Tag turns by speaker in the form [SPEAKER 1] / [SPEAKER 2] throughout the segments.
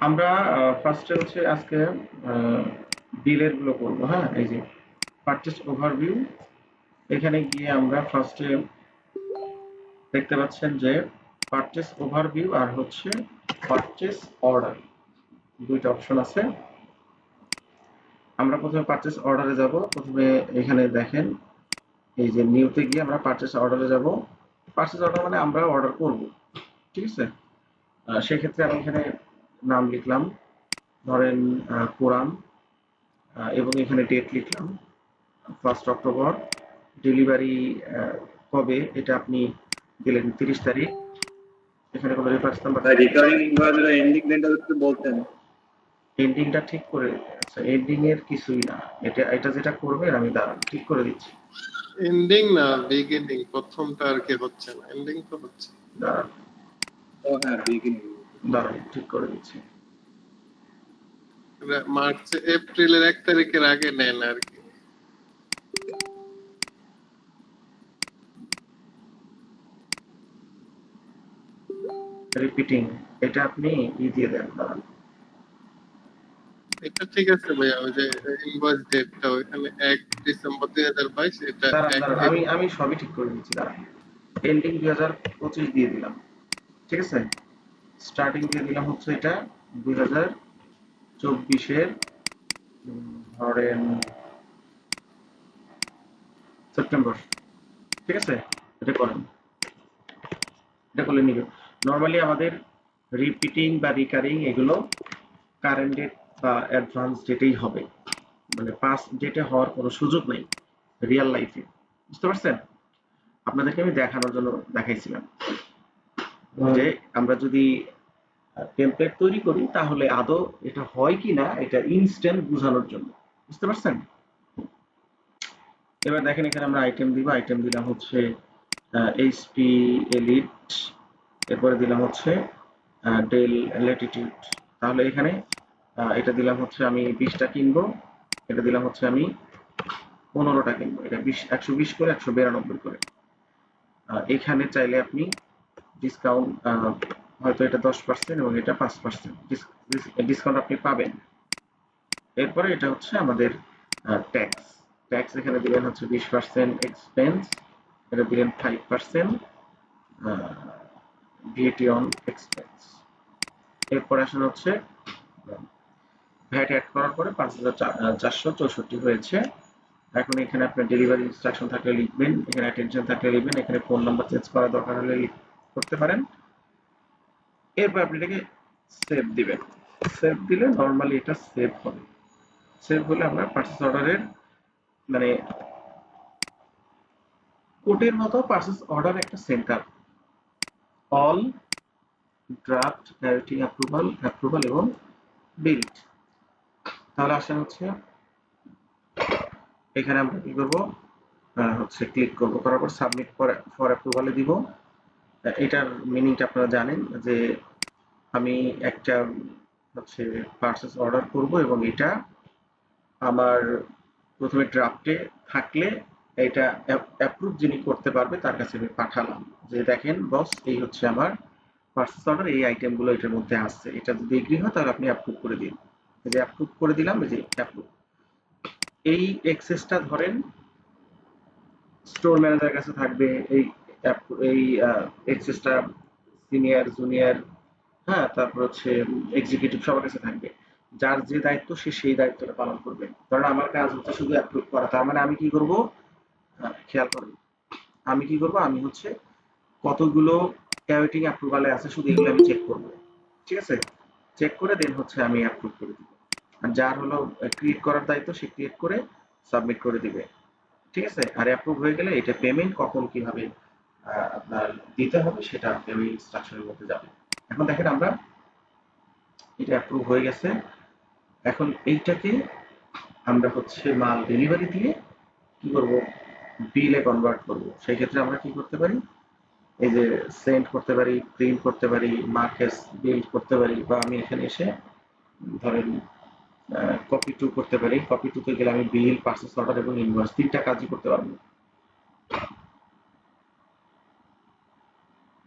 [SPEAKER 1] আমরা ফার্স্টে হচ্ছে আজকে বিলের গুলো করবো। হ্যাঁ, এই যে পারচেজ ওভারভিউ, এখানে গিয়ে আমরা ফার্স্টে দেখতে পাচ্ছেন যে পারচেজ ওভারভিউ আর হচ্ছে পারচেজ অর্ডার, দুইটা অপশন আছে। আমরা প্রথমে পারচেজ অর্ডারে যাব। প্রথমে এখানে দেখেন এই যে নিউতে গিয়ে আমরা পারচেজ অর্ডারে যাব। পারচেজ অর্ডার মানে আমরা অর্ডার করব, ঠিক আছে। সেক্ষেত্রে আমি এখানে নাম লিখলাম, ধরেন কোরআন, এবং এখানে ডেট লিখলাম 1 অক্টোবর। ডেলিভারি কবে এটা আপনি দিলেন 30 তারিখ। এখানে কোনো রেফারেন্স নাম্বার
[SPEAKER 2] রিকারিং ইনভয়েসের এন্ডিং ডেটটা একটু বলতেন।
[SPEAKER 1] এন্ডিংটা ঠিক করে, আচ্ছা এন্ডিং এর কিছুই না, এটা যেটা করবেন আমি দাঁড়ান ঠিক করে দিচ্ছি।
[SPEAKER 3] এন্ডিং না বিগিনিং, প্রথমটা আর কি হচ্ছে না, এন্ডিং তো হচ্ছে।
[SPEAKER 1] দাঁড়ান,
[SPEAKER 2] ও হ্যাঁ, বিগিনিং।
[SPEAKER 1] দাঁড়ান ঠিক করে দিচ্ছি।
[SPEAKER 3] মার্চ এপ্রিলের 1 তারিখের আগে নেন আর কি।
[SPEAKER 1] রিপিটিং, এটা আপনি দিয়ে দেন, দাঁড়ান।
[SPEAKER 3] এটা ঠিক আছে ভাইয়া, ওই যে ইনভয়েস ডেটটা ওইখানে 1 ডিসেম্বর 2022, এটা
[SPEAKER 1] আমি সবই ঠিক করে দিচ্ছি, দাঁড়ান। এন্ডিং 2025 দিয়ে দিলাম, ঠিক আছে। স্টার্টিং দিয়ে দিলাম হচ্ছে এটা 2024-এর ধরেন সেপ্টেম্বর, ঠিক আছে। এটা করেন, এটা করলে নিবে। নর্মালি আমাদের রিপিটিং বা রিকারিং এগুলো কারেন্ট ডেট বা অ্যাডভান্স ডেটেই হবে, মানে পাস্ট ডেটে হওয়ার কোনো সুযোগ নেই রিয়েল লাইফে, বুঝতে পারছেন। আপনাদেরকে আমি দেখানোর জন্য দেখাইছিলাম যে আমরা যদি টেমপ্লেট তৈরি করি তাহলে আদৌ এটা হয় কি না, এটা ইনস্ট্যান্ট বোঝানোর জন্য, বুঝতে পারছেন। এবার দেখেন এখানে আমরা আইটেম দিব, আইটেম দিলাম হচ্ছে এইচপি এলিট, এরপরে দিলাম হচ্ছে ডেল ল্যাটিটিউড। তাহলে এখানে এটা দিলাম হচ্ছে আমি 20টা কিনবো, এটা দিলাম হচ্ছে আমি 15টা কিনবো, এটা 120 করে 192 করে। এখানে চাইলে আপনি ডিসকাউন্ট, হয়তো এটা 10% এবং এটা 5% ডিসকাউন্ট আপনি পাবেন। এরপরে এটা হচ্ছে আমাদের ট্যাক্স। ট্যাক্স এখানে দিলেন হচ্ছে 20% এক্সপেন্স, এটা দিলেন 5% VAT অন এক্সপেন্স। এরপরে আসলে হচ্ছে ভ্যাট অ্যাড করার পরে 5464 হয়েছে। এখন এখানে আপনার ডেলিভারি ইনস্ট্রাকশন থাকলে লিখবেন, এখানে অ্যাটেনশন থাকলে লিখবেন, এখানে ফোন নাম্বার চেঞ্জ করার দরকার হলে করতে পারেন। এরপর আপনি এটাকে সেভ দিবেন। সেভ দিলে নর্মালি এটা সেভ হবে। সেভ হলে আমরা পারচেজ অর্ডারের মানে কোটের মতো পারচেজ অর্ডার একটা centre, all draft directing approval এবং বিল্ড। তাহলে আসেন হচ্ছে এখানে আমরা কি করব, হচ্ছে ক্লিক করব, করার পর সাবমিট ফর অ্যাপ্রুভালে দিব। এটার মিনিংটা আপনারা জানেন যে আমি একটা হচ্ছে পারচেজ অর্ডার করব এবং এটা আমার প্রথমে ড্রাফটে থাকলে এটা অ্যাপ্রুভ যিনি করতে পারবে তার কাছে আমি পাঠালাম যে দেখেন বস, এই হচ্ছে আমার পারচেজ অর্ডার, এই আইটেমগুলো এটার মধ্যে আসছে, এটা যদি এগ্রি হয় তাহলে আপনি অ্যাপ্রুভ করে দিন। এই যে অ্যাপ্রুভ করে দিলাম, এই যে অ্যাপ্রুভ। এই এক্সেসটা ধরেন স্টোর ম্যানেজার কাছে থাকবে, এই এক্সেসটা সিনিয়র জুনিয়র, হ্যাঁ, তারপর হচ্ছে এক্সিকিউটিভ সবার কাছে থাকবে। যার যে দায়িত্ব সে সেই দায়িত্বটা পালন করবে। কারণ আমার কাজ হচ্ছে শুধু অ্যাপ্রুভ করা, তার মানে আমি কি করব, খেয়াল করেন, আমি কি করব, আমি হচ্ছে কতগুলো অ্যাওয়েটিং অ্যাপ্রুভালে আছে শুধু এগুলো আমি চেক করব, ঠিক আছে। চেক করে দেন হচ্ছে আমি অ্যাপ্রুভ করে দিব। আর যার হলো ক্রিয়েট করার দায়িত্ব সে ক্রিয়েট করে সাবমিট করে দিবে, ঠিক আছে। আর অ্যাপ্রুভ হয়ে গেলে এটা পেমেন্ট কখন কিভাবে আপনার দিতে হবে সেটা আপনি ওই ইনস্ট্রাকশনের মধ্যে যাবে। এখন দেখেন আমরা এটা অ্যাপ্রুভ হয়ে গেছে। এখন এইটাকে আমরা হচ্ছে মাল ডেলিভারি দিয়ে কি করব, বিলে কনভার্ট করব। সেই ক্ষেত্রে আমরা কি করতে পারি, এই যে সেন্ড করতে পারি, প্রিন্ট করতে পারি, মার্কেস বিল্ড করতে পারি, বা আমি এখানে এসে ধরেন কপি টু করতে পারি। কপি টুতে গেলে আমি বিল, পারচেজ অর্ডার এবং ইনভয়েস তিনটা কাজই করতে পারবো।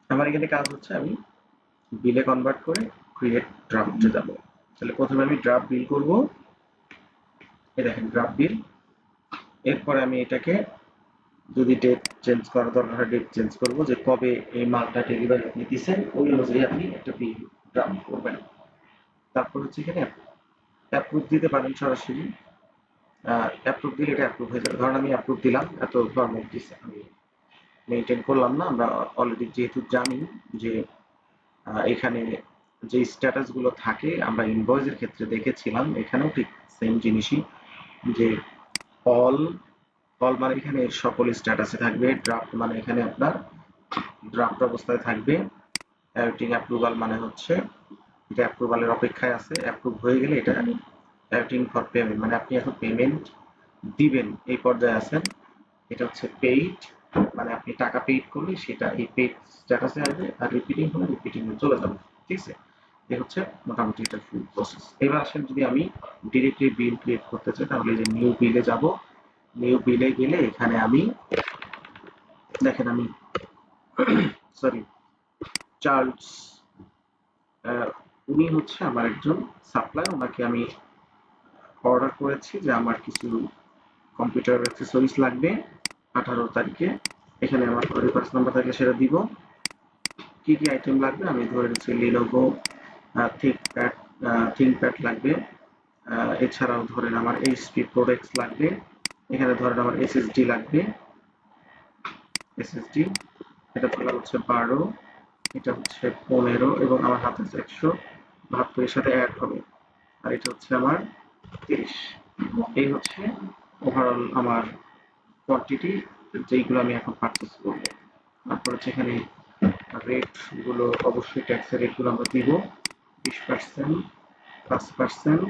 [SPEAKER 1] আমার এখানে কাজ হচ্ছে আমি বিলে কনভার্ট করে ক্রিয়েট ড্রাফটে যাব। তাহলে প্রথমে আমি ড্রাফট বিল করব, এই দেখেন ড্রাফট বিল। এরপরে আমি এটাকে যদি ডেট চেঞ্জ করার দরকার হয় ডেট চেঞ্জ করব, যে কবে এই মালটা ডেলিভারি আপনি দিচ্ছেন ওই অনুযায়ী আপনি একটা বিল ড্রাফট করবেন। তারপর হচ্ছে এখানে অ্যাপ্রুভ দিতে পারেন সরাসরি, অ্যাপ্রুভ দিলে এটা অ্যাপ্রুভ হয়ে যাবে। ধরুন আমি অ্যাপ্রুভ দিলাম, এত ফর্মালিটিস আমি মেনটেন করলাম না। আমরা অলরেডি যেহেতু জানি যে এখানে যে স্ট্যাটাস গুলো থাকে আমরা ইনভয়েসের ক্ষেত্রে দেখেছিলাম, এখানেও ঠিক সেম জিনিসই, যে অল অল মানে এখানে সকল স্ট্যাটাসে থাকবে, ড্রাফট মানে এখানে আপনার ড্রাফট অবস্থায় থাকবে, অ্যাওয়েটিং অ্যাপ্রুভাল মানে হচ্ছে এটা অ্যাপ্রুভালের অপেক্ষায় আছে, অ্যাপ্রুভ হয়ে গেলে এটা অ্যাওয়েটিং ফর পেমেন্ট মানে আপনি এখন পেমেন্ট দিবেন এই পর্যায়ে আছেন। এটা হচ্ছে পেইড মানে আপনি টাকা পেইড করলে সেটা এই পেইড স্ট্যাটাসে আসবে, আর রিপিটিং হলে রিপিটিং এ চলে যাবে। ঠিক আছে, এই হচ্ছে মোটামুটি এটা ফুল প্রসেস। এবার আসেন যদি আমি ডিরেক্টলি বিল ক্রিয়েট করতে চাই তাহলে যে নিউ বিলে যাব, নিউ বিলে গেলে এখানে আমি দেখেন আমি সরি চার্লস, উনি হচ্ছে আমার একজন সাপ্লায়ার, ওনাকে আমি অর্ডার করেছি যে আমার কিছু কম্পিউটার অ্যাক্সেসরিজ লাগবে 18 তারিখে। এখানে আমার রেফারেন্স নাম্বার থাকলে সেটা দিব। কি কি আইটেম লাগবে আমি ধরে নিচ্ছি, লিনোভো থিংকপ্যাড, থিংকপ্যাড লাগবে, এছাড়াও ধরেন আমার এইচপি প্রোডাক্টস লাগবে, এখানে ধরেন আমার এসএসডি লাগবে, এসএসডি এটা তোলা হচ্ছে 12, এটা হচ্ছে 15 এবং আমার হাতে আছে 172 এর সাথে অ্যাড হবে, আর এটা হচ্ছে আমার 30। এই হচ্ছে ওভারঅল আমার কোয়ান্টিটি যেইগুলো আমি এখন পারচেস করব। তারপর হচ্ছে এখানে রেট গুলো অবশ্যই ট্যাক্সের রেট গুলো আমরা দিব 20%, 5%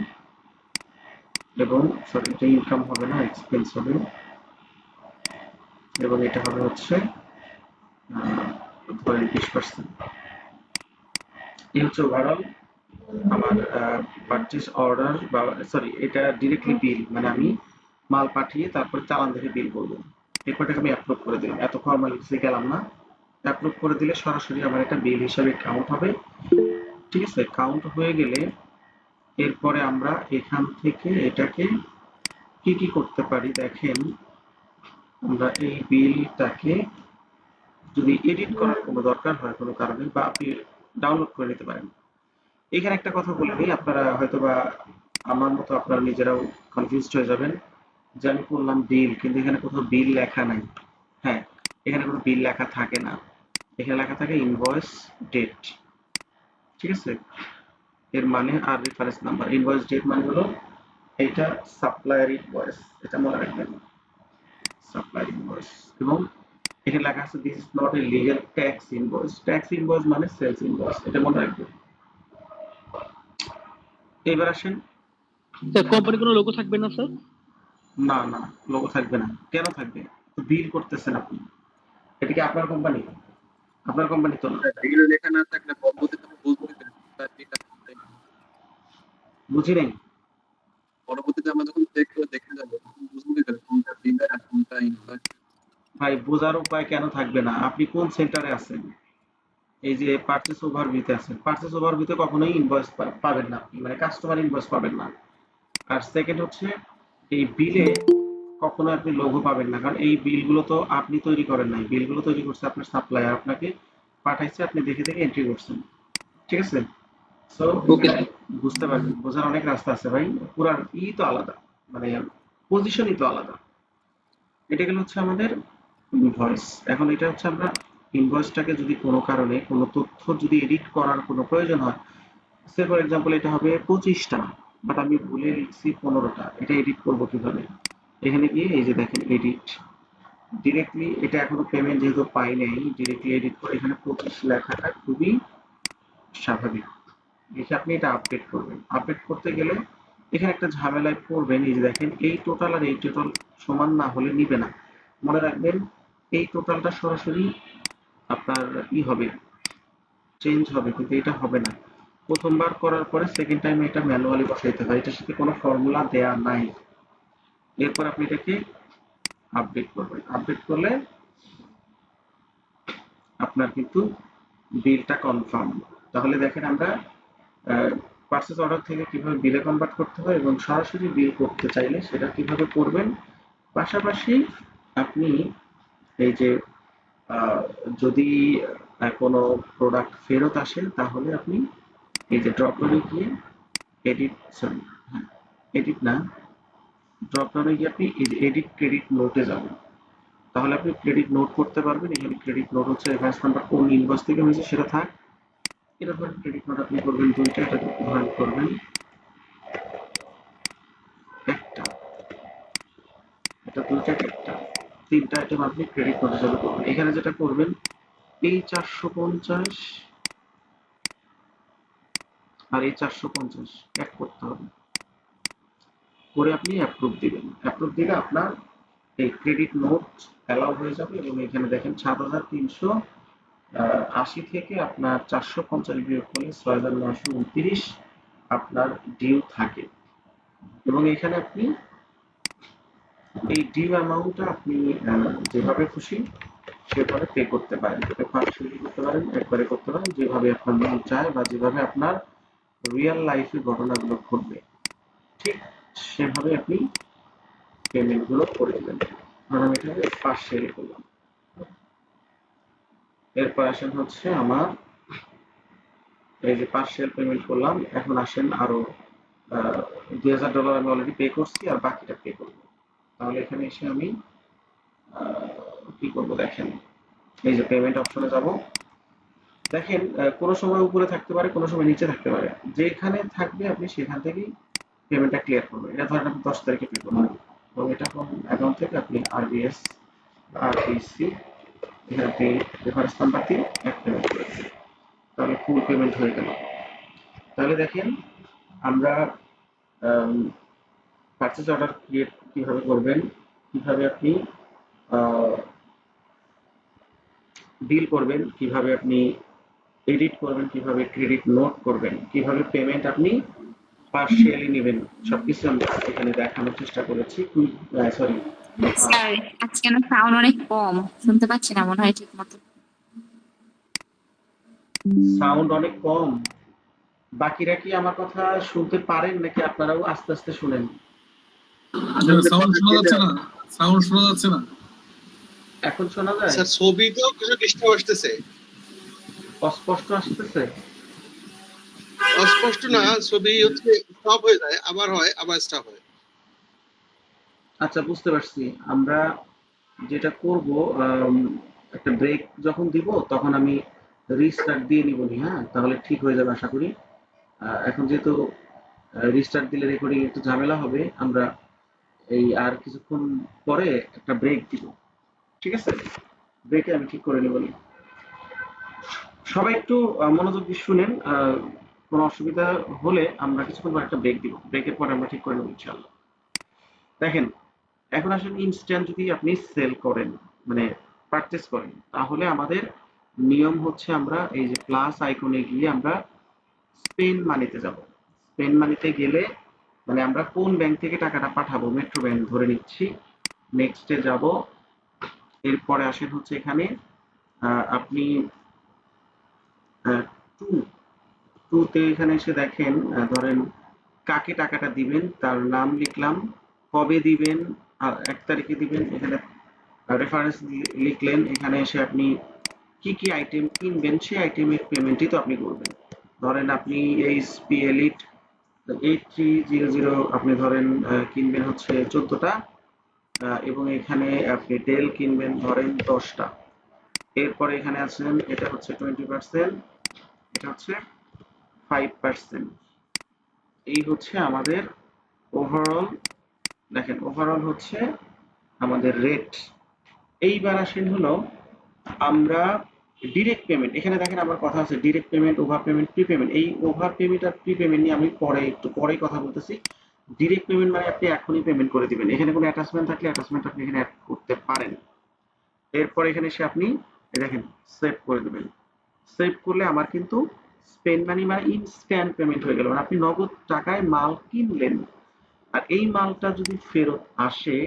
[SPEAKER 1] এবং সরি এটা ইনকাম হবে না, এক্সপেন্স হবে, এবং এটা হবে হচ্ছে ধরেন 20%। এই হচ্ছে ওভারঅল আমার পারচেস অর্ডার, বা সরি এটা ডিরেক্টলি বিল মানে আমি মাল পাঠিয়ে তারপর চালান দেখে বিল করবো। এরপর এটাকে আমি অ্যাপ্রুভ করে দিলাম, এত ফর্মালিটিসে গেলাম না। অ্যাপ্রুভ করে দিলে সরাসরি আমার একটা বিল হিসাবে কাউন্ট হবে। ঠিক আছে, কাউন্ট হয়ে গেলে এরপরে আমরা এখান থেকে এটাকে কি কি করতে পারি দেখেন, আমরা এই বিলটাকে যদি এডিট করার কোনো দরকার হয় কোনো কারণে, বা আপনি ডাউনলোড করে নিতে পারেন। এখানে একটা কথা বলে নিই, আপনারা হয়তোবা আমার মতো আপনারা নিজেরাও কনফিউজড হয়ে যাবেন যে আমি করলাম বিল কিন্তু এখানে কোথাও বিল লেখা নাই। হ্যাঁ, এখানে কোনো বিল লেখা থাকে না, এখানে লেখা থাকে ইনভয়েস ডেট। ঠিক আছে, এর মানে আর রেফারেন্স নাম্বার। ইনভয়েস ডেট মানে হলো এটা সাপ্লায়ার ইনভয়েস, এটা মনে রাখবেন, সাপ্লায়ার ইনভয়েস। এবং এখানে লেখা আছে this is not a legal tax invoice, tax invoice মানে সেলস ইনভয়েস, এটা মনে রাখবেন। এবার আসেন,
[SPEAKER 4] স্যার কোম্পানির কোনো লোগো থাকবে না স্যার?
[SPEAKER 1] না না লোগো থাকবে না, কেন থাকবে? তো বিল করতেছেন আপনি, এটা কি আপনার কোম্পানি? আপনার কোম্পানি তো না।
[SPEAKER 2] এগুলো লেখা না থাকলে পরবর্তীতে আমি বুঝবো কি করে তার এটা কোনটা?
[SPEAKER 1] বুঝি নাই।
[SPEAKER 2] পরবর্তীতে আমরা যখন চেক করে দেখে যাবো তখন বুঝবো কি করে কোনটা ডিলার আর কোনটা ইনভয়েস।
[SPEAKER 1] ভাই বোঝার উপায় কেন থাকবে না? আপনি কোন সেন্টারে আছেন? এই যে পারচেস ওভারভিউতে আছেন, পারচেস ওভারভিউতে কখনোই ইনভয়েস পাবেন না আপনি, মানে কাস্টমার ইনভয়েস পাবেন না। আর সেকেন্ড হচ্ছে এই বিলে কখনো আপনি লোগো পাবেন না, কারণ এই বিলগুলো তো আপনি তৈরি করেন নাই, বিলগুলো তৈরি করছে আপনার সাপ্লায়ার, আপনাকে পাঠাইছে, আপনি দেখে দেখে এন্ট্রি করছেন। ঠিক আছে, সো
[SPEAKER 4] ওকে স্যার।
[SPEAKER 1] বুঝতে পারবেন, বোঝার অনেক রাস্তা আছে ভাই, পুরার তো আলাদা, মানে পজিশনই তো আলাদা। এটা গেল হচ্ছে আমাদের ইনভয়েস। এখন এটা হচ্ছে আমরা ইনভয়েসটাকে যদি কোনো কারণে কোনো তথ্য যদি এডিট করার কোনো প্রয়োজন হয়, সে ফর এক্সাম্পল এটা হবে 25টা বাট আমি ভুলে লিখছি 15টা, এটা এডিট করবো কিভাবে? এখানে গিয়ে এই যে দেখেন এডিট, ডিরেক্টলি এটা এখনো পেমেন্ট যেহেতু পাই নাই, ডিরেক্টলি এডিট করে এখানে 25 লেখাটা খুবই স্বাভাবিক, দেখে আপনি এটা আপডেট করবেন। আপডেট করতে গেলে এখানে একটা ঝামেলায় পড়বেন, এই যে দেখেন এই টোটাল আর এই টোটাল সমান না হলে নিবে না। মনে রাখবেন এই টোটালটা সরাসরি আপনার হবে, চেঞ্জ হবে, কিন্তু এটা হবে না। প্রথমবার করার পরে সেকেন্ড টাইম এটা ম্যানুয়ালি বসাইতে হয়, এটার সাথে কোনো ফর্মুলা দেয়া নাই। এরপর আপনি এটাকে আপডেট করবেন, আপডেট করলে আপনার কিন্তু বিলটা কনফার্ম। তাহলে দেখেন আমরা পারচেজ অর্ডার থেকে কিভাবে বিলে কনভার্ট করতে হয় এবং সরাসরি বিল করতে চাইলে সেটা কিভাবে করবেন, পাশাপাশি আপনি এই যে আহ, যদি কোনো প্রোডাক্ট ফেরত আসে তাহলে আপনি এই যে ড্রপ ডাউনে গিয়ে এডিট, সরি, হ্যাঁ, এডিট না, ড্রপ ডাউনে গিয়ে আপনি এডিট ক্রেডিট নোটে যাবেন, তাহলে আপনি ক্রেডিট নোট করতে পারবেন। এখানে ক্রেডিট নোট হচ্ছে রেফারেন্স নাম্বার কোন ইনভয়েস থেকে হয়েছে সেটা থাক। এটা ধরেন ক্রেডিট নোট আপনি করবেন দুইটা, এটা ধরেন করবেন একটা, এটা দুইটা একটা, তিনটা আইটেম আপনি ক্রেডিট নোট হিসাবে করবেন। এখানে যেটা করবেন এই 450 আর এই 450 এক করতে হবে, করে আপনি অ্যাপ্রুভ দিবেন। অ্যাপ্রুভ দিলে আপনার এই ক্রেডিট নোট অ্যালাউ হয়ে যাবে এবং এখানে দেখেন 7380 থেকে আপনার 450 বিয়োগ করলে 6929 আপনার ডিউ থাকে এবং এখানে আপনি এই ডিউ অ্যামাউন্টটা আপনি যেভাবে খুশি সেভাবে পে করতে পারেন, পার্সিয়ালি করতে পারেন, একবারে করতে পারেন, যেভাবে আপনার মন চায় বা যেভাবে আপনার রিয়েল লাইফে ঘটনাগুলো ঘটবে ঠিক সেভাবে আপনি পেমেন্ট গুলো করে দেবেন। ধরুন আমি এটাকে পার্সিয়ালি করলাম। এরপর আসেন হচ্ছে আমার এই যে পার্সিয়াল পেমেন্ট করলাম, এখন আসেন আরো $2000 আমি অলরেডি পে করছি আর বাকিটা পে করবো। তাহলে এখানে এসে আমি কি করব দেখেন, এই যে পেমেন্ট অপশনে যাব, দেখেন কোনো সময় উপরে থাকতে পারে, কোনো সময় নিচে থাকতে পারে, যেখানে থাকবে আপনি সেখান থেকেই পেমেন্টটা ক্লিয়ার করবেন। এটা ধরেন আপনি 10 তারিখে পে করবেন এবং এটা কোন অ্যাকাউন্ট থেকে আপনি আরবিএস আরবিসি, এখানে আপনি রেফারেন্স নাম্বার দিয়ে এক পেমেন্ট করে দেবেন, তাহলে ফুল পেমেন্ট হয়ে গেল। তাহলে দেখেন আমরা পারচেজ অর্ডার ক্রিয়েট কিভাবে করবেন, কিভাবে আপনি বিল করবেন, কিভাবে আপনি এডিট করবেন, কিভাবে ক্রেডিট নোট করবেন, কিভাবে পেমেন্ট আপনি পার্সিয়ালি নেবেন, সবকিছু আমরা এখানে দেখানোর চেষ্টা করেছি। সরি,
[SPEAKER 5] স্যার আজকে না সাউন্ড অনেক কম, শুনতে পাচ্ছি না মনে হয় ঠিক মতো।
[SPEAKER 1] সাউন্ড অনেক কম। বাকিরা কি আমার কথা শুনতে পারেন নাকি আপনারাও আস্তে আস্তে শুনেন?
[SPEAKER 2] সাউন্ড শোনা যাচ্ছে না, সাউন্ড শোনা যাচ্ছে না।
[SPEAKER 1] এখন শোনা যায়?
[SPEAKER 3] স্যার ছবিতেও কিছু ডিস্টার্ব আসতেছে।
[SPEAKER 1] অস্পষ্ট আসতেছে?
[SPEAKER 3] অস্পষ্ট না, ছবি হচ্ছে স্টপ হয়ে যায়, আবার হয়, আবার স্টপ হয়।
[SPEAKER 1] আচ্ছা, বুঝতে পারছি। আমরা যেটা করব, একটা ব্রেক যখন দিব তখন আমি রিস্টার্ট দিয়ে নিব নি, হ্যাঁ, তাহলে ঠিক হয়ে যাবে আশা করি। এখন যেহেতু রিস্টার্ট দিলে রেকর্ডিং একটু ঝামেলা হবে, আমরা এই আর কিছুক্ষণ পরে একটা ব্রেক দিব, ঠিক আছে? ব্রেকে আমি ঠিক করে নিব নি। সবাই একটু মনোযোগ দিয়ে শুনেন, কোনো অসুবিধা হলে আমরা কিছুক্ষণ পর একটা ব্রেক দিব, ব্রেকের পরে আমরা ঠিক করে নেব ইনশাআল্লাহ। দেখেন, এখন আসেন ইনস্ট্যান্ট যদি আপনি সেল করেন, মানে পারচেস করেন, তাহলে আমাদের নিয়ম হচ্ছে আমরা এই যে প্লাস আইকনে গিয়ে আমরা স্পেন্ড মানিতে যাব। স্পেন্ড মানিতে গেলে মানে আমরা কোন ব্যাংক থেকে টাকাটা পাঠাবো, মেট্রো ব্যাংক ধরে নিচ্ছি, নেক্সটে যাব। এরপরে আসেন হচ্ছে এখানে আপনি টু টুতে এখানে এসে দেখেন, ধরেন কাকে টাকাটা দিবেন তার নাম লিখলাম, কবে দিবেন আর 1 তারিখে দিবেন, এখানে রেফারেন্স লিখলেন, এখানে এসে আপনি কি কি আইটেম কিনবেন সেই আইটেমের পেমেন্টই তো আপনি করবেন। ধরেন আপনি এইচপি এলিট 8300 আপনি ধরেন কিনবেন হচ্ছে 14টা, এবং এখানে আপনি ডেল কিনবেন ধরেন 10টা। এরপরে এখানে আছেন এটা হচ্ছে 20%, এটা হচ্ছে 5%। এই হচ্ছে আমাদের ওভারঅল, দেখেন ওভারঅল হচ্ছে আমাদের রেট। এইবার আসেন হলো আমরা ডিরেক্ট পেমেন্ট, এখানে দেখেন আমার কথা আছে direct payment, over payment, pre payment. এই ওভার পেমেন্ট আর প্রি পেমেন্ট নিয়ে আমি পরে একটু পরে কথা বলতেছি। ডিরেক্ট পেমেন্ট মানে আপনি এখনই পেমেন্ট করে দিবেন, এখানে কোনো অ্যাটাচমেন্ট থাকলে অ্যাটাচমেন্ট আপনি এখানে অ্যাড করতে পারেন। এরপর এখানে এসে আপনি দেখেন সেভ করে দেবেন। সেভ করলে আমার কিন্তু স্পেন্ড মানি মানে ইনস্ট্যান্ট পেমেন্ট হয়ে গেল, মানে আপনি নগদ টাকায় মাল কিনলেন আর এই মালটা যদি ফেরত আসে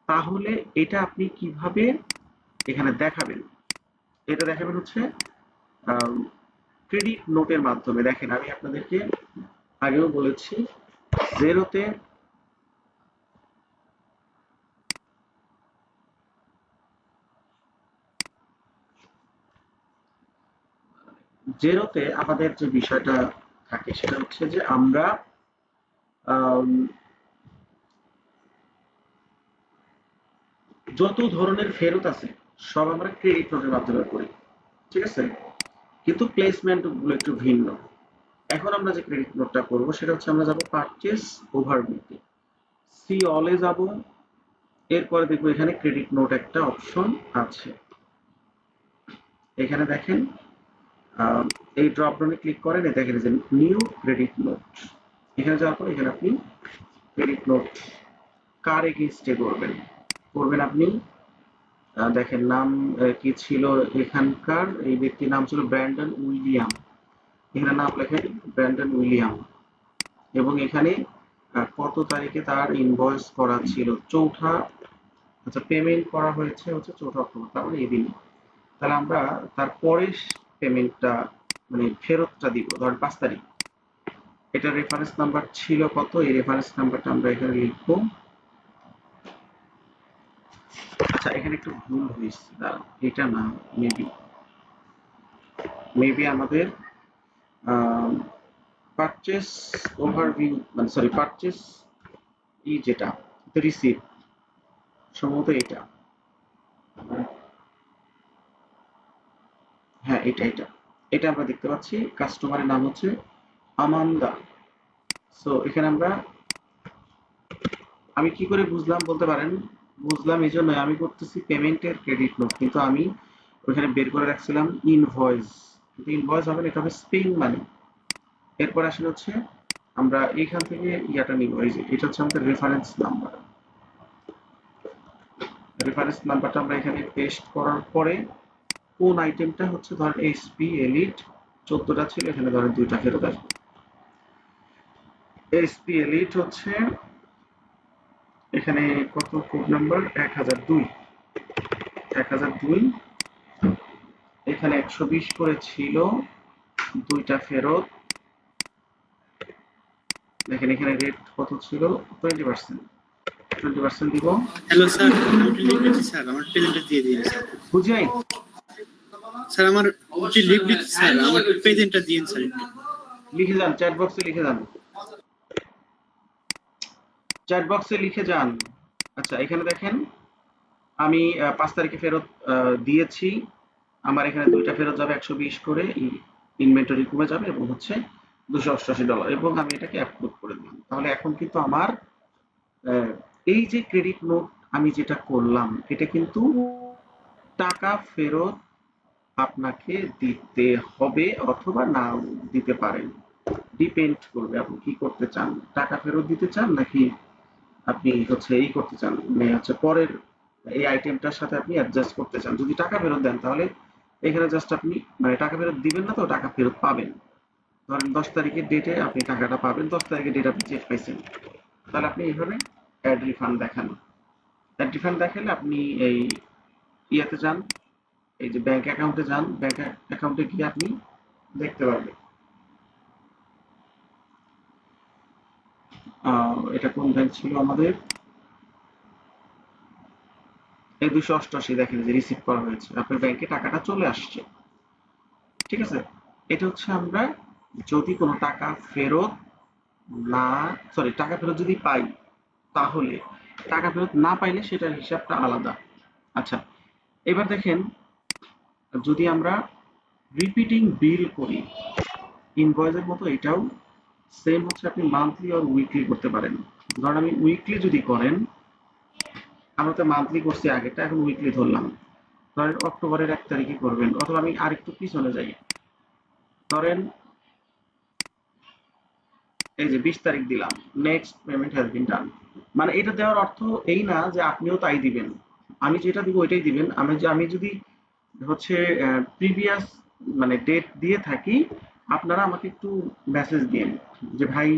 [SPEAKER 1] তাহলে এটা আপনি কিভাবে এখানে দেখাবেন, এটা দেখাবেন হচ্ছে ক্রেডিট নোটের মাধ্যমে দেখেন, আমি আপনাদেরকে আগেও বলেছি, জেরোতে আমাদের যে বিষয়টা থাকে সেটা হচ্ছে যে আমরা আম, যত ধরনের ফেরত আছে সব আমরা ক্রেডিট নোটের মাধ্যমে করি, ঠিক আছে? কিন্তু প্লেসমেন্ট গুলো একটু ভিন্ন। এখন আমরা যে ক্রেডিট নোটটা করব সেটা হচ্ছে আমরা যাব পারচেজ ওভারভিউতে, সি অলে যাব, এরপরে দেখবো এখানে ক্রেডিট নোট একটা অপশন আছে। এখানে দেখেন এই ড্রপ ডাউনে ক্লিক করেন, দেখেন যে নিউ ক্রেডিট নোট, এখানে যাওয়ার পর এখানে আপনি ক্রেডিট নোট কার এগেইনস্টে করবেন আপনি দেখেন নাম কি ছিল এখানকার, এই ব্যক্তির নাম ছিল ব্র্যান্ডন উইলিয়াম, এখানে নাম লেখেন ব্র্যান্ডন উইলিয়াম, এবং এখানে কত তারিখে তার ইনভয়েস করা ছিল, আচ্ছা পেমেন্ট করা হয়েছে হচ্ছে 4 অক্টোবর, তার মানে এই দিন। তাহলে আমরা তারপরে পেমেন্টটা মানে ফেরতটা দিব ধরেন 5 তারিখ। এটা রেফারেন্স নাম্বার ছিল কত, এই রেফারেন্স নাম্বারটা আমরা এখানে লিখবো। আচ্ছা এখানে একটু ভুল হয়েছে, এটা না, মেবি আমাদের পারচেস ওভারভিউ মানে সরি পারচেস যেটা রিসিভ, সম্ভবত এটা, হ্যাঁ এটা আমরা দেখতে পাচ্ছি কাস্টমারের নাম হচ্ছে আমান্দা। সো এখানে আমি কি করে বুঝলাম বলতে পারেন, বুঝলাম এই জন্য আমি করতেছি পেমেন্টের ক্রেডিট নোট, কিন্তু আমি ওইখানে বের করে রাখছিলাম ইনভয়েস, কিন্তু ইনভয়েস হবে না, এটা হবে স্পেন মানি। এরপর আসলে হচ্ছে আমরা এইখান থেকে ইয়াটা নিব, এই যে এটা হচ্ছে আমাদের রেফারেন্স নাম্বারটা আমরা এখানে পেস্ট করার পরে কোন আইটেমটা হচ্ছে ধরেন এসপি এলিট 14টা ছিল, এখানে ধরেন 2টা ফেরত আসবে। এসপি এলিট হচ্ছে এখানে কত কোড নাম্বার 1002, এখানে 120 করে ছিল, 2টা ফেরত। দেখেন এখানে রেট কত ছিল, 20% দিব।
[SPEAKER 6] হ্যালো স্যার, আমি লিখ দিচ্ছি স্যার, আমার পেজেন্টটা দিয়ে দিন স্যার।
[SPEAKER 1] বুঝাই
[SPEAKER 6] স্যার আমার লিখ দিচ্ছি স্যার, আমার পেজেন্টটা দিন স্যার।
[SPEAKER 1] লিখে যান, চ্যাট বক্সে লিখে যান। আচ্ছা এখানে দেখেন আমি 5 তারিখে ফেরত দিয়েছি, আমার এখানে 2টা ফেরত যাবে, 120 করে ইনভেন্টরি কমে যাবে এবং হচ্ছে $288, এবং আমি এটাকে অ্যাপ্রুভ করে দিলাম। তাহলে এখন কিন্তু আমার এই যে ক্রেডিট নোট আমি যেটা করলাম এটা কিন্তু টাকা ফেরত আপনাকে দিতে হবে অথবা না দিতে পারেন, ডিপেন্ড করবে আপনি কি করতে চান, টাকা ফেরত দিতে চান নাকি আপনি হচ্ছে এই করতে চান, মানে হচ্ছে পরের এই আইটেমটার সাথে আপনি অ্যাডজাস্ট করতে চান। যদি টাকা ফেরত দেন তাহলে এখানে জাস্ট আপনি মানে টাকা ফেরত দিবেন না, তো টাকা ফেরত পাবেন। ধরেন 10 তারিখের ডেটে আপনি টাকাটা পাবেন, 10 তারিখের ডেট আপনি চেক পাইছেন, তাহলে আপনি এইভাবে অ্যাড রিফান্ড দেখান। অ্যাড রিফান্ড দেখালে আপনি এই ইয়াতে যান, এই যে ব্যাংক অ্যাকাউন্টে যান, ব্যাংক অ্যাকাউন্টে গিয়ে আপনি দেখতে পারবেন এটা কোন ব্যাংক ছিল আমাদের, এই 288 দেখেন যে রিসিভ করা হয়েছে, আপনার ব্যাংকে টাকাটা চলে আসছে, ঠিক আছে? এটা হচ্ছে আমরা যদি কোনো টাকা ফেরত টাকা ফেরত যদি পাই, তাহলে টাকা ফেরত না পাইলে সেটার হিসাবটা আলাদা। আচ্ছা এবার দেখেন যদি আমরা রিপিটিং বিল করি, ইনভয়েসের মতো এটাও সেম হচ্ছে, আপনি মান্থলি আর উইকলি করতে পারেন। ধরেন আমি উইকলি যদি করেন, আমরা তো মান্থলি করছি আগেটা, এখন উইকলি ধরলাম, ধরেন অক্টোবরের 1 তারিখে করবেন, অথবা আমি আরেকটু পিছনে যাই, ধরেন এই যে 20 তারিখ দিলাম, নেক্সট পেমেন্ট হ্যাজ বিন ডান। মানে এটা দেওয়ার অর্থ এই না যে আপনিও তাই দিবেন, আমি যেটা দিব ওইটাই দিবেন। আমি যদি হচ্ছে প্রিভিয়াস মানে ডেট দিয়ে থাকি, আপনারা আমাকে একটু মেসেজ দিন যে ভাই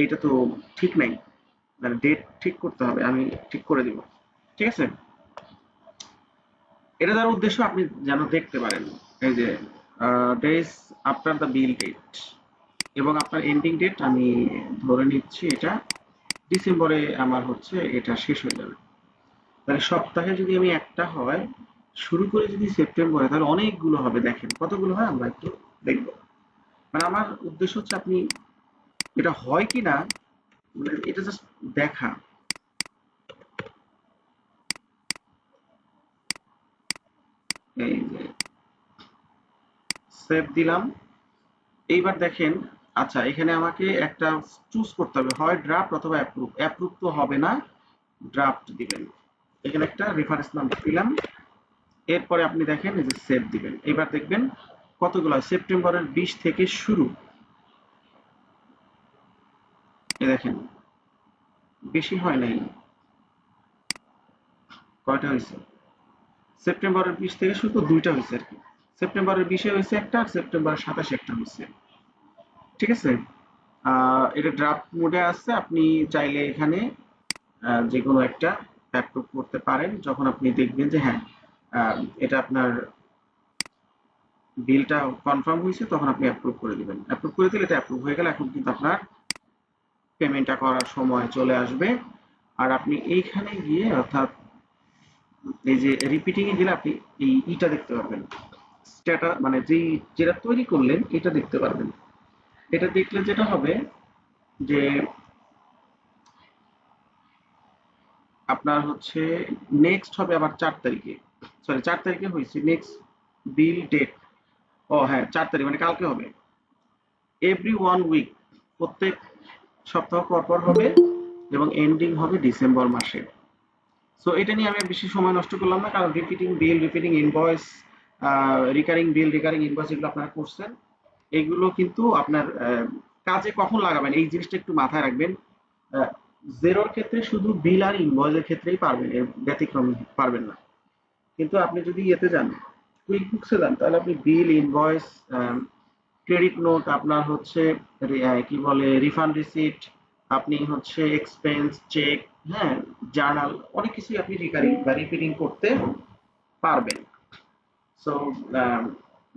[SPEAKER 1] এটা তো ঠিক নাই, মানে ডেট ঠিক করতে হবে, আমি ঠিক করে দিব, ঠিক আছে? এটা দেওয়ার উদ্দেশ্য আপনি যেন দেখতে পারেন এই যে days after the bill date, এবং আপনার এন্ডিং ডেট আমি ধরে নিচ্ছি এটা ডিসেম্বরে আমার হচ্ছে এটা শেষ হয়ে যাবে। তাহলে সপ্তাহে যদি আমি একটা হয় শুরু করে যদি সেপ্টেম্বরে, তাহলে অনেকগুলো হবে। দেখেন কতগুলো হয় আমরা একটু দেখবো। মানে আমার উদ্দেশ্য হচ্ছে আপনি এটা হয় কি না, মানে এটা জাস্ট দেখা। এই যে সেভ দিলাম। এইবার দেখেন, আচ্ছা এখানে আমাকে একটা চুজ করতে হবে, হয় ড্রাফট অথবা অ্যাপ্রুভ। অ্যাপ্রুভ তো হবে না, ড্রাফট দিবেন। এখানে একটা রেফারেন্স নাম্বার দিলাম। এরপরে আপনি দেখেন এই যে সেভ দিবেন। এবার দেখবেন কতগুলো সেপ্টেম্বরের 20 থেকে শুরু। এই দেখেন বেশি হয় নাই, কয়টা হয়েছে? সেপ্টেম্বরের 20 থেকে শুরু তো দুইটা হয়েছে আর কি। সেপ্টেম্বরের 20-এ হয়েছে একটা, আর সেপ্টেম্বরের 27-এ একটা হয়েছে। ঠিক আছে, এটা ড্রাফট মোডে আছে। আপনি চাইলে এখানে যে কোনো একটা অ্যাপ্রুভ করতে পারেন যখন আপনি দেখবেন যে হ্যাঁ এটা আপনার বিলটা কনফার্ম হয়েছে, তখন আপনি অ্যাপ্রুভ করে দিবেন। অ্যাপ্রুভ করে দিলে এটা অ্যাপ্রুভ হয়ে গেলে এখন কিন্তু আপনার পেমেন্টটা করার সময় চলে আসবে। আর আপনি এইখানে গিয়ে অর্থাৎ এই যে রিপিটিং এ গেলে আপনি এই ইটা দেখতে পারবেন, স্ট্যাটাস মানে যেটা তৈরি করলেন এটা দেখতে পারবেন। এটা দেখলে যেটা হবে যে আপনার হচ্ছে নেক্সট হবে আবার 4 তারিখে, সরি 4 তারিখে হয়েছে নেক্সট বিল ডেট। ও হ্যাঁ 4 তারিখ মানে কালকে হবে। এভরি 1 উইক, প্রত্যেক সপ্তাহ পর পর হবে, এবং এন্ডিং হবে ডিসেম্বর মাসে। সো এটা নিয়ে আমি আর বেশি সময় নষ্ট করলাম না, কারণ রিপিটিং বিল, রিপিটিং ইনভয়েস, রিকারিং বিল, রিকারিং ইনভয়েস এগুলো আপনারা করছেন। এগুলো কিন্তু আপনার কাজে কখন লাগাবেন এই জিনিসটা একটু মাথায় রাখবেন। জেরোর ক্ষেত্রে শুধু বিল আর ইনভয়েসের ক্ষেত্রেই পারবেন, এর ব্যতিক্রম পারবেন না। কিন্তু আপনি যদি ইয়েতে যান, কুইক বুকসে যান, তাহলে আপনি বিল, ইনভয়েস, ক্রেডিট নোট, আপনার হচ্ছে কি বলে রিফান্ড রিসিট, আপনি হচ্ছে এক্সপেন্স চেক, হ্যাঁ জার্নাল, অনেক কিছুই আপনি রিকারিং বা রিপিটিং করতে পারবেন। সো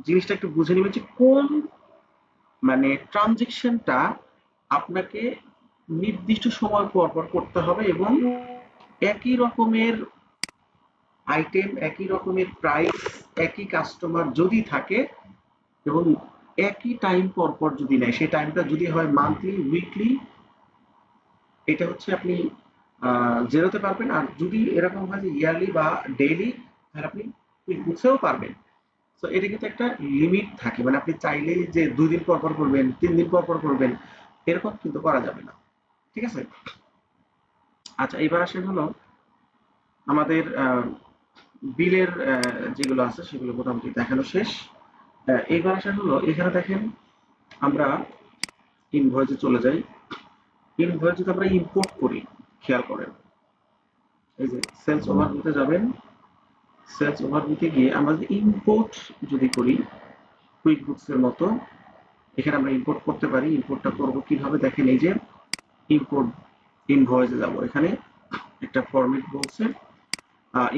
[SPEAKER 1] জিনিসটা একটু বুঝে নেবেন যে কোন মানে ট্রানজেকশনটা আপনাকে নির্দিষ্ট সময় পর পর করতে হবে, এবং একই রকমের আইটেম, একই রকমের প্রাইস, একই কাস্টমার যদি থাকে, এবং একই টাইম পর পর যদি নেয়, সেই টাইমটা যদি হয় মান্থলি, উইকলি, এটা হচ্ছে আপনি জেরোতে পারবেন। আর যদি এরকম হয় যে ইয়ারলি বা ডেইলি, তাহলে আপনি কুইক বুকসেও পারবেন। তো এটা কিন্তু একটা লিমিট থাকে, মানে আপনি চাইলেই যে 2 দিন পর পর করবেন, 3 দিন পর পর করবেন, এরকম কিন্তু করা যাবে না। ঠিক আছে, আচ্ছা এবার আসেন হলো আমাদের বিলের যেগুলো আছে সেগুলো মোটামুটি দেখানো শেষ। এইবার আসেন হলো এখানে দেখেন আমরা ইনভয়েসে চলে যাই। ইনভয়েস যদি আমরা ইম্পোর্ট করি, খেয়াল করেন এই যে সেলস ওভারভিউতে যাবেন। সেলস ওভারভিউতে গিয়ে আমরা যদি ইম্পোর্ট যদি করি কুইক বুকস এর মতো, এখানে আমরা ইম্পোর্ট করতে পারি। ইম্পোর্টটা করবো কিভাবে দেখেন, এই যে ইম্পোর্ট ইনভয়েসে যাব, এখানে একটা ফরম্যাট বলছে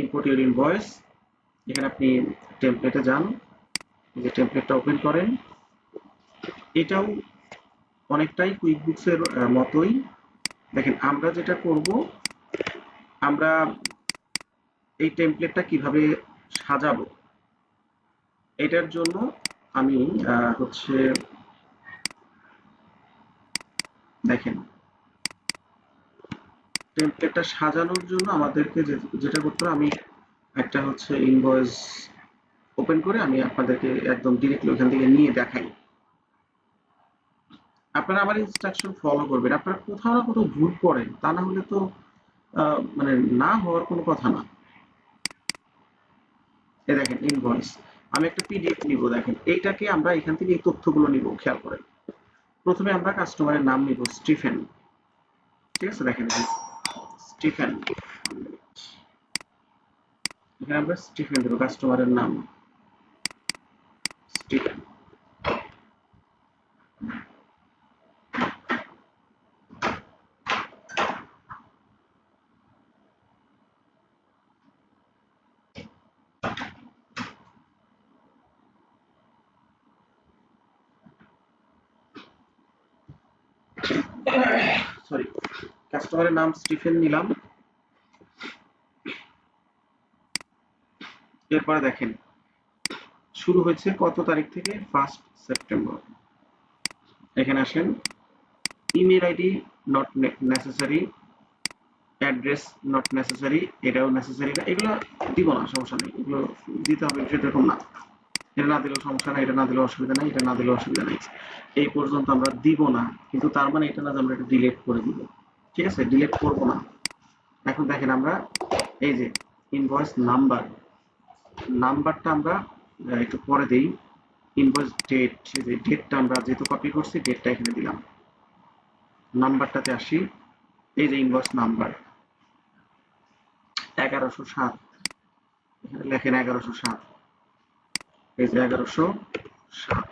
[SPEAKER 1] ইম্পোর্ট ইউর ইনভয়েস। এখানে আপনি টেমপ্লেটে যান, এই যে টেমপ্লেটটা ওপেন করেন। এটাও অনেকটাই কুইক বুকস এর মতোই। দেখেন আমরা যেটা করব, আমরা এই টেমপ্লেটটা কিভাবে সাজাবো এটার জন্য আমি হচ্ছে দেখেন টেমপ্লেটটা সাজানোর জন্য আমাদেরকে যেটা করতে হবে, আমি একটা হচ্ছে ইনভয়েস ওপেন করে আমি আপনাদেরকে একদম ডিরেক্টলি ওখান থেকে নিয়ে দেখাই। আপনারা আমার ইনস্ট্রাকশন ফলো করবেন। আপনারা কোথাও না কোথাও ভুল করেন, তা না হলে তো মানে না হওয়ার কোনো কথা না। এই দেখেন ইনভয়েস, আমি একটা পিডিএফ নিব। দেখেন এইটাকে আমরা এখান থেকে এই তথ্যগুলো নিব, খেয়াল করেন। প্রথমে আমরা কাস্টমারের নাম নিব স্টিফেন। ঠিক আছে, দেখেন স্টিফেন, এখানে আমরা স্টিফেন দেবো, কাস্টমারের নাম স্টিফেন। সরি, কাস্টমারের নাম স্টিফেন নিলাম। এরপরে দেখেন শুরু হয়েছে কত তারিখ থেকে, 1 সেপ্টেম্বর। এখানে আসেন, email ID not necessary, address not necessary, এটাও নেসেসারি না, এগুলো দিব না, সমস্যা নেই, এগুলো দিতে হবে সেরকম না। এটা না দিলেও সমস্যা নাই, এটা না দিলেও অসুবিধা নাই, এটা না দিলেও অসুবিধা নাই। এই পর্যন্ত আমরা দিব না, কিন্তু তার মানে এটা না যে আমরা এটা ডিলিট করে দিব। ঠিক আছে, ডিলিট করব না। এখন দেখেন আমরা এই যে ইনভয়েস নাম্বার, নাম্বারটা আমরা একটু পরে দেই। ইনভয়েস ডেট, যে ডেটটা আমরা যেহেতু কপি করছি, ডেটটা এখানে দিলাম। নাম্বারটাতে আসি, এই যে ইনভয়েস নাম্বার 1107, এখানে লেখেন 1107, এই যে 1107,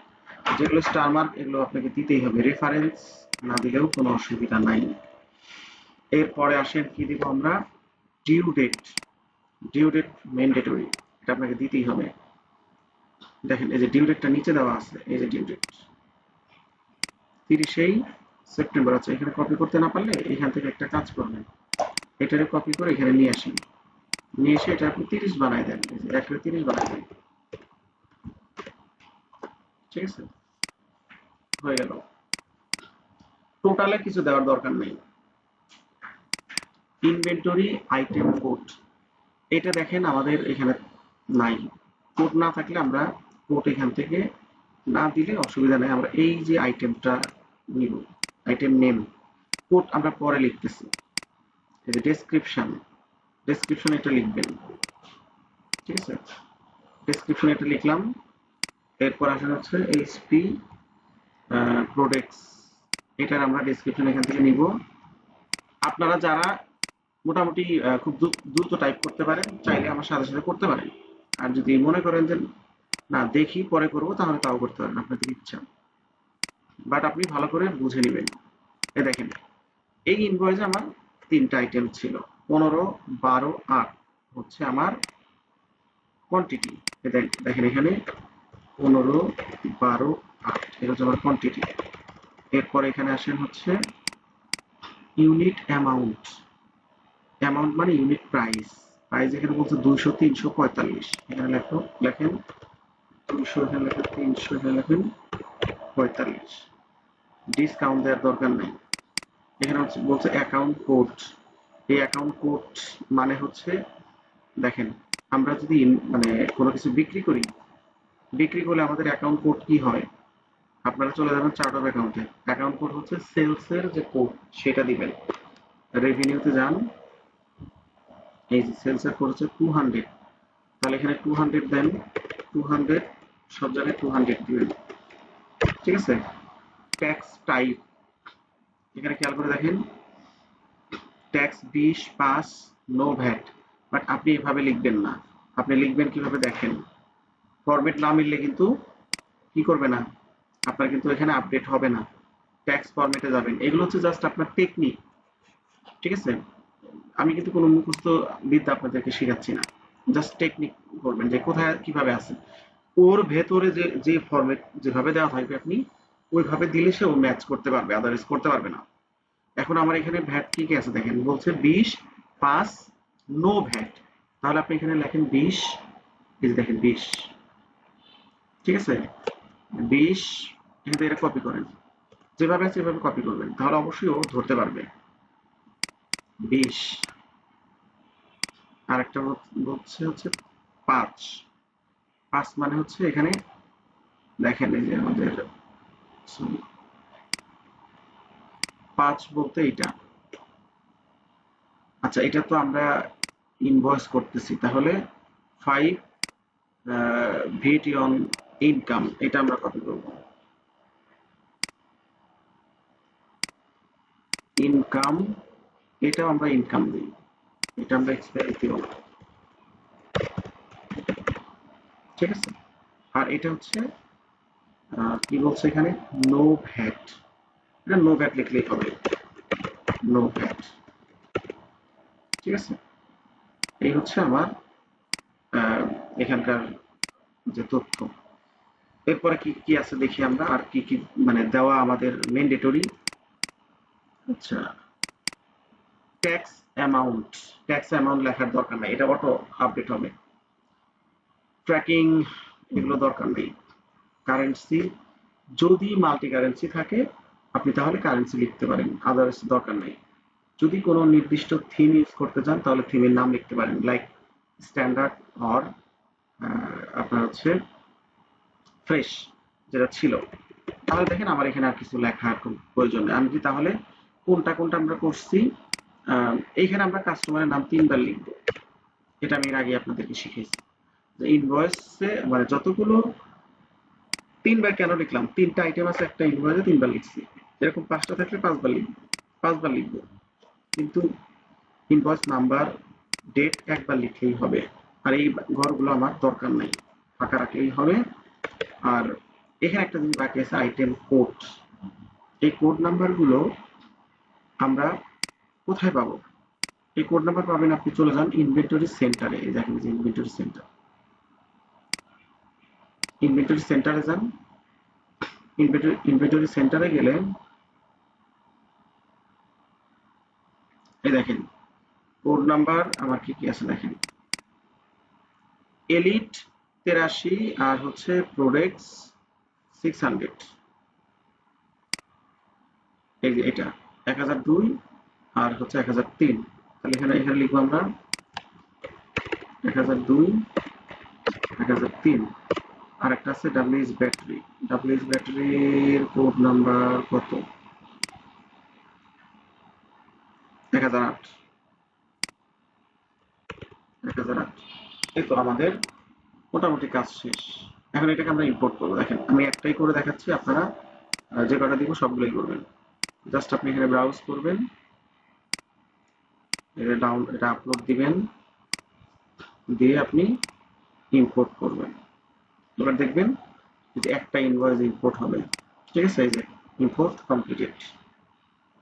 [SPEAKER 1] যেগুলো স্টার মার্ক এগুলো আপনাকে দিতেই হবে, রেফারেন্স না দিলেও কোনো অসুবিধা নাই। এরপরে আসেন কি দিব আমরা, due date. Due date mandatory, এটা আপনাকে দিতেই হবে। দেখেন এই যে ডিউ ডেটটা নিচে দেওয়া আছে, এই যে ডিউ ডেট 30 সেপ্টেম্বর। আচ্ছা, এখানে কপি করতে না পারলে এখান থেকে একটা কাজ করবেন, এটারে কপি করে এখানে নিয়ে আসেন, নিয়ে এসে এটা আপনি 30 বানাই দেন, এই যে 1 30 বানাই দেন। ঠিক আছে, হয়ে গেল। টোটালে কিছু দেওয়ার দরকার নেই। ইনভেন্টরি আইটেম কোড, এটা দেখেন আমাদের এখানে নাই। কোড না থাকলে আমরা কোড এখান থেকে না দিলে অসুবিধা নেই, আমরা এই যে আইটেমটা নিব, আইটেম নেম। কোড আমরা পরে লিখতেছি। এই যে ডেসক্রিপশন, ডেসক্রিপশন এটা লিখবেন। ঠিক আছে, ডেসক্রিপশন এটা লিখলাম। এরপর আসলে হচ্ছে এইচপি প্রোডাক্টস, এটার আমরা ডেসক্রিপশন এখান থেকে নিব। আপনারা যারা মোটামুটি খুব দ্রুত টাইপ করতে পারেন, চাইলে আমার সাথে সাথে করতে পারেন। আর যদি মনে করেন যে না দেখি পরে করবো, তাহলে তাও করতে পারেন, আপনাদের ইচ্ছা। বাট আপনি ভালো করে বুঝে নেবেন। এই দেখেন, এই ইনভয়েসে আমার 3টা আইটেম ছিল, 15, 12, 8 হচ্ছে আমার কোয়ান্টিটি। দেখেন এখানে 15, 12, 8 এটা হচ্ছে আমার কোয়ান্টিটি। এরপর এখানে আসেন হচ্ছে ইউনিট অ্যামাউন্ট, অ্যামাউন্ট মানে ইউনিট প্রাইস। প্রাইস এখানে বলছে 200, 345, এখানে লেখেন 200, এখানে লেখেন 300, এখানে লেখেন 45। ডিসকাউন্ট দেওয়ার দরকার নেই। এখানে হচ্ছে বলছে অ্যাকাউন্ট কোড, এই অ্যাকাউন্ট কোড মানে হচ্ছে, দেখেন আমরা যদি মানে কোনো কিছু বিক্রি করলে আমাদের অ্যাকাউন্ট কোড কি হয়, আপনারা চলে যাবেন চার্ট অফ অ্যাকাউন্টে, অ্যাকাউন্ট কোড হচ্ছে সেলসের যে কোড সেটা দিবেন। রেভিনিউতে যান, এই যে সেলসের কোড হচ্ছে 200, তাহলে এখানে 200 দেন, 200 সব জায়গায় 200 দিবেন। ঠিক আছে, ট্যাক্স টাইপ, এখানে খেয়াল করে দেখেন ট্যাক্স 20, 5, নো ভ্যাট। বাট আপনি এভাবে লিখবেন না, আপনি লিখবেন কিভাবে দেখেন, ফরম্যাট না মিললে কিন্তু কি করবে না, আপনার কিন্তু এখানে আপডেট হবে না, ট্যাক্স ফরম্যাটে যাবেন। এগুলো হচ্ছে জাস্ট আপনার টেকনিক। ঠিক আছে, আমি কিন্তু কোনো মুখস্থ বিদ্যা আপনাদেরকে শেখাচ্ছি না, জাস্ট টেকনিক করবেন যে কোথায় কিভাবে আছে। ওর ভেতরে যে যে ফরম্যাট যেভাবে দেওয়া থাকবে আপনি ওইভাবে দিলে সে ও ম্যাচ করতে পারবে, আদারওয়াইজ করতে পারবে না। এখন আমার এখানে ভ্যাট কি কি আছে দেখেন, বলছে 20, 5, নো ভ্যাট, তাহলে আপনি এখানে লেখেন 20, এই যে দেখেন 20। ঠিক আছে, 20 এখানে এটা কপি করেন, যেভাবে আছে এভাবে কপি করবেন, তাহলে অবশ্যই ও ধরতে পারবে। 20, আরেকটা বলছে হচ্ছে 5, 5 মানে হচ্ছে এখানে দেখেন এই যে আমাদের 5 বলতে এটা। আচ্ছা, এটা তো আমরা ইনভয়েস করতেছি, তাহলে 5 ভিটি অন ইনকাম, এটা আমরা কপি করব। ইনকাম, এটাও আমরা ইনকাম দিই, এটা আমরা এক্সপেন্স দিব না। ঠিক আছে, আর এটা হচ্ছে কি বলছে এখানে, নো ভ্যাট, এটা নো ভ্যাট লিখলেই হবে, নো ভ্যাট। ঠিক আছে, এই হচ্ছে আমার এখানকার যে তথ্য। এরপরে কি কি আছে দেখি আমরা, আর কি কি মানে দেওয়া আমাদের ম্যান্ডেটরি। আচ্ছা, ট্যাক্স অ্যামাউন্ট লেখার দরকার নাই, এটা অটো আপডেট হবে। ট্র্যাকিং এগুলো দরকার নেই। কারেন্সি, যদি মাল্টি কারেন্সি থাকে আপনি তাহলে কারেন্সি লিখতে পারেন, আদারওয়াইজ দরকার নেই। যদি কোনো নির্দিষ্ট থিম ইউজ করতে চান তাহলে থিমের নাম লিখতে পারেন, লাইক স্ট্যান্ডার্ড অর আপনার হচ্ছে ফ্রেশ যেটা ছিল। তাহলে দেখেন আমার এখানে আর কিছু লেখার প্রয়োজন নেই। আমি কি তাহলে কোনটা আমরা করছি, এইখানে আমরা কাস্টমারের নাম 3বার লিখবো, এটা আমি এর আগে আপনাদেরকে শিখিয়েছি। ইনভয়েসে মানে যতগুলো 3বার কেন লিখলাম, 3টা আইটেম আছে একটা ইনভয়েসে 3বার লিখছি, এরকম 5টা থাকলে 5বার লিখবো। কিন্তু ইনভয়েস নাম্বার ডেট একবার লিখলেই হবে, আর এই ঘরগুলো আমার দরকার নাই, ফাঁকা রাখলেই হবে। আর এখানে একটা জিনিস বাকি আছে, আইটেম কোড। এই কোড নাম্বারগুলো আমরা কোথায় পাবো? এই কোড নাম্বার পাবেন, আপনি চলে যান ইনভেন্টরি সেন্টারে, এই দেখেন যে ইনভেন্টরি সেন্টারে যান। ইনভেন্টরি সেন্টারে গেলে এই দেখেন কোড নাম্বার আমার কি আছে দেখেন, এলিট 83 আর হচ্ছে প্রোডাক্টস 600, এই যে এটা 1002 আর হচ্ছে 1003। তাহলে এখানে লিখবো আমরা 1002 1003। আর একটা আছে ডাব্লিউএস ব্যাটারির কোড নাম্বার কত, 1008। এই তো আমাদের মোটামুটি কাজ শেষ। এখন এটাকে আমরা ইম্পোর্ট করবো। দেখেন আমি একটাই করে দেখাচ্ছি, আপনারা যে কটা দিব সবগুলোই করবেন। জাস্ট আপনি এখানে ব্রাউজ করবেন, এটা আপলোড দিবেন, দিয়ে আপনি ইম্পোর্ট করবেন। এবার দেখবেন যে একটা ইনভয়েস ইম্পোর্ট হবে, ঠিক আছে, এই যে ইম্পোর্ট কমপ্লিটেড।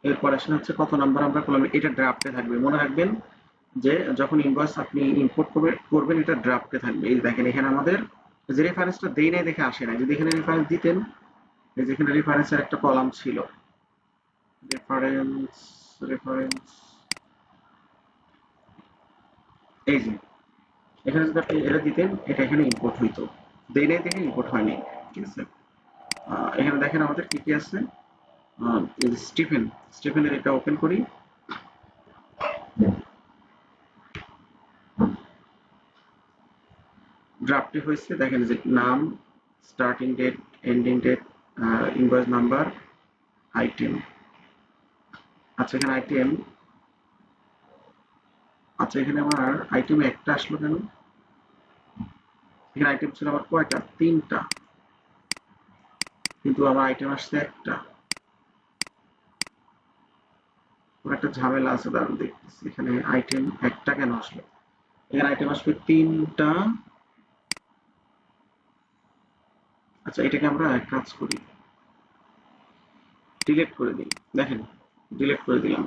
[SPEAKER 1] এরপর আসলে হচ্ছে কত নাম্বার আমরা করলাম, এটা ড্রাফটে থাকবে, মনে রাখবেন যে যখন ইনভয়েস আপনি ইম্পোর্ট করবেন এটা ড্রাফটে থাকবে। এই দেখেন এখানে আমাদের যে রেফারেন্সটা দেই নাই দেখে আসে না, যদি এখানে রেফারেন্স দিতেন, এই যেখানে রেফারেন্সের একটা কলাম ছিল, রেফারেন্স এই যে এখানে যদি আপনি এটা দিতেন, এটা এখানে ইম্পোর্ট হইতো, দেই নাই দেখে ইম্পোর্ট হয়নি, ঠিক আছে। এখানে দেখেন আমাদের কি আছে, স্টিফেনের এটা ওপেন করি। ড্রাফটে হয়েছে, দেখেন যে নাম, starting date, ending date, invoice number, item. আচ্ছা এখানে আইটেম, আচ্ছা এখানে আমার আইটেম একটা আসলো কেন, এখানে আইটেম ছিল আমার কয়টা, 3টা, কিন্তু আমার আইটেম আসছে একটা। একটা ঝামেলা আছে, দাঁড়ান দেখতেছি এখানে আইটেম একটা কেন আসলো, এখানে আইটেম আসবে 3টা। আচ্ছা এটাকে আমরা এক কাজ করি, ডিলিট করে দিই। দেখেন ডিলিট করে দিলাম।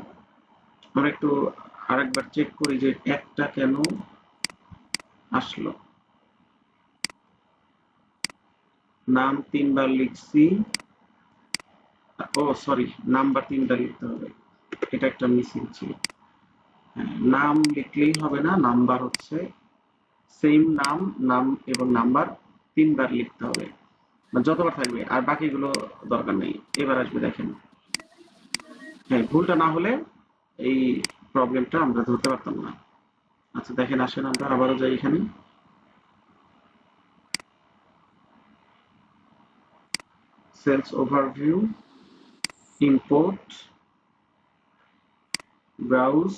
[SPEAKER 1] আমরা একটু আরেকবার চেক করি যে একটা কেন আসলো। নাম 3বার লিখছি, ও সরি, নাম্বার 3বার লিখতে হবে, এটা একটা মিসিং ছিল। নাম লিখলেই হবে না, নাম্বার হচ্ছে সেম নাম এবং নাম্বার 3বার লিখতে হবে, যতবার থাকবে, আর বাকিগুলো দরকার নেই। এবার আসবে দেখেন, হ্যাঁ ভুলটা না হলে এই প্রবলেমটা আমরা ধরতে পারতাম না। আচ্ছা দেখেন আসেন আমরা আবারও যাই, এখানে সেলস ওভারভিউ, ইম্পোর্ট, ব্রাউজ,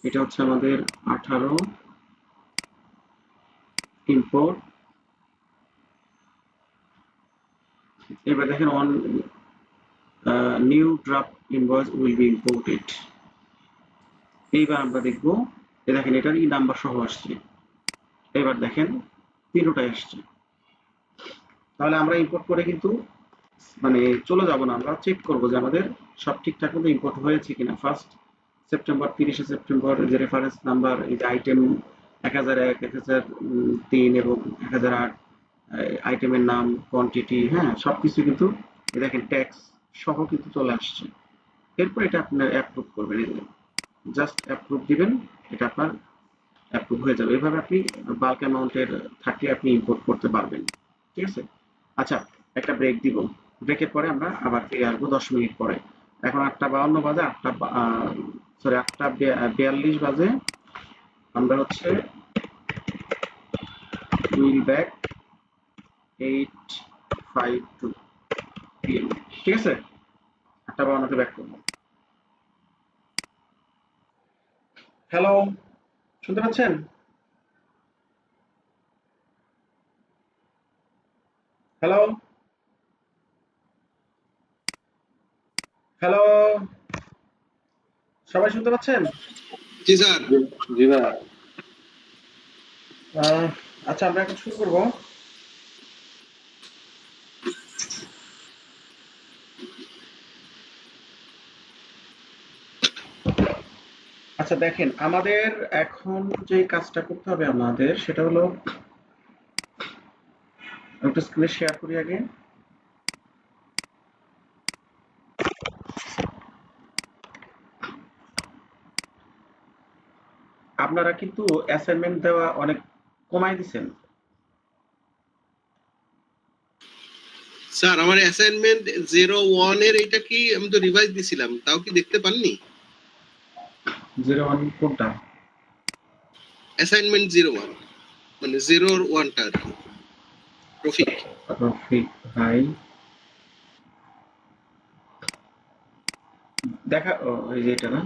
[SPEAKER 1] এটা হচ্ছে আমাদের 18, ইম্পোর্ট। এবার দেখেন on new draft invoice will be imported. এইবার আমরা দেখব, দেখেন এটার ই নাম্বার সহ আসছে। এবার দেখেন 3টাই আসছে। তাহলে আমরা ইম্পোর্ট করে কিন্তু মানে চলে যাব না, আমরা চেক করব যে আমাদের সব ঠিকঠাক মতো ইম্পোর্ট হয়েছে কিনা। ফার্স্ট সেপ্টেম্বর, 30শে সেপ্টেম্বর, যে রেফারেন্স নাম্বার, এই যে আইটেম 1001, 1003 এবং 1008, আইটেমের নাম, কোয়ান্টিটি, হ্যাঁ সবকিছু কিন্তু দেখেন ট্যাক্স সহ কিন্তু চলে আসছে। এরপর এটা আপনার অ্যাপ্রুভ করবেন, জাস্ট অ্যাপ্রুভ দিবেন, এটা আপনার অ্যাপ্রুভ হয়ে যাবে। এভাবে আপনি বাল্ক অ্যামাউন্টের থাকলে আপনি ইম্পোর্ট করতে পারবেন। ঠিক আছে, আচ্ছা একটা ব্রেক দিব, ব্রেকের পরে আমরা আবার ফিরে আসবো 10 মিনিট পরে। এখন 8:52 বাজে, 8:42 বাজে। আমরা হচ্ছে উইল ব্যাক 8:52 PM, ঠিক আছে? 8:52 ব্যাক করবো। হ্যালো, শুনতে পাচ্ছেন? হ্যালো, হ্যালো, সবাই শুনতে পাচ্ছেন?
[SPEAKER 2] জি স্যার।
[SPEAKER 7] জি ভাই।
[SPEAKER 1] আচ্ছা আমরা এখন শুরু করবো। আচ্ছা দেখেন, আমাদের এখন যে কাজটা করতে হবে আমাদের, সেটা হলো একটু স্ক্রিনে শেয়ার করি আগে। আপনারা কিন্তু অ্যাসাইনমেন্ট দেওয়া অনেক কমাই দিছেন।
[SPEAKER 8] স্যার আমার অ্যাসাইনমেন্ট 01 এর এটা কি আমি তো রিভাইজ দিছিলাম, তাও কি দেখতে পাননি?
[SPEAKER 1] 01 কোনটা?
[SPEAKER 8] অ্যাসাইনমেন্ট 01 মানে 01টা আর কি। রফিক
[SPEAKER 1] রফিক ভাই দেখা, এই যে এটা না,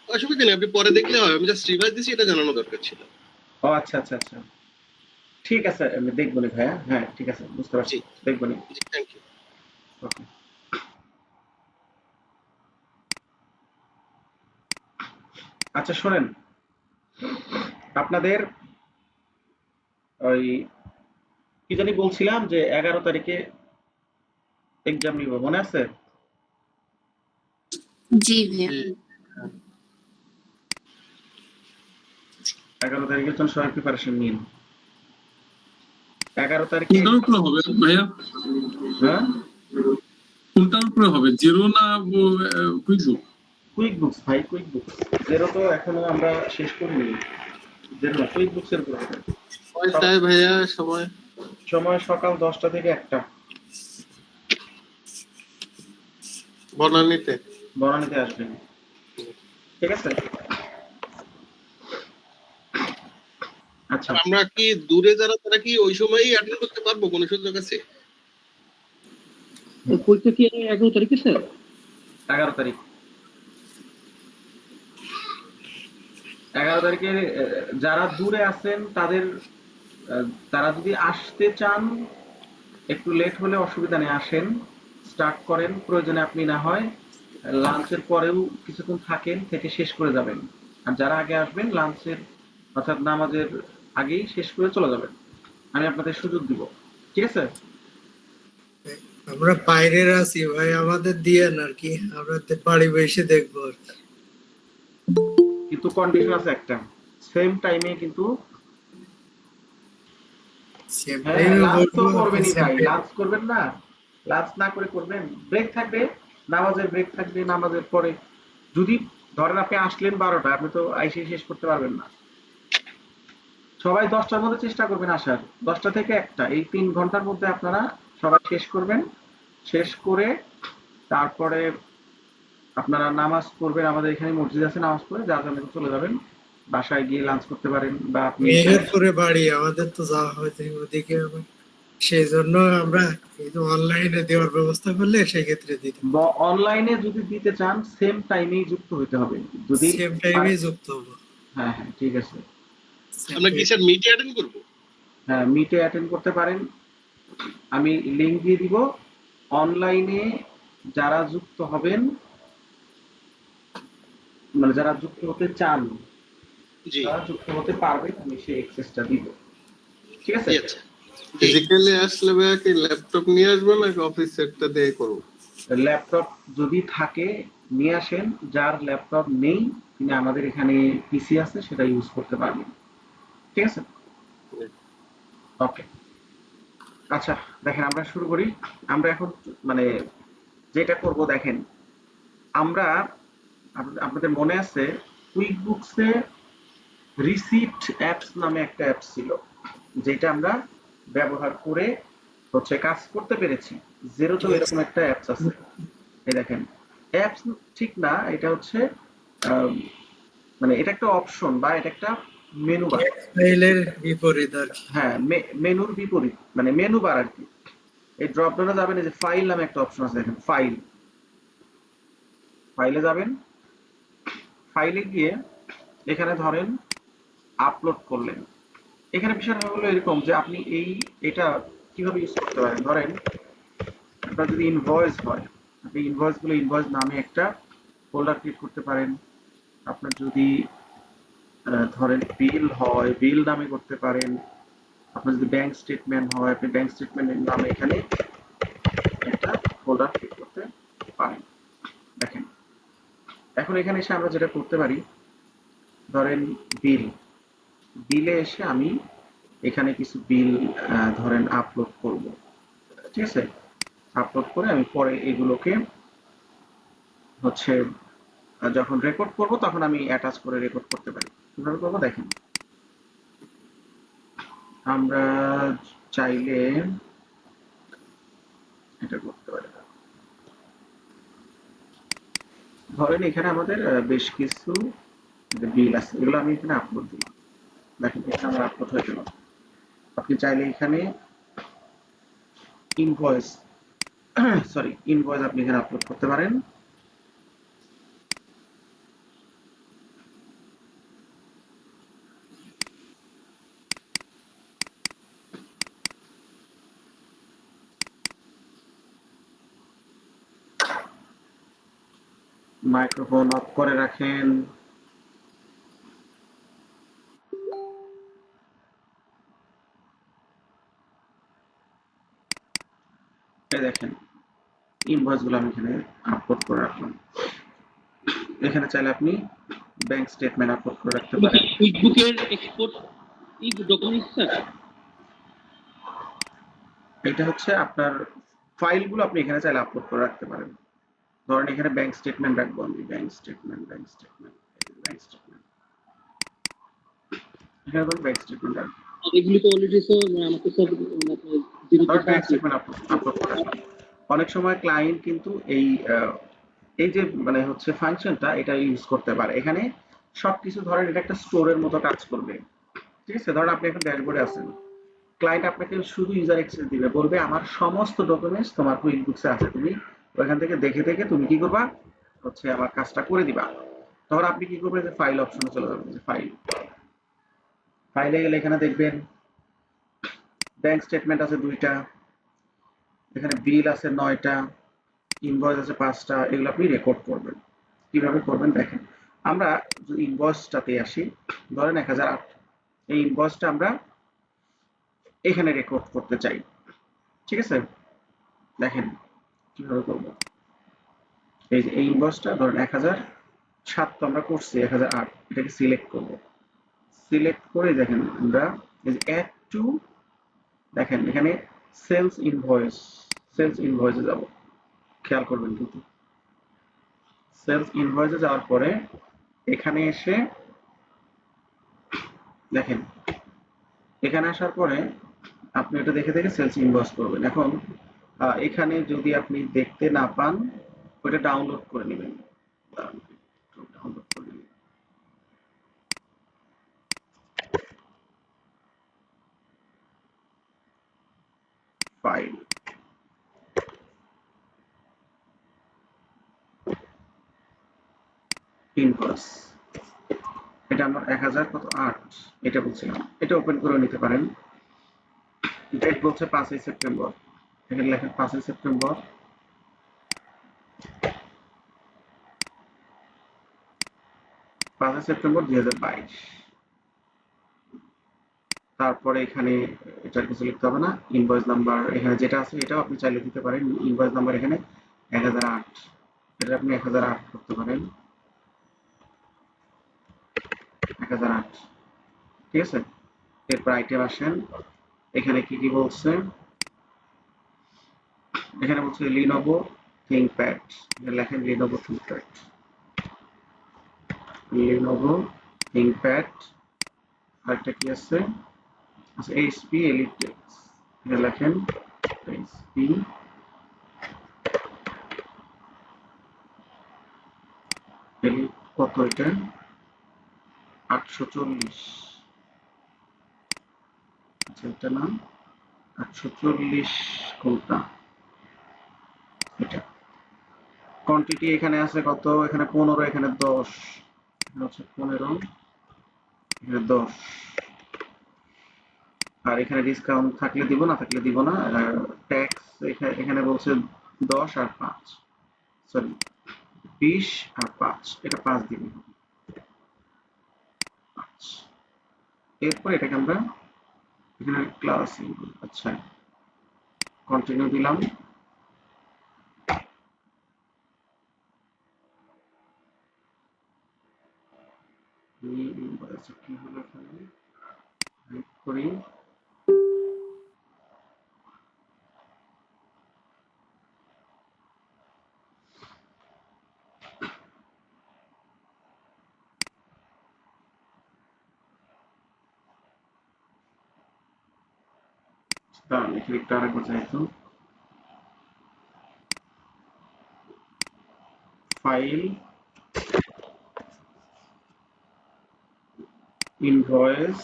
[SPEAKER 8] অসুবিধা নেই, আপনি পরে দেখলে হয়, আমি জাস্ট রিভাইজ দিছি, এটা জানানো দরকার ছিল।
[SPEAKER 1] ও আচ্ছা আচ্ছা আচ্ছা, ঠিক আছে আমি দেখবো নি ভাইয়া, হ্যাঁ ঠিক আছে বুঝতে পারছি,
[SPEAKER 8] জি
[SPEAKER 1] দেখবো নি।
[SPEAKER 8] জি, থ্যাংক ইউ।
[SPEAKER 1] ওকে, আচ্ছা শোনেন, আপনাদের ওই কি জানি বলছিলাম যে 11 তারিখে এক্সাম নিব, মনে আছে?
[SPEAKER 5] জি ভাইয়া।
[SPEAKER 1] 11 তারিখের জন্য সবাই প্রিপারেশন নিন। 11 তারিখে,
[SPEAKER 9] কোনটার উপরে হবে ভাইয়া?
[SPEAKER 1] হ্যাঁ
[SPEAKER 9] কোনটার উপরে হবে, জিরো না কুইক বুক?
[SPEAKER 1] কুইক বুকস ভাই, কুইক বুকস। জেরো তো এখনো আমরা শেষ করিনি, জেরো না, কুইক বুকস এর উপর হবে।
[SPEAKER 3] কয়টায় ভাইয়া সময়?
[SPEAKER 1] সময় সকাল 10টা থেকে 1টা,
[SPEAKER 3] বনানীতে।
[SPEAKER 1] বনানীতে আসবেন, ঠিক আছে? আচ্ছা
[SPEAKER 8] আর আমরা কি দূরে যারা, তারা কি ওই সময়ই অ্যাটেন্ড করতে পারবো, কোনো সুযোগ আছে?
[SPEAKER 4] পরীক্ষা কি 11 তারিখে স্যার?
[SPEAKER 1] 11 তারিখ, 11 তারিখে যারা দূরে আছেন তাদের, তারা যদি আসতে চান একটু লেট হলে অসুবিধা নেই, আসেন, স্টার্ট করেন, প্রয়োজনে আপনি না হয় লাঞ্চের পরেও কিছুক্ষণ থাকেন, থেকে শেষ করে যাবেন। আর যারা আগে আসবেন লাঞ্চের অর্থাৎ নামাজের আগেই শেষ করে চলে যাবেন, আমি আপনাদের সুযোগ দিব, ঠিক আছে?
[SPEAKER 6] আমরা বাইরের আছি ভাই, আমাদের দিয়েন আর কি, আমরা বাড়ি বসে দেখবো আর কি।
[SPEAKER 1] কিন্তু কন্ডিশন আছে একটা, সেম টাইমে কিন্তু, হ্যাঁ লাঞ্চ তো করবেনই ভাই, লাঞ্চ করবেন না? লাঞ্চ না করে করবেন, ব্রেক থাকবে, নামাজের ব্রেক থাকবে, নামাজের পরে যদি ধরেন আপনি আসলেন 12টা, আপনি তো আইসে শেষ করতে পারবেন না। সবাই 10টার মধ্যে চেষ্টা করবেন আসার, 10টা থেকে 1টা, এই 3 ঘন্টার মধ্যে আপনারা সবাই শেষ করবেন। শেষ করে তারপরে আপনারা নামাজ পড়বেন, আমাদের এখানে মসজিদ আছে, নামাজ পড়ে যার জন্য চলে যাবেন, বাসায় গিয়ে লাঞ্চ করতে পারেন, বা আপনি
[SPEAKER 6] মেহেরপুরে বাড়ি আমাদের, তো যাওয়া হয়তো ওদিকে আবার, সেই জন্য আমরা কিন্তু অনলাইনে দেওয়ার ব্যবস্থা করলে সেই ক্ষেত্রে দিতে,
[SPEAKER 1] অনলাইনে যদি দিতে চান সেম টাইমেই যুক্ত হতে হবে, যদি
[SPEAKER 6] সেম টাইমে যুক্ত হবো।
[SPEAKER 1] হ্যাঁ হ্যাঁ ঠিক আছে,
[SPEAKER 8] আমরা কি স্যার মিটে অ্যাটেন্ড করবো?
[SPEAKER 1] হ্যাঁ মিটে অ্যাটেন্ড করতে পারেন, আমি লিংক দিয়ে দিব। অনলাইনে যারা যুক্ত হবেন, মানে যারা যুক্ত হতে চান,
[SPEAKER 8] জি
[SPEAKER 1] যারা যুক্ত হতে পারবেন, আমি সেই অ্যাক্সেসটা দিব, ঠিক আছে?
[SPEAKER 8] জি, আচ্ছা জি।
[SPEAKER 3] ফিজিক্যালি আসলে ভাইয়া কি ল্যাপটপ নিয়ে আসবো নাকি অফিস সেটটা দিয়ে করবো?
[SPEAKER 1] ল্যাপটপ যদি থাকে নিয়ে আসেন, যার ল্যাপটপ নেই তিনি আমাদের এখানে পিসি আছে, সেটা ইউজ করতে পারবেন, ঠিক আছে? ওকে, আচ্ছা, দেখেন আমরা শুরু করি। আমরা এখন মানে যেটা করব দেখেন, আমরা আপনাদের মনে আছে কুইক বুকসে রিসিপ্ট অ্যাপস নামে একটা অ্যাপস ছিল, যেটা আমরা ব্যবহার করে হচ্ছে কাজ করতে পেরেছি। জেরোতেও এরকম একটা অ্যাপস আছে। এই দেখেন, অ্যাপস ঠিক না, এটা হচ্ছে আম, মানে এটা একটা অপশন বা এটা একটা মেনু বার।
[SPEAKER 6] ফাইলের বিপরীত আর কি।
[SPEAKER 1] হ্যাঁ, মেনুর বিপরীত, মানে মেনু বার আর কি। এই ড্রপ ডাউনে যাবেন, এই যে ফাইল নামে একটা অপশন আছে, দেখেন ফাইল, ফাইলে যাবেন। ফাইলে গিয়ে এখানে ধরেন আপলোড করলেন। এখানে বিষয়টা হলো এরকম যে আপনি এটা কিভাবে ইউজ করতে পারেন। ধরেন আপনার যদি ইনভয়েস হয়, আপনি ইনভয়েস নামে একটা ফোল্ডার ক্রিয়েট করতে পারেন। আপনার যদি ধরেন বিল হয়, বিল নামে করতে পারেন। আপনার যদি ব্যাংক স্টেটমেন্ট হয়, আপনি ব্যাংক স্টেটমেন্টের নামে এখানে একটা ফোল্ডার ক্রিয়েট করতে পারেন। দেখেন, এখন এখানে এসে আমরা যেটা করতে পারি, ধরেন বিলে এসে আমি এখানে কিছু বিল ধরেন আপলোড করব, ঠিক আছে? আপলোড করে আমি পরে এগুলোকে হচ্ছে যখন রেকর্ড করব তখন আমি অ্যাটাচ করে রেকর্ড করতে পারি। কিভাবে করবো দেখেন, আমরা চাইলে এটা করতে পারি। ধরেন এখানে আমাদের বেশ কিছু বিল আছে, এগুলো আমি এখানে আপলোড দিলাম। দেখেন এখানে আমার আপলোড হয়ে গেল। আপনি চাইলে এখানে ইনভয়েস আপনি এখানে আপলোড করতে পারেন। মাইক্রোফোন অফ করে রাখেন। এই দেখেন ইনভয়েস গুলো আমি এখানে আপলোড করে রাখলাম। এখানে চাইলে আপনি ব্যাংক স্টেটমেন্ট আপলোড করে রাখতে পারেন।
[SPEAKER 4] কুইকবুকের এক্সপোর্ট ই ডকুমেন্টস স্যার?
[SPEAKER 1] এটা হচ্ছে আপনার ফাইলগুলো আপনি এখানে চাইলে আপলোড করে রাখতে পারেন। ধরেন এখানে ব্যাংক স্টেটমেন্ট রাখবো আমি, ব্যাংক স্টেটমেন্ট এখানে ধরুন ব্যাংক স্টেটমেন্ট রাখবো।
[SPEAKER 4] এগুলি তো অলরেডি স্যার আমাকে সব আপনার জিরোতে
[SPEAKER 1] ধরেন ব্যাংক
[SPEAKER 4] আছে।
[SPEAKER 1] স্টেটমেন্ট আপলোড করে রাখলাম। অনেক সময় ক্লায়েন্ট কিন্তু এই যে মানে হচ্ছে ফাংশনটা এটা ইউজ করতে পারে। এখানে সবকিছু ধরেন এটা একটা স্টোরের মতো কাজ করবে, ঠিক আছে? ধরেন আপনি এখন ড্যাশবোর্ডে আছেন, ক্লায়েন্ট আপনাকে শুধু ইউজার অ্যাক্সেস দিবে, বলবে আমার সমস্ত ডকুমেন্টস তোমার কুইক বুকসে আছে, তুমি ওখান থেকে দেখে দেখে তুমি কি করবা হচ্ছে আমার কাজটা করে দিবা। তখন আপনি কি করবেন, যে ফাইল অপশনে চলে যাবেন, যে ফাইলে গেলে এখানে দেখবেন ব্যাংক স্টেটমেন্ট আছে 2টা, এখানে বিল আছে 9টা, ইনভয়েস আছে 5টা। এগুলো আপনি রেকর্ড করবেন। কিভাবে করবেন দেখেন, আমরা যদি ইনভয়েসটাতে আসি, ধরেন 1008, এই ইনভয়েসটা আমরা এখানে রেকর্ড করতে চাই, ঠিক আছে? দেখেন কিভাবে করবো। এই যে এই ইনভয়েসটা ধরেন 1007 তো আমরা করছি, 1008 এটাকে সিলেক্ট করব। সিলেক্ট করে দেখেন আমরা এই যে অ্যাড টু, দেখেন এখানে সেলস ইনভয়েসে যাব, খেয়াল করবেন কিন্তু সেলস ইনভয়েসে যাওয়ার পরে এখানে এসে দেখেন, এখানে আসার পরে আপনি এটা দেখে দেখে সেলস ইনভয়েস করবেন। এখন এখানে যদি আপনি দেখতে না পান, ওটা ডাউনলোড করে নেবেন। ডাউনলোড করে নেবেন ফাইল, ইনভয়েস, এটা আমার 1008 এটা বলছিলাম, এটা ওপেন করে নিতে পারেন। ডেট বলছে 5ই সেপ্টেম্বর, এখানে লেখেন 5ই সেপ্টেম্বর, 5ই সেপ্টেম্বর 2022। তারপরে এখানে এটার কিছু লিখতে হবে না। ইনভয়েস নাম্বার এখানে যেটা আছে এটাও আপনি চাইলে দিতে পারেন। ইনভয়েস নাম্বার এখানে 1008, এটা আপনি 1008 করতে পারেন, 1008, ঠিক আছে? এরপর আইটেম আসেন, এখানে কি কি বলছে এখানে বলছে লিনোভো থিংকপ্যাড, লেখেন লিনোভো থিংকপ্যাড, লিনোভো থিংকপ্যাড। আরেকটা কি আছে, আচ্ছা এইচপি এলিটেক্স, এটা লেখেন এইচপি এলিট। কত এটা? 840। আচ্ছা এটা না, 840 কোনটা? এটা কোয়ান্টিটি এখানে আছে কত? এখানে 15, এখানে 10, এখানে হচ্ছে 15, এখানে 10। আর এখানে ডিসকাউন্ট থাকলে দিব, না থাকলে দিব না। ট্যাক্স এখানে বলছে 10 আর 5, সরি 20 আর 5, এটা 5 দিব। এরপর এটাকে আমরা এখানে ক্লাস, আচ্ছা কন্টিনিউ দিলাম। আচ্ছা কি হলো এখানে, ক্লিক করি। দাঁড়ান ক্লিকটা আরেকবার চাইতো, ফাইল, ইনভয়েস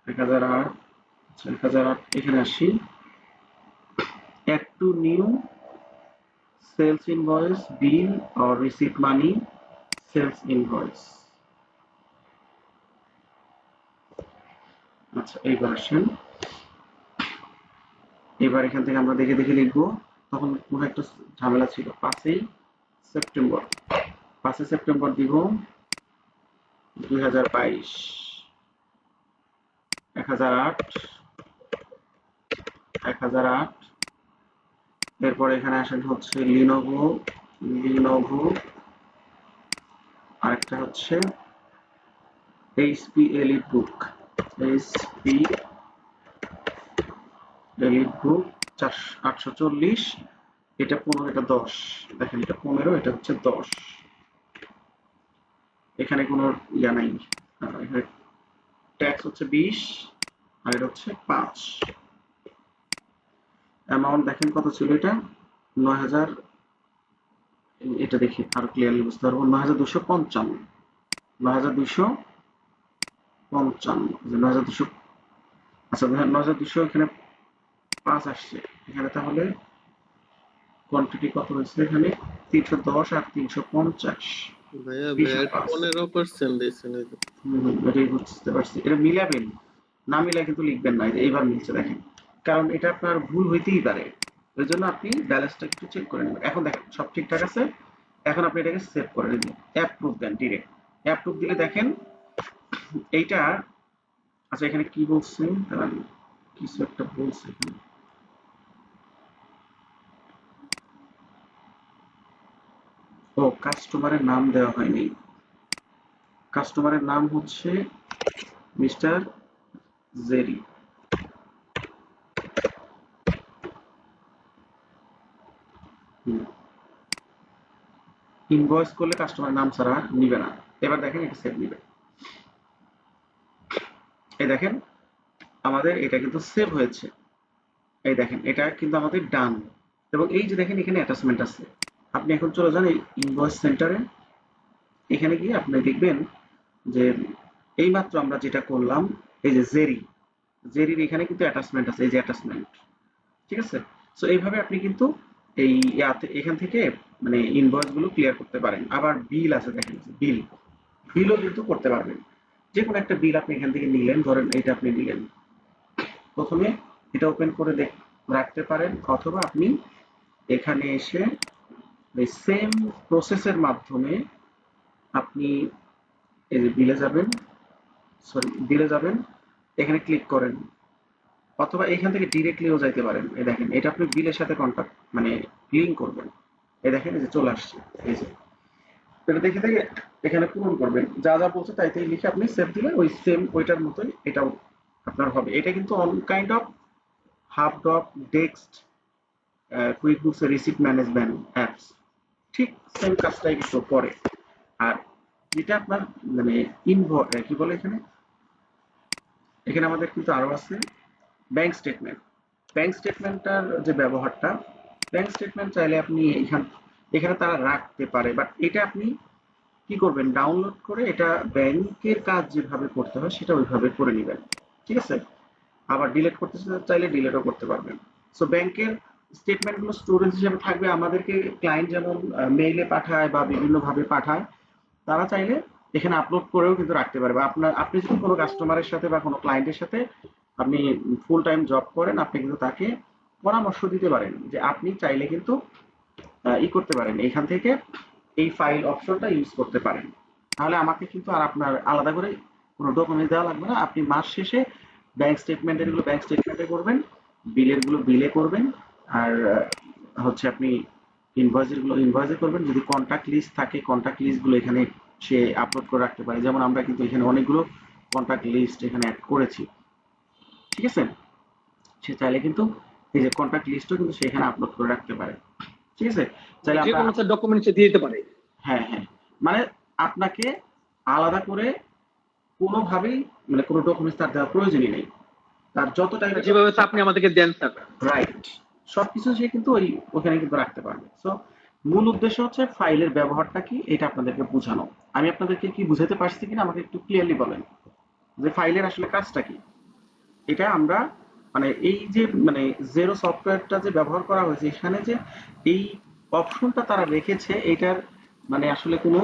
[SPEAKER 1] 1008, 1008 এখানে আসি, add to new sales invoice, bill or receive money, sales invoice. আচ্ছা এইবার আসেন, এবার এখান থেকে আমরা দেখে দেখে লিখবো। তখন কোনো একটা ঝামেলা ছিল। 5ই সেপ্টেম্বর, 5 সেপ্টেম্বর দিব 2022, 1008, 1008। এরপর এখানে আসেন হচ্ছে লিনোভো, লিনোভো, আরেকটা হচ্ছে এইচপি এলিট বুক, এইচপি এলিট বুক 840, এটা 15, এটা 10, দেখেন এটা 15, এটা হচ্ছে 10। এখানে কোনো ইয়া নাই, এখানে ট্যাক্স হচ্ছে 20 আর এটা হচ্ছে 5। অ্যামাউন্ট দেখেন কত ছিল, এটা 9000, এটা দেখি আরো ক্লিয়ারলি বুঝতে পারবো। 9255, 9255, 9200, আচ্ছা 9200, এখানে 5 আসছে এখানে, তাহলে কোয়ান্টিটি কত হয়েছে এখানে? 310 আর 350।
[SPEAKER 3] ভাইয়া
[SPEAKER 1] 20 আর
[SPEAKER 3] ভ্যাট
[SPEAKER 1] 5,
[SPEAKER 3] 15% দিয়েছেন এই যে।
[SPEAKER 1] এটাই বুঝতে পারছি। এটা মিলাবেন, না মিলাই কিন্তু লিখবেন না। এইবার মিলছে দেখেন, কারণ এটা আপনার ভুল হইতেই পারে, ওই জন্য আপনি ব্যালেন্সটা একটু চেক করে নেবেন। এখন দেখেন সব ঠিকঠাক আছে, এখন আপনি এটাকে সেভ করে নেবেন, অ্যাপ্রুভ দেন, ডিরেক্ট অ্যাপ্রুভ দিলে দেখেন এইটা। আচ্ছা এখানে কি বলছে, দাঁড়ান কিছু একটা বলছে এখানে, ও কাস্টমারের নাম দেওয়া হয়নি। কাস্টমারের নাম হচ্ছে মিস্টার জেরি। ইনভয়েস করলে কাস্টমারের নাম ছাড়া নিবে না। এবার দেখেন এটা সেভ নিবে, এই দেখেন আমাদের এটা কিন্তু সেভ হয়েছে। এই দেখেন এটা কিন্তু আমাদের ডান। এবং এই যে দেখেন এখানে অ্যাটাচমেন্ট আছে, আপনি এখন চলে যান এই ইনভয়েস সেন্টারে, এখানে গিয়ে আপনি দেখবেন যে এইমাত্র আমরা যেটা করলাম, এই যে জেরির এখানে কিন্তু অ্যাটাচমেন্ট আছে, এই যে অ্যাটাচমেন্ট, ঠিক আছে। সো এইভাবে আপনি কিন্তু এই এখান থেকে মানে ইনভয়েস গুলো ক্লিয়ার করতে পারেন। আবার বিল আছে, দেখেন বিলও কিন্তু করতে পারবেন। যে কোনো একটা বিল আপনি এখান থেকে নিলেন, ধরেন এইটা আপনি নিলেন, প্রথমে এটা ওপেন করে রাখতে পারেন, অথবা আপনি এখানে এসে এই সেম প্রসেসের মাধ্যমে আপনি এই যে বিলে যাবেন, এখানে ক্লিক করেন, অথবা এখান থেকে ডিরেক্টলিও যাইতে পারেন। এই দেখেন এটা আপনি বিলের সাথে কন্টাক্ট মানে লিঙ্ক করবেন, এই দেখেন এই যে চলে আসছে, এই যে এটা দেখে দেখে এখানে পূরণ করবেন, যা যা বলছে তাই তাই লিখে আপনি সেভ দিলে ওই সেম ওইটার মতোই এটাও আপনার হবে। এটা কিন্তু on kind of Hubdoc Dext QuickBooks receipt management apps, ঠিক সেম কাজটাই কিন্তু করে। আর যেটা আপনার মানে কি বলে এখানে, এখানে আমাদের কিন্তু আরো আছে ব্যাংক স্টেটমেন্ট। ব্যাংক স্টেটমেন্টটার যে ব্যবহারটা, ব্যাংক স্টেটমেন্ট চাইলে আপনি এখানে তারা রাখতে পারে, বাট এটা আপনি কি করবেন, ডাউনলোড করে এটা ব্যাংকের কাজ যেভাবে করতে হয় সেটা ওইভাবে করে নেবেন, ঠিক আছে। আবার ডিলিট করতে চাইলে ডিলিটও করতে পারবেন। সো ব্যাংকের স্টেটমেন্টগুলো স্টোরেজ হিসেবে থাকবে, আমাদেরকে ক্লায়েন্ট যেমন মেইলে পাঠায় বা বিভিন্নভাবে পাঠায়, তারা চাইলে এখানে আপলোড করেও কিন্তু রাখতে পারবে। আপনি যদি কোনো কাস্টমারের সাথে বা কোনো ক্লায়েন্টের সাথে আপনি ফুল টাইম জব করেন, আপনি কিন্তু তাকে পরামর্শ দিতে পারেন যে আপনি চাইলে কিন্তু করতে পারেন, এখান থেকে এই ফাইল অপশনটা ইউজ করতে পারেন। তাহলে আমাকে কিন্তু আর আপনার আলাদা করে কোনো ডকুমেন্ট দেওয়া লাগবে না। আপনি মাস শেষে ব্যাংক স্টেটমেন্টের গুলো ব্যাংক স্টেটমেন্টে করবেন, বিলের গুলো বিলে করবেন, আর হচ্ছে আপনি ইনভয়েসের গুলো ইনভয়েসে করবেন। যদি কন্টাক্ট লিস্ট থাকে, কন্টাক্ট লিস্ট গুলো এখানে সে আপলোড করে রাখতে পারে। যেমন আমরা কিন্তু এখানে অনেকগুলো কন্টাক্ট লিস্ট এখানে অ্যাড করেছি, ঠিক আছে। সে চাইলে কিন্তু এই যে কন্টাক্ট লিস্টও কিন্তু সেখানে আপলোড করে রাখতে পারে, ঠিক আছে। চাইলে
[SPEAKER 4] যে কোনো
[SPEAKER 1] আমরা
[SPEAKER 4] ডকুমেন্ট সে দিয়ে দিতে পারে।
[SPEAKER 1] হ্যাঁ হ্যাঁ, মানে আপনাকে আলাদা করে কোনোভাবেই মানে কোনো ডকুমেন্টস তার দেওয়ার প্রয়োজনই নেই। তার যত টাইপের
[SPEAKER 4] যেভাবে আপনি আমাদেরকে দেন স্যার।
[SPEAKER 1] রাইট, সবকিছু সে কিন্তু ওখানে কিন্তু রাখতে পারবে। সো মূল উদ্দেশ্য হচ্ছে ফাইলের ব্যবহারটা কি এটা আপনাদেরকে বোঝানো। আমি আপনাদেরকে কি বুঝাতে পারছি কিনা আমাকে একটু ক্লিয়ারলি বলেন যে ফাইলের আসলে কাজটা কি। এটা আমরা মানে এই যে মানে জেরো সফটওয়্যারটা যে ব্যবহার করা হয়েছে, এখানে যে এই অপশনটা তারা রেখেছে, এটার মানে আসলে কোনো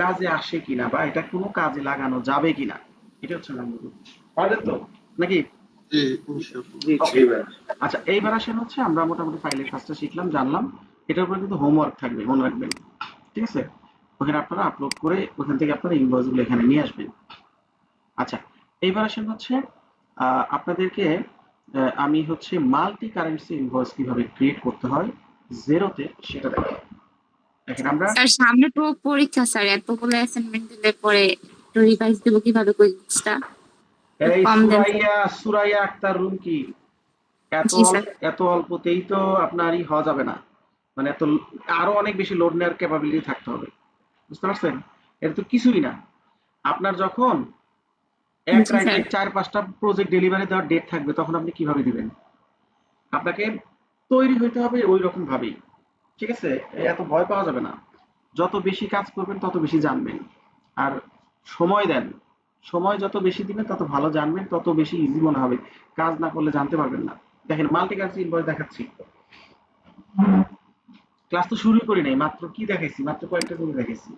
[SPEAKER 1] কাজে আসে কিনা বা এটা কোনো কাজে লাগানো যাবে কিনা, এটা হচ্ছে আমাদের তো নাকি।
[SPEAKER 3] জি ইনশাআল্লাহ।
[SPEAKER 4] জি
[SPEAKER 1] Okay. আচ্ছা, এইবার আসেন হচ্ছে আমরা মোটামুটি ফাইলের কাজটা শিখলাম, জানলাম। এটার উপরে কিন্তু হোমওয়ার্ক থাকবে, মনে রাখবেন, ঠিক আছে। ওখানে আপনারা আপলোড করে ওখান থেকে আপনারা ইনভয়েসগুলো এখানে নিয়ে আসবেন। আচ্ছা, এইবার আসেন হচ্ছে আপনাদেরকে আমি হচ্ছে মাল্টি কারেন্সি ইনভয়েস কিভাবে ক্রিয়েট করতে হয় জেরোতে সেটা দেখাবো। দেখেন আমরা
[SPEAKER 5] স্যার সামনে তো পরীক্ষা স্যার, এতগুলো অ্যাসাইনমেন্ট দিলে পরে একটু রিভাইজ দেবো কিভাবে কোয়েশ্চেনটা
[SPEAKER 1] এই
[SPEAKER 5] কম দেন
[SPEAKER 1] সুরাইয়া আক্তার রুমকি
[SPEAKER 5] জি স্যার।
[SPEAKER 1] এত অল্পতেই তো আপনারই হওয়া যাবে না, মানে এত আরো অনেক বেশি লোড নেওয়ার ক্যাপাবিলিটি থাকতে হবে, বুঝতে পারছেন। এটা তো কিছুই না। আপনার যখন এক
[SPEAKER 5] জি
[SPEAKER 1] রাইটে
[SPEAKER 5] স্যার।
[SPEAKER 1] 4-5টা প্রজেক্ট ডেলিভারি দেওয়ার ডেট থাকবে, তখন আপনি কিভাবে দিবেন? আপনাকে তৈরি হইতে হবে ওই রকম ভাবেই, ঠিক আছে। এত ভয় পাওয়া যাবে না। যত বেশি কাজ করবেন তত বেশি জানবেন। আর সময় দেন, সময় যত বেশি দিবেন তত ভালো জানবেন, তত বেশি ইজি মনে হবে। কাজ না করলে জানতে পারবেন না। দেখেন মাল্টি কারেন্সি ইনভয়েস দেখাচ্ছি। ক্লাস তো শুরুই করি নাই, মাত্র কি দেখাইছি, মাত্র কয়েকটা জিনিস দেখাইছি।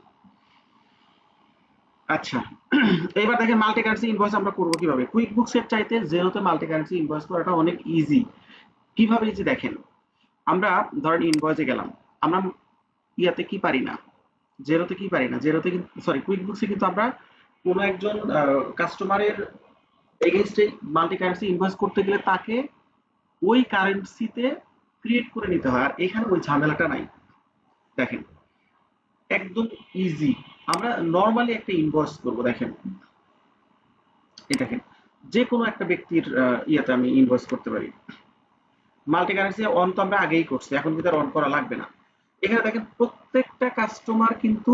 [SPEAKER 1] আচ্ছা, এইবার দেখেন মাল্টি কারেন্সি ইনভয়েস আমরা করবো কিভাবে। কুইক বুকসের চাইতে জেরোতে মাল্টি কারেন্সি ইনভয়েস করাটা অনেক ইজি। কিভাবে যে দেখেন, আমরা ধরেন ইনভয়েসে গেলাম, আমরা ইয়াতে কি পারি না, জেরোতে কি পারি না, জেরোতে কিন্তু সরি কুইক বুকসে কিন্তু আমরা কোনো একজন কাস্টমারের এগেইনস্টে মাল্টি কারেন্সি ইনভয়েস করতে গেলে তাকে ওই কারেন্সিতে ক্রিয়েট করে নিতে হয়, আর এখানে ওই ঝামেলাটা নাই। দেখেন একদম ইজি। আমরা নর্মালি একটা ইনভয়েস করব, দেখেন এই দেখেন যে কোনো একটা ব্যক্তির ইয়াতে আমি ইনভয়েস করতে পারি। মাল্টি কারেন্সি অন তো আমরা আগেই করছি, এখন কিন্তু আর অন করা লাগবে না। এখানে দেখেন প্রত্যেকটা কাস্টমার কিন্তু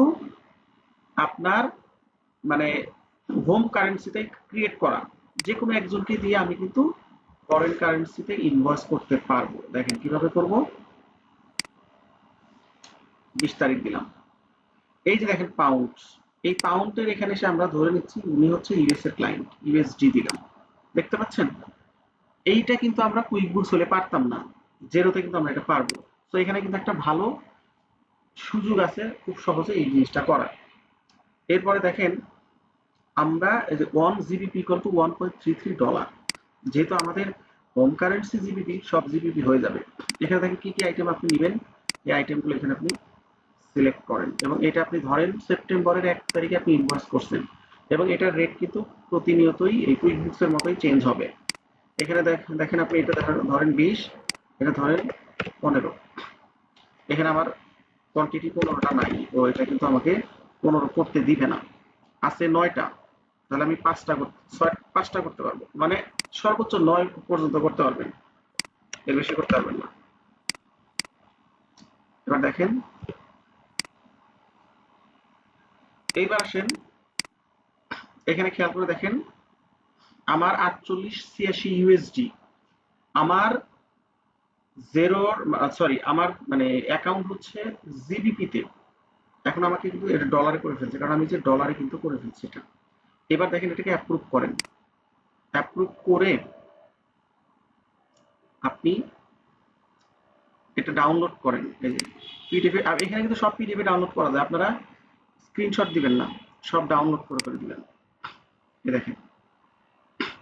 [SPEAKER 1] আপনার মানে হোম কারেন্সিতে ক্রিয়েট করা। যে কোনো একজনকে দিয়ে আমি কিন্তু ফরেন কারেন্সিতে ইনভয়েস করতে পারবো। দেখেন কিভাবে করব, 20 তারিখ দিলাম। এই যে দেখেন পাউন্ড, এই পাউন্ডের এখানে এসে আমরা ধরে নিচ্ছি উনি হচ্ছে ইউএস এর ক্লায়েন্ট, ইউএসডি দিলাম। দেখতে পাচ্ছেন এইটা কিন্তু আমরা কুইক বুকস হলে পারতাম না, জেরোতে কিন্তু আমরা এটা পারবো। তো এখানে কিন্তু একটা ভালো সুযোগ আছে খুব সহজে এই জিনিসটা করার। এরপরে দেখেন আমরা এই যে 1 জিবিপি ইকুয়াল টু $1.33, যেহেতু আমাদের হোম কারেন্সি জিবিপি সব জিবিপি হয়ে যাবে। এখানে দেখেন কি কি আইটেম আপনি নেবেন, এই আইটেমগুলো এখানে আপনি সিলেক্ট করেন এবং এটা আপনি ধরেন সেপ্টেম্বরের 1 তারিখে আপনি ইনভয়েস করছেন এবং এটার রেট কিন্তু প্রতিনিয়তই এই কুইক বুকসের মতোই চেঞ্জ হবে। এখানে দেখেন আপনি এটা ধরেন 20, এটা ধরেন 15। এখানে আমার কোয়ান্টিটি 15টা নাই, তো এটা কিন্তু আমাকে 15 করতে দিবে না। আছে 9টা, তাহলে আমি 5টা করতে পারবো, মানে সর্বোচ্চ 9 পর্যন্ত করতে পারবেন, এর বেশি করতে পারবেন না। এবার দেখেন, এইবার আসেন এখানে খেয়াল করে দেখেন, আমার 4886 ইউএসডি আমার আমার মানে অ্যাকাউন্ট হচ্ছে জিবিপি তে। এখন আমাকে কিন্তু এটা ডলারে করে ফেলছে, কারণ আমি যে ডলারে কিন্তু করে ফেলছি এটা। এবার দেখেন এটাকে অ্যাপ্রুভ করেন। অ্যাপ্রুভ করে আপনি এটা ডাউনলোড করেন। এই যে পিডিএফ, এখানে কিন্তু সব পিডিএফ ডাউনলোড করা যায়, আপনারা স্ক্রিনশট দিবেন না, সব ডাউনলোড করে করে দিবেন। এই দেখেন,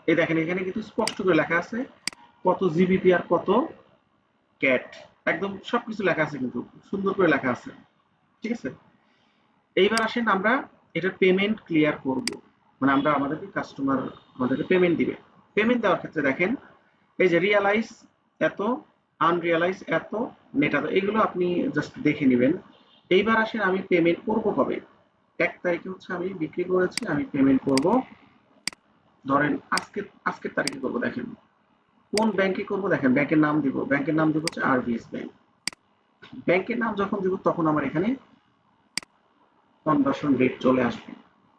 [SPEAKER 1] এই দেখেন এখানে কিন্তু স্পষ্ট করে লেখা আছে কত জিবিপি আর কত ক্যাট, একদম সবকিছু লেখা আছে, কিন্তু সুন্দর করে লেখা আছে। ঠিক আছে, এইবার আসেন আমরা এটার পেমেন্ট ক্লিয়ার করব, মানে আমরা আমাদেরকে কাস্টমার আমাদেরকে পেমেন্ট দিবে। পেমেন্ট দেওয়ার ক্ষেত্রে দেখেন এই যে রিয়ালাইজ এত, আনরিয়ালাইজ এত, নেট এত, এগুলো আপনি জাস্ট দেখে নেবেন। এইবার আসেন আমি পেমেন্ট করব কবে। 1 তারিখে হচ্ছে আমি বিক্রি করেছি, আমি পেমেন্ট করব ধরেন আজকের তারিখে করব। দেখেন কোন ব্যাংকে করব, দেখেন ব্যাংকের নাম দিব, ব্যাংকের নাম দিব হচ্ছে আরবিএস ব্যাংক। ব্যাংকের নাম যখন দিব তখন আমার এখানে কনভার্সন রেট চলে আসবে।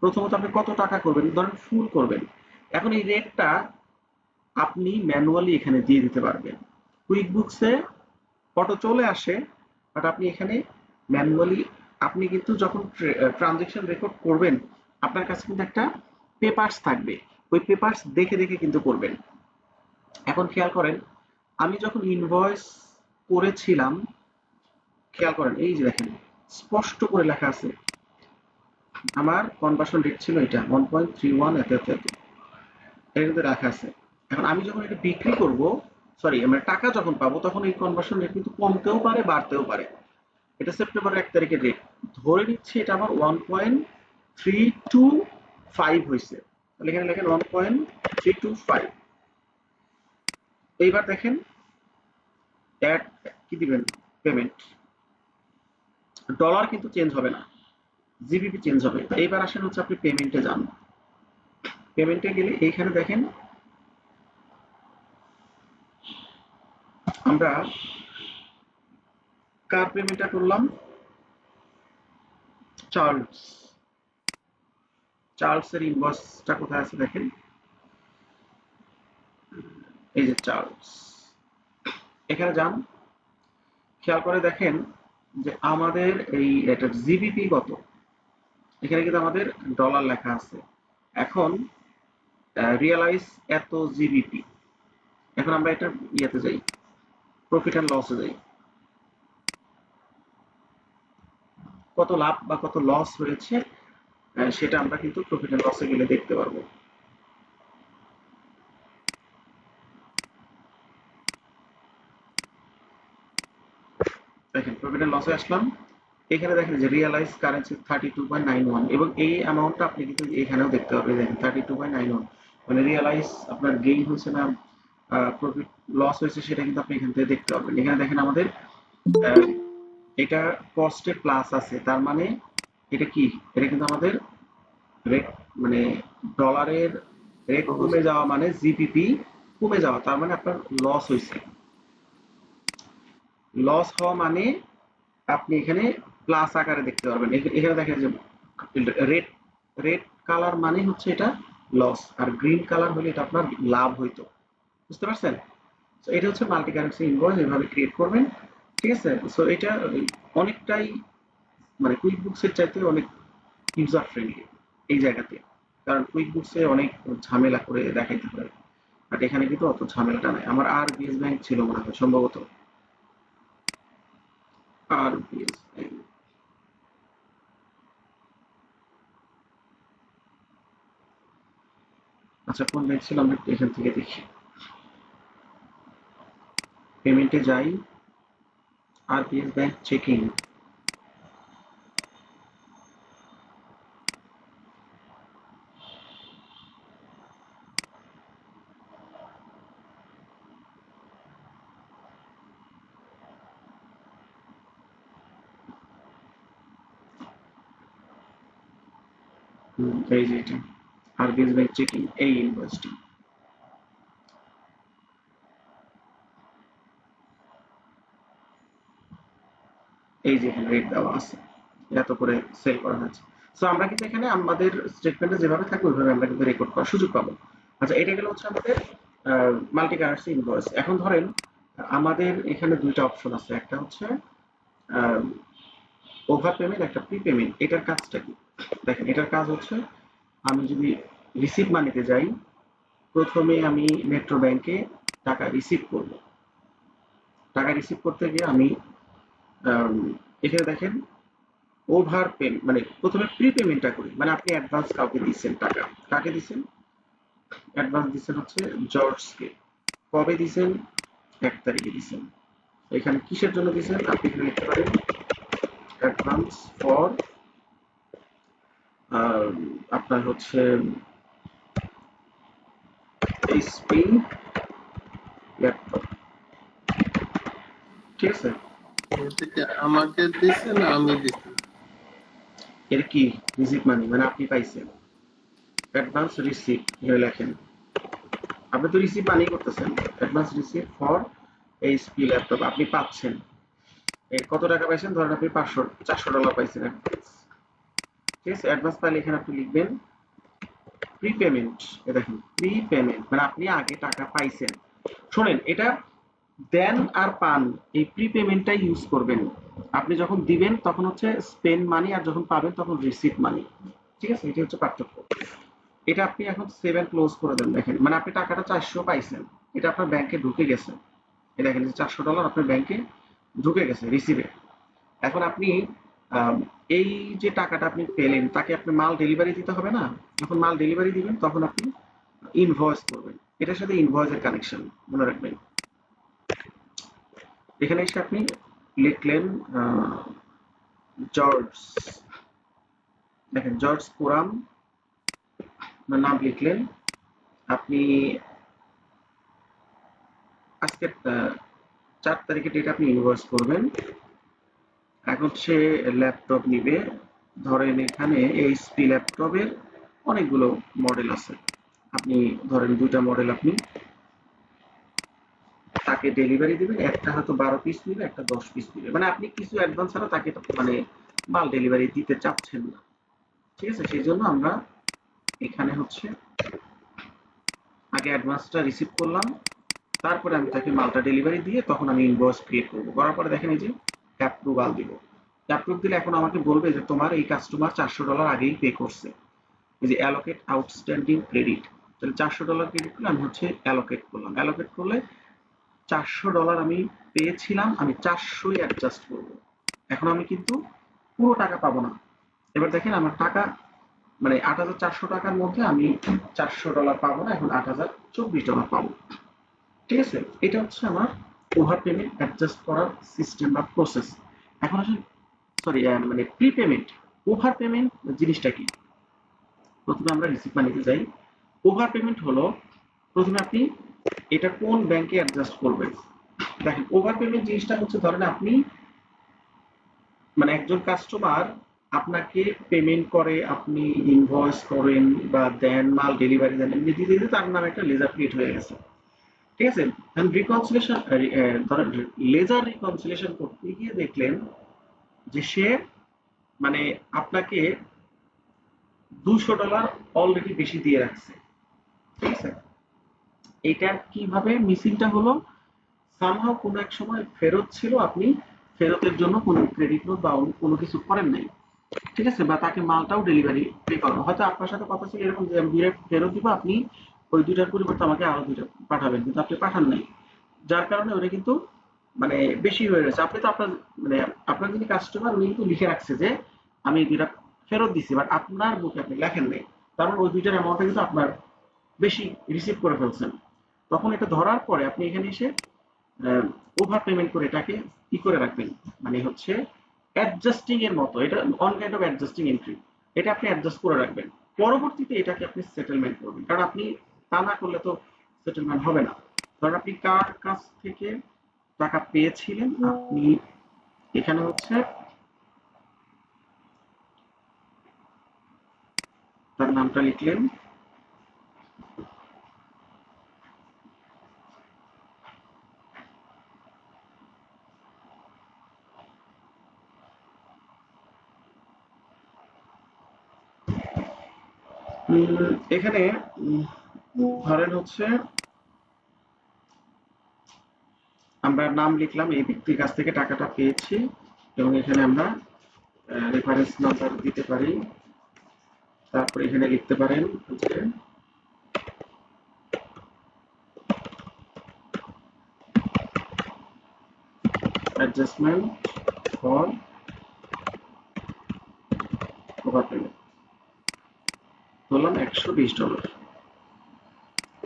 [SPEAKER 1] প্রথমত আপনি কত টাকা করবেন, ধরেন ফুল করবেন। এখন এই রেটটা আপনি ম্যানুয়ালি এখানে দিয়ে দিতে পারবেন। কুইক বুকসে অটো চলে আসে, বাট আপনি এখানে ম্যানুয়ালি আপনি কিন্তু যখন ট্রানজেকশন রেকর্ড করবেন আপনার কাছে কিন্তু একটা পেপারস থাকবে, ওই পেপারস দেখে দেখে কিন্তু করবেন। এখন খেয়াল করেন আমি যখন ইনভয়েস করেছিলাম, খেয়াল করেন এই যে দেখেন স্পষ্ট করে লেখা আছে আমার কনভার্সন রেট ছিল এটা 1.31 এত এত এত, এটা কিন্তু লেখা আছে। এখন আমি যখন এটা বিক্রি করব, সরি আমরা টাকা যখন পাবো, তখন এই কনভার্সন রেট কিন্তু কমতেও পারে বাড়তেও পারে। এটা সেপ্টেম্বর 1 তারিখের রেট, ধরে নিচ্ছি এটা আমার 1.325 হয়েছে, তাহলে এখানে লেখেন 1.325। এইবার দেখেন অ্যাড কি দিবেন, পেমেন্ট। ডলার কিন্তু চেঞ্জ হবে না, জিবিপি চেঞ্জ হবে। এইবার আসেন হচ্ছে আপনি পেমেন্টে যান। পেমেন্টে গেলে এইখানে দেখেন আমরা কার পেমেন্টটা করলাম, চার্লসের ইনভয়েসটা কোথায় আছে দেখেন, এই যে চার্লস, এখানে যান, খেয়াল করে দেখেন যে আমাদের এই এটা জিবিপি কত, এখানে কিন্তু আমাদের ডলার লেখা আছে। এখন রিয়ালাইজ এত জিবিপি। এখন আমরা এটা ইয়েতে যাই, প্রফিট অ্যান্ড লসে যাই, কত লাভ বা কত লস হয়েছে সেটা আমরা কিন্তু প্রফিট অ্যান্ড লসে গেলে দেখতে পারবো। দেখেন প্রফিট অ্যান্ড লসে আসলাম, এখানে দেখেন যে রিয়ালাইজ কারেন্সি 32.91 এবং এই অ্যামাউন্টটা আপনি কিন্তু এখানেও দেখতে পাবেন। দেখেন 32.91 মানে রিয়ালাইজ আপনার গেইন হয়েছে না প্রফিট লস হয়েছে সেটা কিন্তু আপনি এখান থেকে দেখতে পারবেন। এখানে দেখেন আমাদের এটা কস্টে প্লাস আছে, তার মানে এটা কি, এটা কিন্তু আমাদের রেট মানে ডলারের রেট কমে যাওয়া মানে জিপিপি কমে যাওয়া, তার মানে আপনার লস হয়েছে। লস হওয়া মানে আপনি এখানে প্লাস আকারে দেখতে পারবেন। এখানে দেখেন যে রেড রেড কালার মানে হচ্ছে এটা লস, আর গ্রিন কালার হলে এটা আপনার লাভ হইতো। বুঝতে পারছেন? তো এটা হচ্ছে মাল্টি কারেন্সি ইনভয়েস, এভাবে ক্রিয়েট করবেন। ঠিক আছে, সো এটা অনেকটাই মানে কুইক বুকসের চাইতে অনেক ইউজার ফ্রেন্ডলি এই জায়গাতে, কারণ কুইক বুকসে অনেক ঝামেলা করে দেখাইতে হয়, বাট এখানে কিন্তু অত ঝামেলাটা নাই। আমার আর বিএস ব্যাংক ছিল মনে হয় সম্ভবত, আর বিএস ব্যাংক, আচ্ছা কোন ব্যাংক ছিল আমরা এখান থেকে দেখি। পেমেন্টে যাই, আর বিএস ব্যাংক চেকিং, এই যে এটা আরবিএস ব্যাংক চেকিং, এই ইনভয়েসটি। এই যে এখানে রেট দেওয়া আছে, এত করে সেল করা হয়েছে। সো আমরা কিন্তু এখানে আমাদের স্টেটমেন্টে যেভাবে থাকবে ওইভাবে আমরা কিন্তু রেকর্ড করার সুযোগ পাবো। আচ্ছা, এটা গেল হচ্ছে আমাদের মাল্টি কারেন্সি ইনভয়েস। এখন ধরেন আমাদের এখানে দুইটা অপশন আছে, একটা হচ্ছে ওভার পেমেন্ট, একটা প্রি পেমেন্ট। এটার কাজটা কি দেখেন, এটার কাজ হচ্ছে আমি যদি রিসিভ মানিতে যাই, প্রথমে আমি মেট্রো ব্যাংকে টাকা রিসিভ করব। টাকা রিসিভ করতে গিয়ে আমি আম, এখানে দেখেন ওভার পেমেন্ট, মানে প্রথমে প্রি পেমেন্টটা করি, মানে আপনি অ্যাডভান্স কাউকে দিচ্ছেন টাকা। কাকে দিচ্ছেন? অ্যাডভান্স দিচ্ছেন হচ্ছে জর্জকে। কবে দিচ্ছেন? 1 তারিখে দিচ্ছেন। এখানে কিসের জন্য দিচ্ছেন? আপনি এখানে লিখতে পারেন অ্যাডভান্স ফর আপনার হচ্ছে এইচপি ল্যাপটপ, ঠিক আছে?
[SPEAKER 3] এটা কি আমাকে দিছে না আমি দিছি?
[SPEAKER 1] এর কি রিসিভ মানি, মানে আপনি পাইছেন অ্যাডভান্স রিসিভ, এখানে লেখেন। আপনি তো রিসিভ মানি করতেছেন, advance receive for HP laptop আপনি পাচ্ছেন। কত টাকা পাইছেন? ধরেন আপনি $400 পাইছেন অ্যাডভান্স, ঠিক আছে? অ্যাডভান্স পাইলে এখানে আপনি লিখবেন প্রিপেমেন্ট। দেখেন প্রিপেমেন্ট মানে আপনি আগে টাকা পাইছেন। শোনেন, এটা দেন আর পান, এই প্রিপেমেন্টটাই ইউজ করবেন। আপনি যখন দিবেন তখন হচ্ছে স্পেন্ড মানি, আর যখন পাবেন তখন রিসিভ মানি, ঠিক আছে? এটা হচ্ছে পার্থক্য। এটা আপনি এখন সেভ এন্ড ক্লোজ করে দেন। দেখেন, মানে আপনি টাকাটা 400 পাইছেন, এটা আপনার ব্যাংকে ঢুকে গেছে। এই দেখেন যে $400 আপনার ব্যাংকে ঢুকে গেছে রিসিভে। এখন আপনি আম, এই যে টাকাটা আপনি পেলেন, তাকে আপনি মাল ডেলিভারি দিতে হবে না? যখন মাল ডেলিভারি দিবেন তখন আপনি ইনভয়েস করবেন। এটার সাথে ইনভয়েসের কানেকশন মনে রাখবেন। এখানে এসে আপনি লিখলেন জর্জ, দেখেন জর্জ কোরাম নাম লিখলেন। আপনি আজকে 4 তারিখে ডেট আপনি ইনভয়েস করবেন। এখন সে ল্যাপটপ নিবে, ধরেন এখানে এইচপি ল্যাপটপের অনেকগুলো মডেল আছে। আপনি ধরেন 2টা মডেল আপনি তাকে ডেলিভারি দিবেন, একটা হয়তো 12 পিস নিবে, একটা 10 পিস নিবে, মানে আপনি কিছু অ্যাডভান্স ছাড়া তাকে মানে মাল ডেলিভারি দিতে চাচ্ছেন না, ঠিক আছে? সেই জন্য আমরা এখানে হচ্ছে আগে অ্যাডভান্সটা রিসিভ করলাম, তারপরে আমি তাকে মালটা ডেলিভারি দিয়ে তখন আমি ইনভয়েস ক্রিয়েট করবো। করার পরে দেখেন এই যে অ্যাপ্রুভাল দিব। অ্যাপ্রুভ দিলে এখন আমাকে বলবে যে তোমার এই কাস্টমার $400 আগেই পে করছে। এই যে অ্যালোকেট আউটস্ট্যান্ডিং ক্রেডিট, তাহলে $400 ক্রেডিট করলে আমি হচ্ছে অ্যালোকেট করলাম। অ্যালোকেট করলে $400 আমি পেয়েছিলাম, আমি 400ই অ্যাডজাস্ট করব। এখন আমি কিন্তু পুরো টাকা পাবো না। এবার দেখেন আমার টাকা মানে 8,400 টাকার মধ্যে আমি $400 পাবো না, এখন $8,024 পাবো, ঠিক আছে? এটা হচ্ছে আমার ওভার পেমেন্ট অ্যাডজাস্ট করার সিস্টেম বা প্রসেস। এখন আসলে সরি, মানে প্রি পেমেন্ট। ওভার পেমেন্ট জিনিসটা কি? প্রথমে আমরা রিসিভ মানিতে যাই। ওভার পেমেন্ট হলো প্রথমে আপনি এটা কোন ব্যাংকে অ্যাডজাস্ট করবেন। দেখেন ওভার পেমেন্ট জিনিসটা হচ্ছে ধরেন আপনি মানে একজন কাস্টমার আপনাকে পেমেন্ট করে, আপনি ইনভয়েস করেন বা দেন, মাল ডেলিভারি দেন, এমনি দিতে দিতে তার নামে একটা লেজার ক্রিয়েট হয়ে গেছে, ঠিক আছে? এখন রিকনসিলেশন, ধরেন লেজার রিকনসিলেশন করতে গিয়ে দেখলেন যে সে মানে আপনাকে $200 অলরেডি বেশি দিয়ে রাখছে, ঠিক আছে? এটা কিভাবে মিসিংটা হলো? সামহাও কোনো এক সময় ফেরত ছিল, আপনি ফেরতের জন্য কোনো ক্রেডিট নোট বা কোনো কিছু করেন নাই, ঠিক আছে? বা তাকে মালটাও ডেলিভারি পে করানো, হয়তো আপনার সাথে কথা ছিল এরকম যে আমি ডিরেক্ট ফেরত দিব, আপনি ওই 2টার পরিবর্তে আমাকে আরো 2টা পাঠাবেন, কিন্তু আপনি পাঠান নাই। যার কারণে ওটা কিন্তু মানে বেশি হয়ে গেছে। আপনি তো আপনার মানে আপনার যিনি কাস্টমার উনি কিন্তু লিখে রাখছে যে আমি এই 2টা ফেরত দিচ্ছি, বাট আপনার বুকে আপনি লেখেন নাই। তার মানে ওই 2টার অ্যামাউন্টটা কিন্তু আপনার বেশি রিসিভ করে ফেলছেন। তখন এটা ধরার পরে আপনি এখানে এসে ওভার পেমেন্ট করে এটাকে কি করে রাখবেন, মানে হচ্ছে অ্যাডজাস্টিং এর মতো, এটা on kind of adjusting entry. এটা আপনি অ্যাডজাস্ট করে রাখবেন, পরবর্তীতে এটাকে আপনি সেটেলমেন্ট করবেন, কারণ আপনি তা না করলে তো সেটেলমেন্ট হবে না। ধরুন আপনি কার কাছ থেকে টাকা পেয়েছিলেন, আপনি এখানে হচ্ছে তার নামটা লিখলেন, এখানে ধরেন হচ্ছে আমরা নাম লিখলাম, এই ব্যক্তির কাছ থেকে টাকাটা পেয়েছি এবং এখানে আমরা রেফারেন্স নাম্বার দিতে পারি। তারপর এখানে লিখতে পারেন যে অ্যাডজাস্টমেন্ট ফর ওভারপেমেন্ট, ধরলাম $120।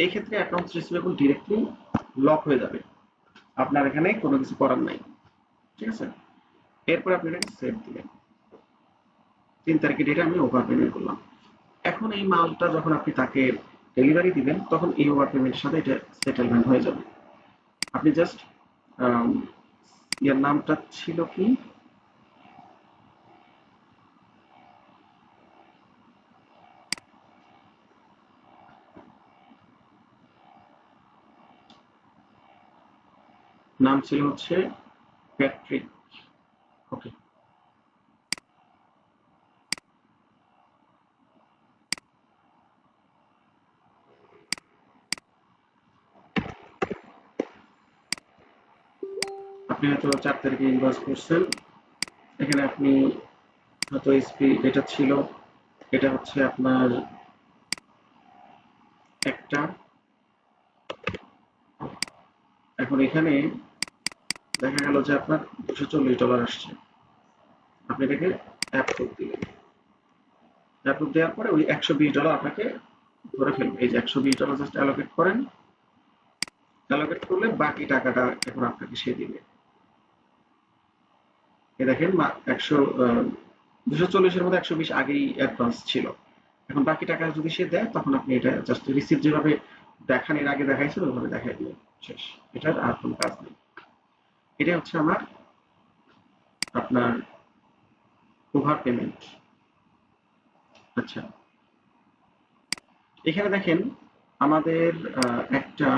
[SPEAKER 1] এই ক্ষেত্রে অ্যাকাউন্টস রিসিভেবল ডিরেক্টলি লক হয়ে যাবে, আপনার এখানে কোনো কিছু করার নাই, ঠিক আছে। এরপর আপনি এটাকে সেভ দিলেন, 3 তারিখের ডেটে আমি ওভার পেমেন্ট করলাম। এখন এই মালটা যখন আপনি তাকে ডেলিভারি দিবেন তখন এই ওভার পেমেন্টের সাথে এটা সেটেলমেন্ট হয়ে যাবে। আপনি জাস্ট ইয়ার নামটা ছিল কি, নাম ছিল হচ্ছে প্যাট্রিক। ওকে, আপনি হয়তো 4 তারিখে ইনভয়েস করছেন, এখানে আপনি হয়তো এসপি এটা ছিল, এটা হচ্ছে আপনার একটা। এখন এখানে দেখা গেল যে আপনার $240 আসছে, আপনি এটাকে অ্যাপ্রুভ দিলেন। অ্যাপ্রুভ দেওয়ার পরে ওই $120 আপনাকে ধরে ফেলবে। এই যে $120 জাস্ট অ্যালোকেট করেন, অ্যালোকেট করলে বাকি টাকাটা এখন আপনাকে সে দিবে। এই দেখেন 240-এর মধ্যে 120 আগেই অ্যাডভান্স ছিল, এখন বাকি টাকা যদি সে দেয় তখন আপনি এটা জাস্ট রিসিপ্ট যেভাবে দেখান এর আগে দেখাইছিল ওইভাবে দেখাই দিলেন, শেষ। এটার আর কোনো কাজ নেই। এটা হচ্ছে আমার আপনার ওভার পেমেন্ট। আচ্ছা, এখানে দেখেন আমাদের একটা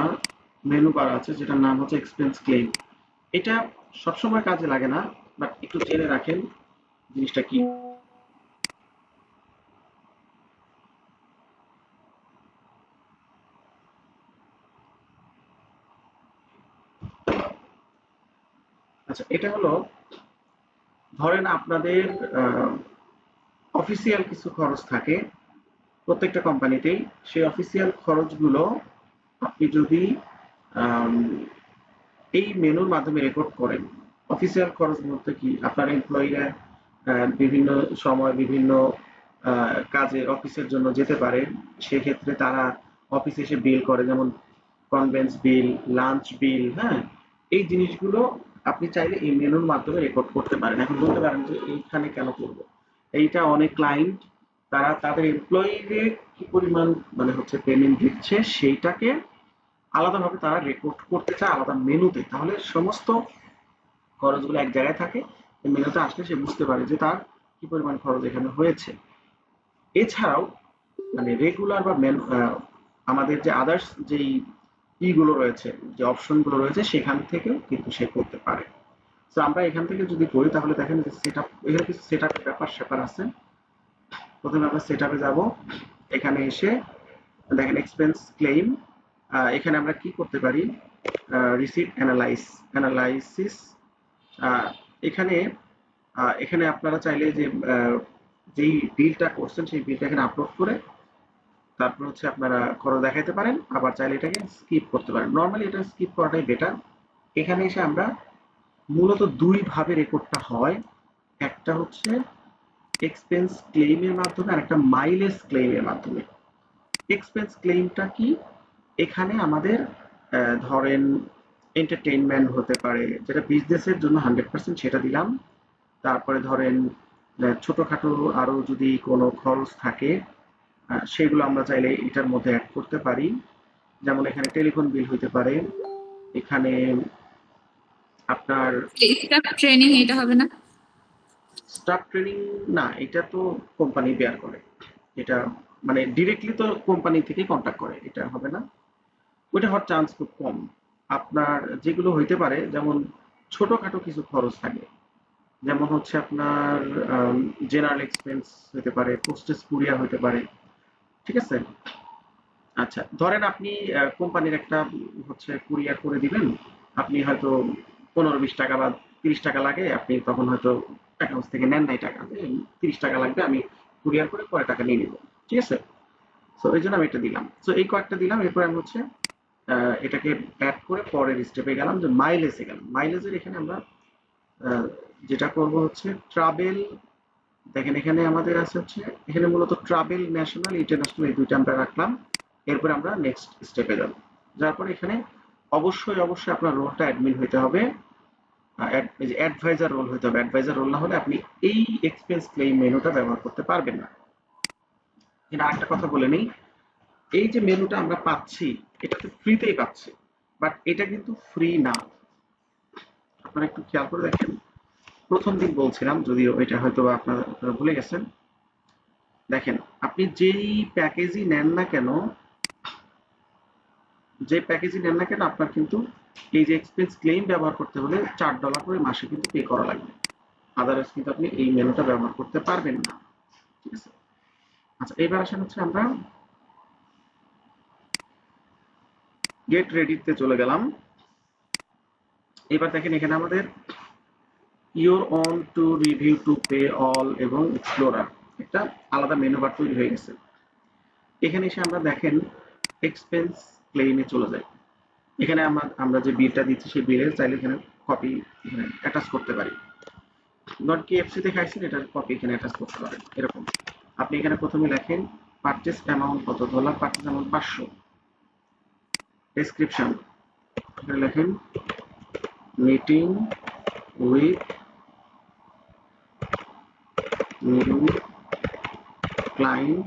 [SPEAKER 1] মেনু বার আছে যেটার নাম হচ্ছে এক্সপেন্স ক্লেম। এটা সবসময় কাজে লাগে না, বাট একটু জেনে রাখেন জিনিসটা কি। আচ্ছা, এটা হলো ধরেন আপনাদের অফিসিয়াল কিছু খরচ থাকে প্রত্যেকটা কোম্পানিতেই, সেই অফিসিয়াল খরচগুলো আপনি যদি এই মেনুর মাধ্যমে রেকর্ড করেন। অফিসিয়াল খরচ বলতে কি, আপনার এমপ্লয়িরা বিভিন্ন সময় বিভিন্ন কাজে অফিসের জন্য যেতে পারে, সেক্ষেত্রে তারা অফিসে এসে বিল করে, যেমন কনভেন্স বিল, লাঞ্চ বিল, হ্যাঁ, এই জিনিসগুলো আপনি চাইলে এই মেনুর মাধ্যমে রেকর্ড করতে পারেন। এখন বলতে পারেন যে এইখানে কেন করবো, এইটা অনেক ক্লায়েন্ট তারা তাদের এমপ্লয়িদের কি পরিমাণ মানে হচ্ছে পেমেন্ট দিচ্ছে সেইটাকে আলাদাভাবে তারা রেকর্ড করতে চায় আলাদা মেনুতে, তাহলে সমস্ত খরচগুলো এক জায়গায় থাকে, মেনুতে আসলে সে বুঝতে পারে যে তার কি পরিমাণ খরচ এখানে হয়েছে। এছাড়াও মানে রেগুলার বা আমাদের যে আদার্স যেই ইগুলো রয়েছে, যে অপশনগুলো রয়েছে সেখান থেকেও কিন্তু সে করতে পারে। তো আমরা এখান থেকে যদি করি তাহলে দেখেন যে সেটআপ, এখানে কিছু সেটআপের ব্যাপার আছে। প্রথমে আমরা সেটআপে যাব, এখানে এসে দেখেন এক্সপেন্স ক্লেম, এখানে আমরা কি করতে পারি, রিসিট অ্যানালাইসিস। এখানে এখানে আপনারা চাইলে যে যেই বিলটা করছেন সেই বিলটা এখানে আপলোড করে তারপর হচ্ছে আপনারা খরচ দেখাইতে পারেন, আবার চাইলে এটাকে স্কিপ করতে পারেন। নর্মালি এটা স্কিপ করাটাই বেটার। এখানে এসে আমরা মূলত 2 ভাবে রেকর্ডটা হয়, একটা হচ্ছে এক্সপেন্স ক্লেইমের মাধ্যমে আর একটা মাইলেজ ক্লেইমের মাধ্যমে। এক্সপেন্স ক্লেইমটা কি, এখানে আমাদের ধরেন এন্টারটেইনমেন্ট হতে পারে, যেটা বিজনেসের জন্য 100% সেটা দিলাম। তারপরে ধরেন ছোটখাটো আরো যদি কোনো খরচ থাকে সেগুলো আমরা চাইলে এটার মধ্যে অ্যাড করতে পারি। যেমন এখানে টেলিফোন বিল হতে পারে, এখানে আপনার
[SPEAKER 5] স্টাফ ট্রেনিং এটা হবে না?
[SPEAKER 1] স্টাফ ট্রেনিং না, এটা তো কোম্পানি বেয়ার করে, এটা মানে ডিরেক্টলি তো কোম্পানি থেকে কন্ট্যাক্ট করে, এটা হবে না, ওইটা হওয়ার চান্স খুব কম। আপনার যেগুলো হইতে পারে যেমন ছোটখাটো কিছু খরচ থাকে, যেমন হচ্ছে আপনার জেনারেল এক্সপেন্স হতে পারে, পোস্টেজ কুরিয়ার হতে পারে, ঠিক আছে? আচ্ছা, ধরেন আপনি কোম্পানির একটা হচ্ছে কুরিয়ার করে দিবেন, আপনি হয়তো 15-20 টাকা বা 30 টাকা লাগে, আপনি তখন হয়তো অ্যাকাউন্টস থেকে নেন নাই টাকা, যে 30 টাকা লাগবে, আমি কুরিয়ার করে পরে টাকা নিয়ে নিব। ঠিক আছে? সো এই জন্য আমি এটা দিলাম। সো এই কয়েকটা দিলাম, এরপর আমি হচ্ছে এটাকে অ্যাড করে পরের স্টেপে গেলাম, যে মাইলেজে গেলাম। মাইলেজের এখানে আমরা যেটা করব হচ্ছে ট্রাভেল। দেখেন এখানে আমাদের আছে হচ্ছে, এখানে মূলত ট্রাভেল, ন্যাশনাল, ইন্টারন্যাশনাল, এই দুইটা আমরা রাখলাম। এরপরে আমরা নেক্সট স্টেপে যাব। যার পরে এখানে অবশ্যই অবশ্যই আপনার রোলটা অ্যাডমিন হইতে হবে, অ্যাডভাইজার রোল হইতে হবে। অ্যাডভাইজার রোল না হলে আপনি এই এক্সপেন্স ক্লেইম মেনুটা ব্যবহার করতে পারবেন না। কিন্তু আরেকটা কথা বলে নেই, এই যে মেনুটা আমরা পাচ্ছি এটা তো ফ্রিতেই পাচ্ছি, বাট এটা কিন্তু ফ্রি না। আপনারা একটু খেয়াল করে দেখেন, প্রথম দিন বলছিলাম, যদিও এটা হয়তো আপনারা ভুলে গেছেন। দেখেন আপনি যেই প্যাকেজই নেন না কেন, আপনার কিন্তু এই যে এক্সপেন্স ক্লেইম ব্যবহার করতে হলে $4 করে মাসে কিন্তু পে করা লাগবে। আদারওয়াইজ কিন্তু আপনি এই মেনুটা ব্যবহার করতে পারবেন না। ঠিক আছে? আচ্ছা, এবার আসেন হচ্ছে আমরা গেট রেডিতে চলে গেলাম। এবার দেখেন এখানে আমাদের your on to review, to pay all এবং এক্সপ্লোরার একটা আলাদা মেনু বার তৈরি হয়ে গেছে। এখানে এসে আমরা দেখেন এক্সপেন্স ক্লেইমে চলে যাই। এখানে আমরা যে বিলটা দিচ্ছি সেই বিলের চাইলে এখানে কপি এখানে অ্যাটাচ করতে পারি। নট KFC তে খাইছেন, এটার কপি এখানে অ্যাটাচ করতে পারেন। এরকম আপনি এখানে প্রথমে লেখেন পারচেজ অ্যামাউন্ট কত, ধরলাম পারচেজ অ্যামাউন্ট 500। ডেসক্রিপশন এখানে লেখেন meeting with new client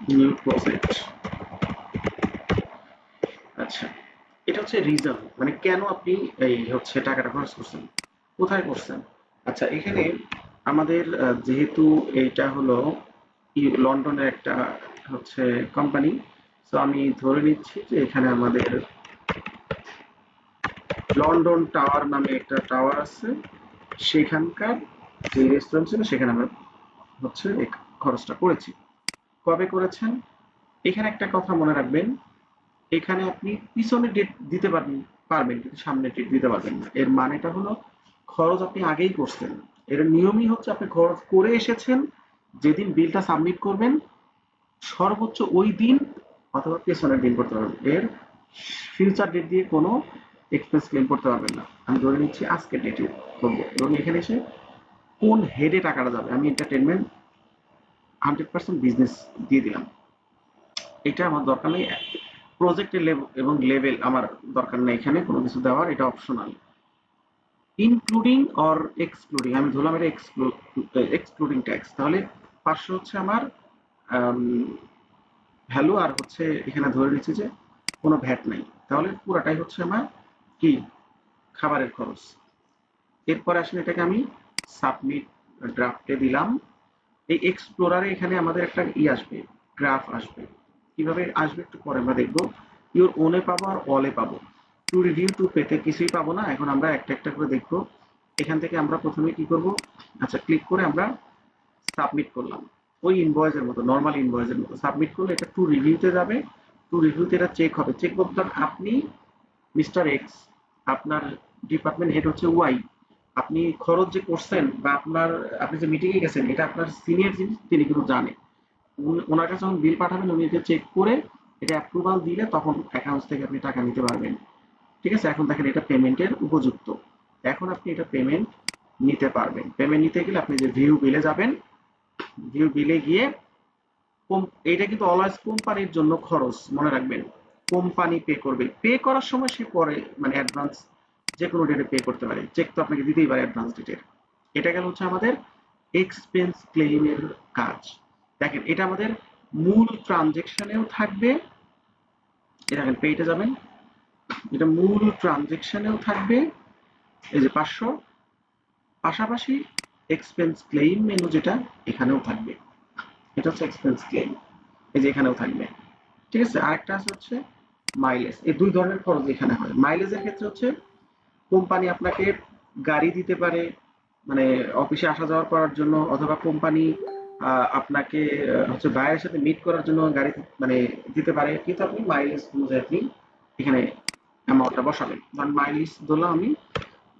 [SPEAKER 1] new project. আচ্ছা, এটা হচ্ছে রিজন, মানে কেন আপনি এই হচ্ছে টাকাটা খরচ করছেন, কোথায় করছেন। আচ্ছা, এখানে আমাদের যেহেতু এইটা হলো লন্ডনের একটা হচ্ছে কোম্পানি, তো আমি ধরে নিচ্ছি যে এখানে আমাদের লন্ডন টাওয়ার নামে একটা টাওয়ার আছে, সেখানকার যে রেস্টুরেন্ট ছিল সেখানে আমরা হচ্ছে এই খরচটা করেছি। কবে করেছেন, এখানে একটা কথা মনে রাখবেন, এখানে আপনি পিছনে ডেট দিতে পারবেন কিন্তু সামনে ডেট দিতে পারবেন না। এর মানেটা হলো খরচ আপনি আগেই করছেন। এর নিয়মই হচ্ছে আপনি খরচ করে এসেছেন, যেদিন বিলটা সাবমিট করবেন সর্বোচ্চ ওই দিন অথবা পেছনের দিন করতে পারবেন। এর ফিউচার ডেট দিয়ে কোনো এক্সপেন্স ক্লেম করতে পারবেন না। আমি ধরে নিচ্ছি আজকের ডেটে করবো এবং এখানে এসে কোন হেডে টাকাটা যাবে, আমি এন্টারটেনমেন্ট 100% বিজনেস দিয়ে দিলাম। এটা আমার দরকার নেই, প্রজেক্টের এবং লেভেল আমার দরকার নেই, এখানে কোনো কিছু দেওয়ার, এটা অপশনাল। ইনক্লুডিং অর এক্সক্লুডিং, আমি ধরলাম এটা এক্সক্লুডিং ট্যাক্স, তাহলে 500 হচ্ছে আমার ভ্যালু, আর হচ্ছে এখানে ধরে নিচ্ছি যে কোনো ভ্যাট নাই, তাহলে পুরাটাই হচ্ছে আমার কি খাবারের খরচ। এরপরে আসলে এটাকে আমি সাবমিট ড্রাফটে দিলাম। এই এক্সপ্লোরারে এখানে আমাদের একটা আসবে, গ্রাফ আসবে। কিভাবে আসবে একটু পরে আমরা দেখবো। ইওর ওনে পাবো আর অলে পাবো, টু রিভিউ টু পেতে কিছুই পাবো না। এখন আমরা একটা একটা করে দেখবো। এখান থেকে আমরা প্রথমে কি করব, আচ্ছা ক্লিক করে আমরা সাবমিট করলাম, ওই ইনভয়েসের মতো, নর্মাল ইনভয়েসের মতো সাবমিট করলে এটা টু রিভিউতে যাবে। টু রিভিউতে এটা চেক হবে। চেক বলতে আপনি মিস্টার এক্স, আপনার ডিপার্টমেন্ট হেড হচ্ছে ওয়াই, আপনি খরচ যে করছেন বা আপনি যে মিটিংয়ে গেছেন এটা আপনার সিনিয়র জিনিস, তিনি কিন্তু জানেন। ওনার কাছে যখন বিল পাঠাবেন উনি এটা চেক করে এটা অ্যাপ্রুভাল দিলে তখন অ্যাকাউন্টস থেকে আপনি টাকা নিতে পারবেন। ঠিক আছে? এখন দেখেন এটা পেমেন্টের উপযুক্ত, এখন আপনি এটা পেমেন্ট নিতে পারবেন। পেমেন্ট নিতে গেলে আপনি যে ভিউ বিলে যাবেন, ভিউ বিলে গিয়ে এটা কিন্তু অলওয়েজ কোম্পানির জন্য খরচ, মনে রাখবেন কোম্পানি পে করবে। পে করার সময় সে পরে মানে অ্যাডভান্স যে কোনো ডেটে পে করতে পারে, চেক তো আপনাকে দিতেই পারে অ্যাডভান্স ডেটের। এটা গেল হচ্ছে আমাদের এক্সপেন্স ক্লেইমের কাজ। দেখেন এটা আমাদের মূল ট্রানজেকশনেও থাকবে, এটা পেইতে যাবেন, এটা মূল ট্রানজেকশনেও থাকবে এই যে 500, পাশাপাশি এক্সপেন্স ক্লেইম মেনু যেটা এখানেও থাকবে। এটা হচ্ছে এক্সপেন্স ক্লেম, এই যে এখানেও থাকবে। ঠিক আছে, আরেকটা আছে হচ্ছে মাইলেজ। এই দুই ধরনের খরচ এখানে হয়। মাইলেজের ক্ষেত্রে হচ্ছে কোম্পানি আপনাকে গাড়ি দিতে পারে, মানে অফিসে আসা যাওয়া করার জন্য, অথবা কোম্পানি আপনাকে হচ্ছে বাইরের সাথে মিট করার জন্য গাড়ি মানে দিতে পারে, কিন্তু আপনি মাইলেজ অনুযায়ী আপনি এখানে অ্যামাউন্টটা বসাবেন। ধরেন মাইলেজ ধরলাম আমি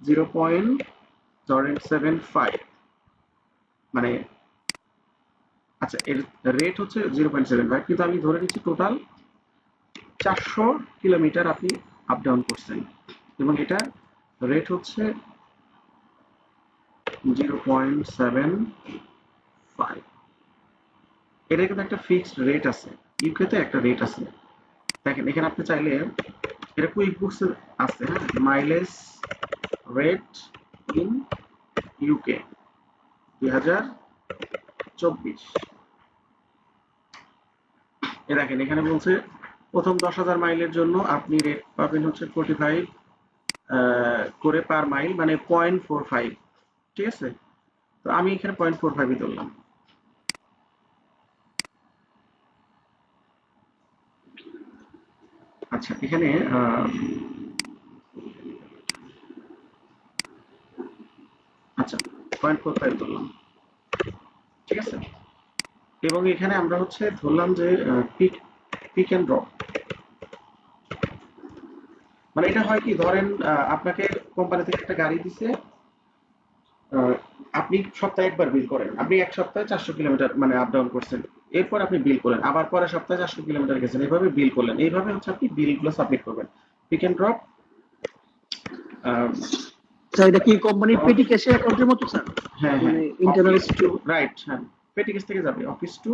[SPEAKER 1] 0.75, মানে আচ্ছা এর রেট হচ্ছে 0.75, কিন্তু আমি ধরে নিচ্ছি টোটাল 400 কিলোমিটার আপনি আপ ডাউন করছেন, এবং এটা রেট হচ্ছে 0.75। এটা কিন্তু একটা ফিক্সড রেট আছে, ইউকে তে একটা রেট আছে। দেখেন এখানে আপনি চাইলে এটা কুইক বুকস আছে, হ্যাঁ, মাইলেজ রেট ইন ইউকে 2024। এ দেখেন এখানে বলছে প্রথম 10,000 মাইলের জন্য আপনি রেট পাবেন হচ্ছে 45 করে পার মাইল, মানে 0.45। ঠিক আছে, তো আমি এখানে 0.45ই ধরলাম। আচ্ছা এখানে আচ্ছা 0.45 ধরলাম। ঠিক আছে, এবং এখানে আমরা হচ্ছে ধরলাম যে পিক পিক অ্যান্ড ড্রপ, মানে এটা হয় কি, ধরেন আপনাকে কোম্পানি থেকে একটা গাড়ি দিছে, আপনি সপ্তাহে একবার বিল করেন, আপনি এক সপ্তাহে 400 কিলোমিটার মানে আপ ডাউন করছেন, এরপর আপনি বিল করলেন, আবার পরের সপ্তাহে 400 কিলোমিটার গেছেন, এইভাবে বিল করলেন, এইভাবে হচ্ছে আপনি বিলগুলো সাবমিট করবেন। পিক অ্যান্ড ড্রপ,
[SPEAKER 4] স্যার এটা কি কোম্পানির পেটি ক্যাশে অ্যাকাউন্টের মতো স্যার?
[SPEAKER 1] হ্যাঁ হ্যাঁ,
[SPEAKER 4] মানে ইন্টারনাল
[SPEAKER 1] অফিস টু রাইট, হ্যাঁ পেটি কেস থেকে যাবে অফিস টু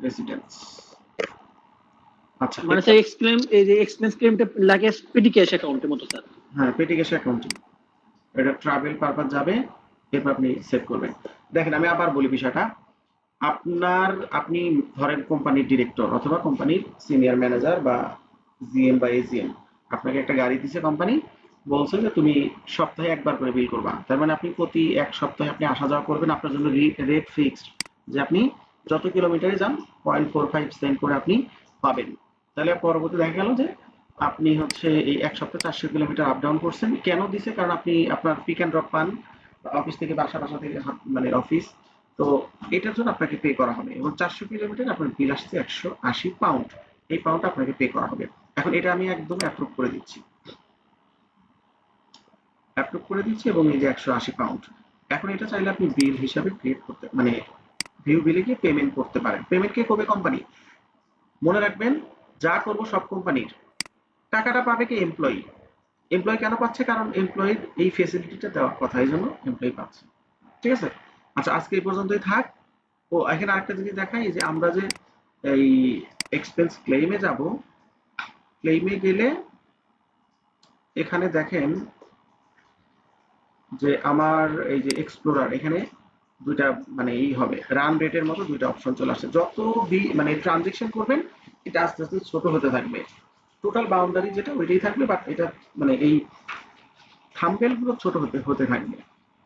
[SPEAKER 1] রেসিডেন্স। আচ্ছা
[SPEAKER 4] মানে স্যার এক্সক্লেম এই যে এক্সপেন্স ক্লেমটা লাগে পেটি ক্যাশ অ্যাকাউন্টের মতো স্যার?
[SPEAKER 1] হ্যাঁ পেটি ক্যাশ অ্যাকাউন্টিং, এটা ট্রাভেল পারপাস যাবে, এরপর আপনি সেভ করবেন। দেখেন আমি আবার বলি বিষয়টা, আপনি ধরেন কোম্পানির ডিরেক্টর অথবা কোম্পানির সিনিয়র ম্যানেজার বা জিএম বা এজিএম, আপনাকে একটা গাড়ি দিছে কোম্পানি, বলছে যে তুমি সপ্তাহে একবার করে বিল করবা, তার মানে আপনি প্রতি এক সপ্তাহে আপনি আসা যাওয়া করবেন, আপনার জন্য রেট ফিক্সড, যে আপনি যত কিলোমিটারে যান 0.45 সেন্ট করে আপনি পাবেন। তাহলে পরবর্তী দেখা গেল যে আপনি হচ্ছে এই এক সপ্তাহে 400 কিলোমিটার আপ ডাউন করছেন, কেন দিছে, কারণ আপনি আপনার পিক অ্যান্ড ড্রপ পান, অফিস থেকে বাসা, বাসা থেকে মানে অফিস, তো এটার জন্য আপনাকে পে করা হবে, এবং 400 কিলোমিটার আপনার বিল আসছে 180 পাউন্ড, এই পাউন্ড আপনাকে পে করা হবে। এখন এটা আমি একদম অ্যাপ্রুভ করে দিচ্ছি, এবং এই যে 180 পাউন্ড, এখন এটা চাইলে আপনি বিল হিসাবে ক্রিয়েট করতে, মানে ভিউ বিলে গিয়ে পেমেন্ট করতে পারেন। পেমেন্ট কে করবে? কোম্পানি। মনে রাখবেন যা করব সব কোম্পানির, টাকাটা পাবে কি? এমপ্লয়ি। এমপ্লয়ি কেন পাচ্ছে? কারণ এমপ্লয়ির এই ফেসিলিটিটা দেওয়ার কথা, এই জন্য এমপ্লয়ি পাচ্ছে। ঠিক আছে, আচ্ছা আজকে এই পর্যন্তই থাক। ও এখানে আরেকটা জিনিস দেখাই, যে আমরা যে এই এক্সপেন্স ক্লেইমে যাব, ক্লেইমে গেলে এখানে দেখেন যে আমার এই যে এক্সপ্লোরার, এখানে দুইটা মানে এই হবে রান রেটের মতো দুইটা অপশন চলে আসছে। যত মানে ট্রানজেকশন করবেন এটা আস্তে আস্তে ছোট হতে থাকবে, টোটাল বাউন্ডারি যেটা ওইটাই থাকবে, বাট এটা মানে এই থাম্বনেল গুলো ছোট হতে হতে থাকবে।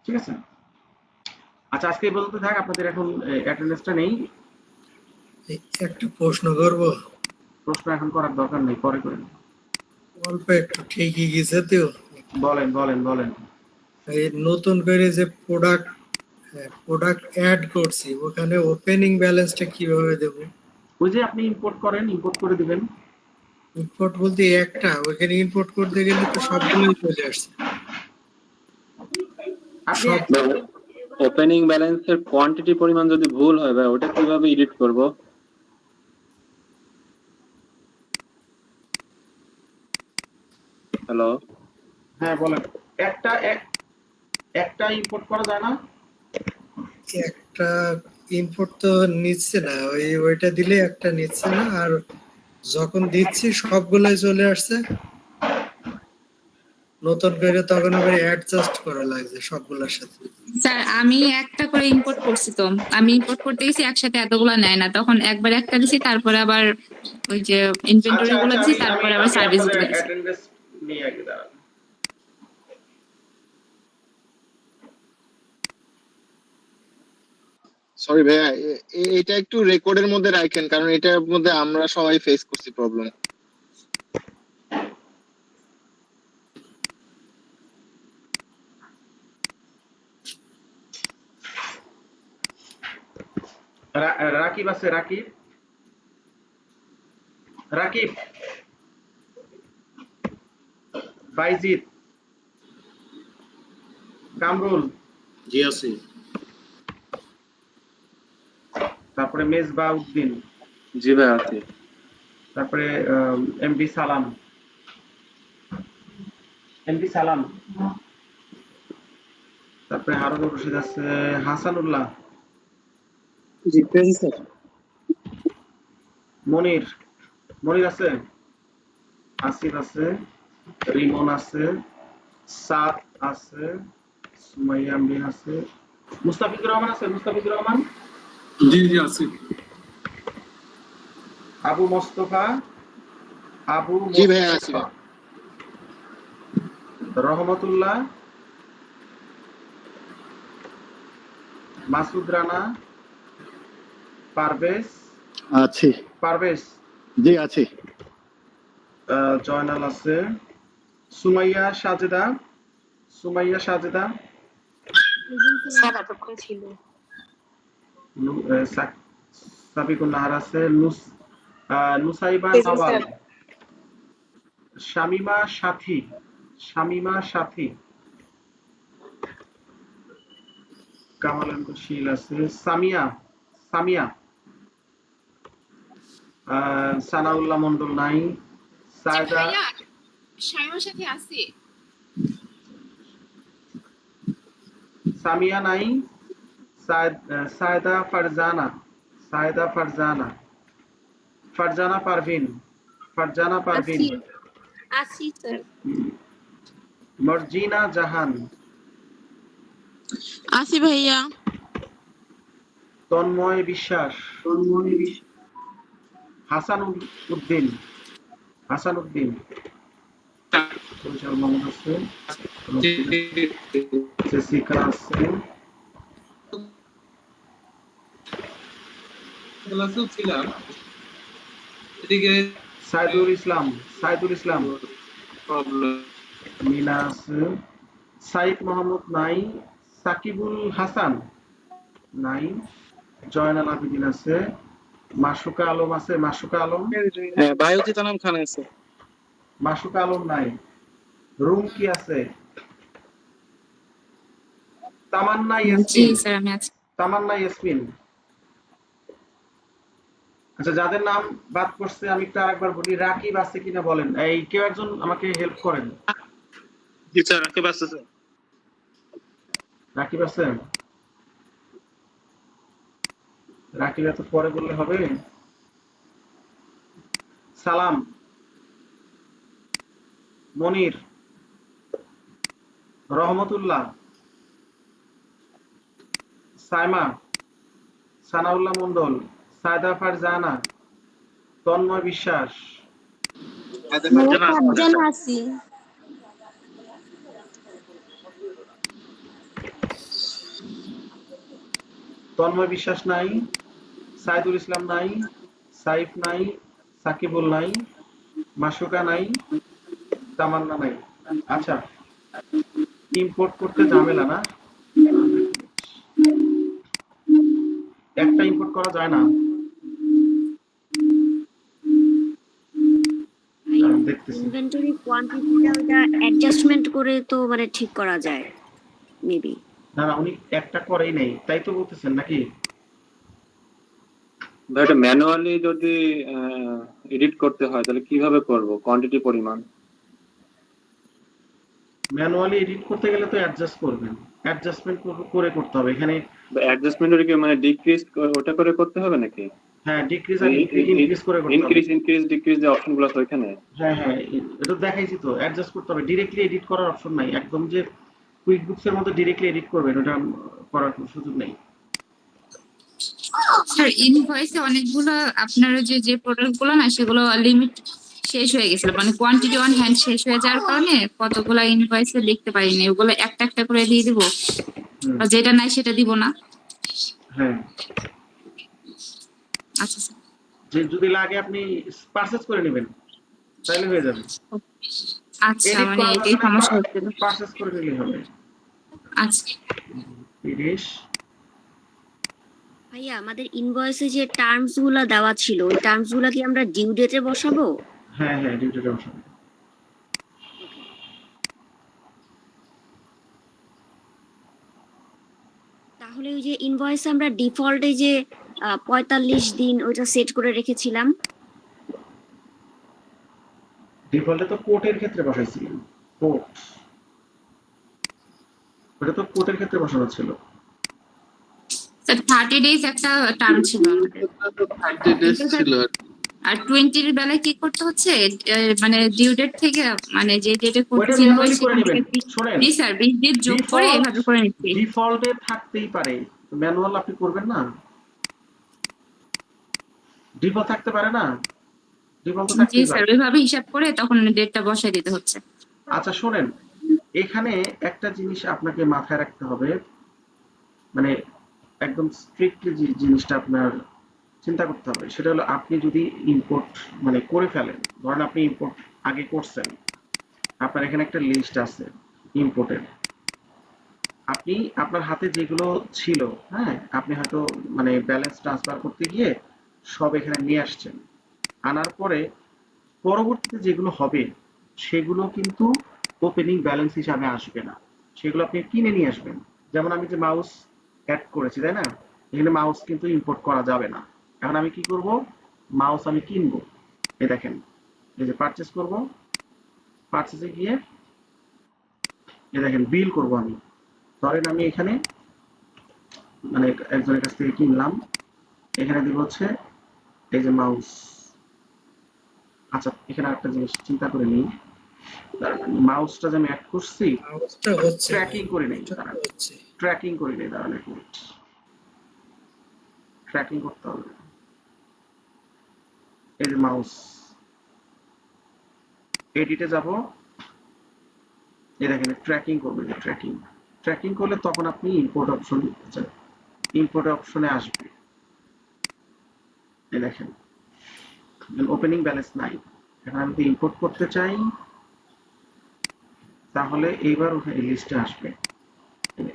[SPEAKER 1] ঠিক আছে, আচ্ছা আজকে এই পর্যন্ত থাক, আপনাদের এখন অ্যাটেন্ডেন্সটা নেই।
[SPEAKER 6] একটা প্রশ্ন করব,
[SPEAKER 1] প্রশ্ন এখন করার দরকার নেই, পরে করেন।
[SPEAKER 6] অল্প একটু ঠিকই গেছে তো।
[SPEAKER 1] বলেন বলেন বলেন।
[SPEAKER 6] এই নতুন করে যে প্রোডাক্ট অ্যাড করছি, ওখানে ওপেনিং ব্যালেন্সটা কিভাবে দেব?
[SPEAKER 1] ওই যে আপনি ইম্পোর্ট করেন, ইম্পোর্ট করে দিবেন।
[SPEAKER 6] ইম্পোর্ট বলতে একটা, ওখানে ইম্পোর্ট করতে গেলে তো সবগুলোই চলে আসছে।
[SPEAKER 1] আপনি
[SPEAKER 6] সব
[SPEAKER 2] ওপেনিং ব্যালেন্সের কোয়ান্টিটি পরিমাণ যদি ভুল হয় ভাই, ওটা কিভাবে এডিট করব? হ্যালো,
[SPEAKER 1] হ্যাঁ বলেন। একটা ইম্পোর্ট করা যায় না?
[SPEAKER 6] একটা ইম্পোর্ট তো নিচ্ছে না, ওইটা দিলে একটা নিচ্ছে না, আর যখন দিচ্ছি সবগুলোই চলে আসছে। নতুন করে তখন আবার অ্যাডজাস্ট করা লাগছে সবগুলোর সাথে।
[SPEAKER 5] স্যার আমি একটা করে ইম্পোর্ট করছি, তো আমি ইম্পোর্ট করতে গেছি একসাথে এতগুলো নেয় না, তখন একবার একটা দিছি, তারপরে আবার ওই যে ইনভেন্টরি গুলো দিছি, তারপরে আবার সার্ভিস গুলো দিছি।
[SPEAKER 1] অ্যাটেন্ডেন্স নিয়ে আগে দাঁড়ান।
[SPEAKER 3] সরি ভাইয়া, এটা একটু রেকর্ডের মধ্যে রাখেন, কারণ এটার মধ্যে আমরা সবাই ফেস করছি প্রবলেম।
[SPEAKER 1] রাকিব আছে, রাকিব, রাকিব, বাইজিদ, কামরুল,
[SPEAKER 8] জি আছে।
[SPEAKER 1] তারপরে মেজবা উদ্দিন,
[SPEAKER 2] জি ভাই আছে।
[SPEAKER 1] তারপরে এমডি সালাম, এমডি সালাম, তারপরে হারুনুর রশিদ আছে, হাসানুল্লাহ,
[SPEAKER 4] জি প্রেজেন্ট স্যার।
[SPEAKER 1] মনির, মনির আছে, আসিফ আছে, রিমন আছে, সাদ আছে, সুমাইয়া মিয়া আছে, মুস্তাফিজুর রহমান আছে, মুস্তাফিজুর রহমান,
[SPEAKER 9] জি জি আছে।
[SPEAKER 1] আবু মোস্তফা, আবু
[SPEAKER 3] জি ভাইয়া আছি।
[SPEAKER 1] মোস্তফা, রহমতুল্লাহ, মাসুদ রানা, পারভেজ,
[SPEAKER 7] আছি।
[SPEAKER 1] পারভেজ,
[SPEAKER 7] জি আছি।
[SPEAKER 1] জয়নাল আছে, সুমাইয়া সাজেদা, সুমাইয়া সাজেদা,
[SPEAKER 10] স্যার এতক্ষণ ছিল।
[SPEAKER 1] সাবিকুন নাহার আছে, নুসাইবা
[SPEAKER 10] Present,
[SPEAKER 1] নওয়াল,
[SPEAKER 10] sir.
[SPEAKER 1] শামিমা সাথী, শামিমা সাথী, কামাল শীল আছে, সামিয়া, সামিয়া, সানাউল্লাহ মন্ডল নাই, সায়দা,
[SPEAKER 5] শামিমার সাথে আছে।
[SPEAKER 1] সামিয়া নাই, সায়দা ফারজানা, সায়দা ফারজানা, ফারজানা পারভিন, ফারজানা পারভিন,
[SPEAKER 10] আসি স্যার।
[SPEAKER 1] মর্জিনা জাহান,
[SPEAKER 10] আসি ভাইয়া।
[SPEAKER 1] তন্ময় বিশ্বাস, হাসান উদ্দিন, হাসান উদ্দিন, ফৈসাল মাহমুদ আছে, জেসিকা আছে,
[SPEAKER 2] ক্লাসেও ছিলাম এদিকে
[SPEAKER 1] সাইদুল ইসলাম, সাইদুল ইসলাম,
[SPEAKER 2] প্রবলেম।
[SPEAKER 1] মিনা আছে, সাইদ মোহাম্মদ নাই, সাকিবুল হাসান নাই, জয়নাল আবেদিন আছে, মাসুকা আলম আছে, মাসুকা আলম,
[SPEAKER 4] হ্যাঁ বায়ুজিৎ আলম খান আছে।
[SPEAKER 1] মাসুকা আলম নাই, রুমকি আছে, তামান্না
[SPEAKER 5] জি
[SPEAKER 1] ইয়াসমিন,
[SPEAKER 5] স্যার আমি আছি।
[SPEAKER 1] তামান্না ইয়াসমিন। আচ্ছা, যাদের নাম বাদ পড়ছে আমি একটু আরেকবার বলি, রাকিব আছে কিনা বলেন, এই কেউ একজন আমাকে হেল্প করেন।
[SPEAKER 8] জি স্যার, রাকিব আছে স্যার।
[SPEAKER 1] রাকিব আছে? রাকিব এত পরে বললে হবে? সালাম, মনির, রহমতুল্লাহ, সাইমা, সানাউল্লাহ মন্ডল, সায়দা ফারজানা, তন্ময় বিশ্বাস,
[SPEAKER 10] আসি।
[SPEAKER 1] তন্ময় বিশ্বাস নাই, সাইদুল ইসলাম নাই, সাইফ নাই, সাকিবুল নাই, মাসুকা নাই, তামান্না নাই। আচ্ছা, ইম্পোর্ট করতে ঝামেলা না? একটা ইম্পোর্ট করা যায় না? আমি দেখতেছি।
[SPEAKER 10] ইনভেন্টরি কোয়ান্টিটিটা ওটা অ্যাডজাস্টমেন্ট করে তো মানে ঠিক করা যায় মেবি।
[SPEAKER 1] না না, উনি একটা করেই নেই, তাই তো বলতেছেন নাকি?
[SPEAKER 2] ভাই এটা ম্যানুয়ালি যদি এডিট করতে হয় তাহলে কিভাবে করব কোয়ান্টিটি পরিমাণ?
[SPEAKER 1] ম্যানুয়ালি এডিট করতে গেলে তো অ্যাডজাস্ট করবেন, অ্যাডজাস্টমেন্ট করে করতে হবে এখানে।
[SPEAKER 2] অ্যাডজাস্টমেন্টের কি মানে ডিক্রিজ ওটা করে করতে হবে নাকি?
[SPEAKER 1] হ্যাঁ, ডিক্রিজ আর ইনক্রিজ করে করতে হবে।
[SPEAKER 2] ইনক্রিজ ডিক্রিজ যে অপশনগুলো আছে ওখানে।
[SPEAKER 1] হ্যাঁ হ্যাঁ, এটা দেখাইছি তো, অ্যাডজাস্ট করতে হবে। ডিরেক্টলি এডিট করার অপশন নাই, একদম যে কুইক বুকস এর মধ্যে ডিরেক্টলি এডিট করবেন ওটা করার কোনো সুযোগ নেই।
[SPEAKER 5] স্যার ইনভয়েসে অনেকগুলো আপনার যে প্রোডাক্টগুলো না সেগুলো লিমিট শেষ হয়ে গেছিল, মানে কোয়ান্টিটি অন হ্যান্ড শেষ হয়ে যাওয়ার কারণে কতগুলো ইনভয়েসে লিখতে পারিনি, ওগুলো একটা একটা করে দিয়ে দিব, আর যেটা নাই সেটা দিব না।
[SPEAKER 1] হ্যাঁ,
[SPEAKER 5] আচ্ছা স্যার।
[SPEAKER 1] যে যদি লাগে আপনি পারচেজ করে নেবেন, তাহলে হয়ে যাবে।
[SPEAKER 5] আচ্ছা,
[SPEAKER 1] এডিট
[SPEAKER 5] মানে
[SPEAKER 1] করা
[SPEAKER 5] এটাই
[SPEAKER 1] দরকার
[SPEAKER 5] সমস্যা
[SPEAKER 1] নেই,
[SPEAKER 5] হচ্ছিল।
[SPEAKER 1] পারচেজ করে নিলেই হবে।
[SPEAKER 5] আচ্ছা
[SPEAKER 1] 30।
[SPEAKER 10] ভাইয়া আমাদের ইনভয়েসে যে টার্মস গুলা দেওয়া ছিল ওই টার্মস গুলা কি আমরা ডিউ ডেটে বসাবো?
[SPEAKER 1] হ্যাঁ হ্যাঁ, ডিউটিটা বসাবেন।
[SPEAKER 10] তাহলে ওই যে ইনভয়েসে আমরা ডিফল্টে যে 45 দিন ওইটা সেট করে রেখেছিলাম,
[SPEAKER 1] ডিফল্টে তো কোটের ক্ষেত্রে বসাইছিলেন, কোট, ওটা তো কোটের ক্ষেত্রে বসানো ছিল।
[SPEAKER 5] স্যার 30 ডেজ একটা টার্ম ছিল আমাদের,
[SPEAKER 8] 30 days ছিল আর কি।
[SPEAKER 5] আর 20 এর বেলায় কি করতে হচ্ছে, মানে ডিউ ডেট থেকে মানে যে ডেটে
[SPEAKER 1] ওইটা
[SPEAKER 5] করতেছি
[SPEAKER 1] ম্যানুয়ালি
[SPEAKER 5] ইনভয়েস
[SPEAKER 1] করে
[SPEAKER 5] সেখান
[SPEAKER 1] নেবেন।
[SPEAKER 5] থেকে
[SPEAKER 1] শোনেন,
[SPEAKER 5] জি স্যার 20 ডেট যোগ করে এভাবে করে নিচ্ছি।
[SPEAKER 1] ডিফল্টে থাকতেই পারে, ম্যানুয়াল আপনি করবেন না, ডিফল্ট থাকতে পারে না, ডিফল্ট
[SPEAKER 5] জি
[SPEAKER 1] থাকতেই
[SPEAKER 5] স্যার,
[SPEAKER 1] পারে।
[SPEAKER 5] ওইভাবে হিসাব করে তখন ডেটটা বসাই দিতে হচ্ছে।
[SPEAKER 1] আচ্ছা শোনেন, এখানে একটা জিনিস আপনাকে মাথায় রাখতে হবে, মানে একদম স্ট্রিক্টলি যে জিনিসটা আপনার চিন্তা করতে হবে সেটা হলো, আপনি যদি ইম্পোর্ট মানে করে ফেলেন, ধরেন আপনি ইম্পোর্ট আগে করছেন, আপনার এখানে একটা লিস্ট আছে ইম্পোর্টের, আপনি আপনার হাতে যেগুলো ছিল, হ্যাঁ, আপনি হয়তো মানে ব্যালেন্স ট্রান্সফার করতে গিয়ে সব এখানে নিয়ে আসছেন, আনার পরে পরবর্তীতে যেগুলো হবে সেগুলো কিন্তু ওপেনিং ব্যালেন্স হিসাবে আসবে না, সেগুলো আপনি কিনে নিয়ে আসবেন। যেমন আমি যে মাউস অ্যাড করেছি, তাই না, এখানে মাউস কিন্তু ইম্পোর্ট করা যাবে না। এখন আমি কি করব, মাউস আমি কিনবো, এই দেখেন, এই যে পারচেজ করব, পারচেজে গিয়ে এই দেখেন বিল করব আমি। ধরেন আমি এখানে মানে একজনের কাছ থেকে কিনলাম, এখানে দিব হচ্ছে এই যে মাউস। আচ্ছা এখানে একটা জিনিস চিন্তা করে নিই, মাউসটা যে আমি অ্যাড করছি
[SPEAKER 6] মাউসটা হচ্ছে
[SPEAKER 1] ট্র্যাকিং করে নেই,
[SPEAKER 6] হচ্ছে
[SPEAKER 1] ট্র্যাকিং করে নেই, দাঁড়ান এক মিনিট, ট্র্যাকিং করতে হবে। এই যে মাউস, এডিটে যাব, এই দেখেন ট্র্যাকিং করবেন, ট্র্যাকিং, ট্র্যাকিং করলে তখন আপনি ইম্পোর্ট অপশন, ইম্পোর্ট অপশনে আসবে, এই দেখেন ওপেনিং ব্যালেন্স নাই। এখন আমি ইম্পোর্ট করতে চাই, তাহলে এইবার এই লিস্টে আসবে।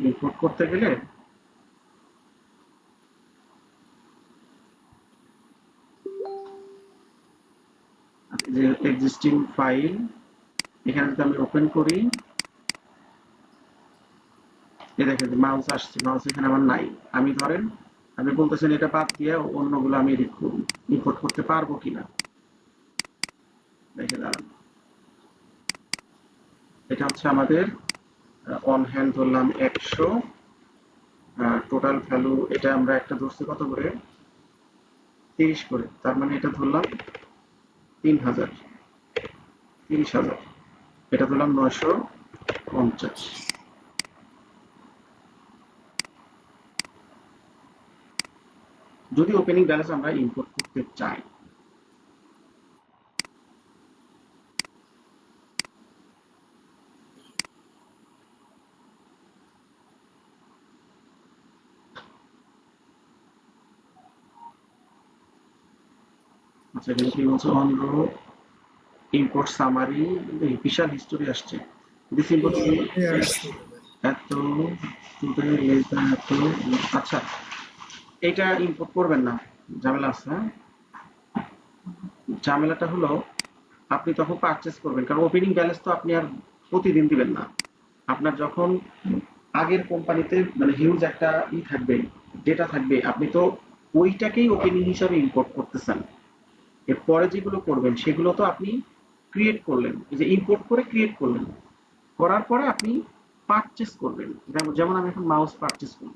[SPEAKER 1] ইম্পোর্ট করতে গেলে যে এক্সিস্টিং ফাইল, এখানে যদি আমি ওপেন করি, এই দেখেন মাউস আসছে, মাউস এখানে আমার নাই। আমি ধরেন আমি বলতেছেন এটা বাদ দিয়ে অন্যগুলো আমি ইম্পোর্ট করতে পারবো কিনা, দেখে দাঁড়ান। এটা হচ্ছে আমাদের অন হ্যান্ড ধরলাম 100, টোটাল ভ্যালু এটা আমরা একটা ধরছি কত করে, 30 করে, তার মানে এটা ধরলাম 3000, এটা ধরলাম 950। যদি ওপেনিং ব্যালেন্স আমরা ইম্পোর্ট করতে চাই, আচ্ছা এখানে কি বলছে, অন রো ইম্পোর্ট সামারি, বিশাল হিস্টোরি আসছে, দিস ইম্পোর্ট এত এত। আচ্ছা এটা ইম্পোর্ট করবেন না, ঝামেলা আছে। হ্যাঁ, ঝামেলাটা হলো আপনি তখন পারচেজ করবেন, কারণ ওপেনিং ব্যালেন্স তো আপনি আর প্রতিদিন দিবেন না। আপনার যখন আগের কোম্পানিতে মানে হিউজ একটা থাকবে, ডেটা থাকবে, আপনি তো ওইটাকেই ওপেনিং হিসাবে ইম্পোর্ট করতেছেন। এরপরে যেগুলো করবেন সেগুলো তো আপনি ক্রিয়েট করলেন, এই যে ইম্পোর্ট করে ক্রিয়েট করলেন, করার পরে আপনি পারচেজ করবেন। যেমন আমি এখন মাউস পারচেজ করব,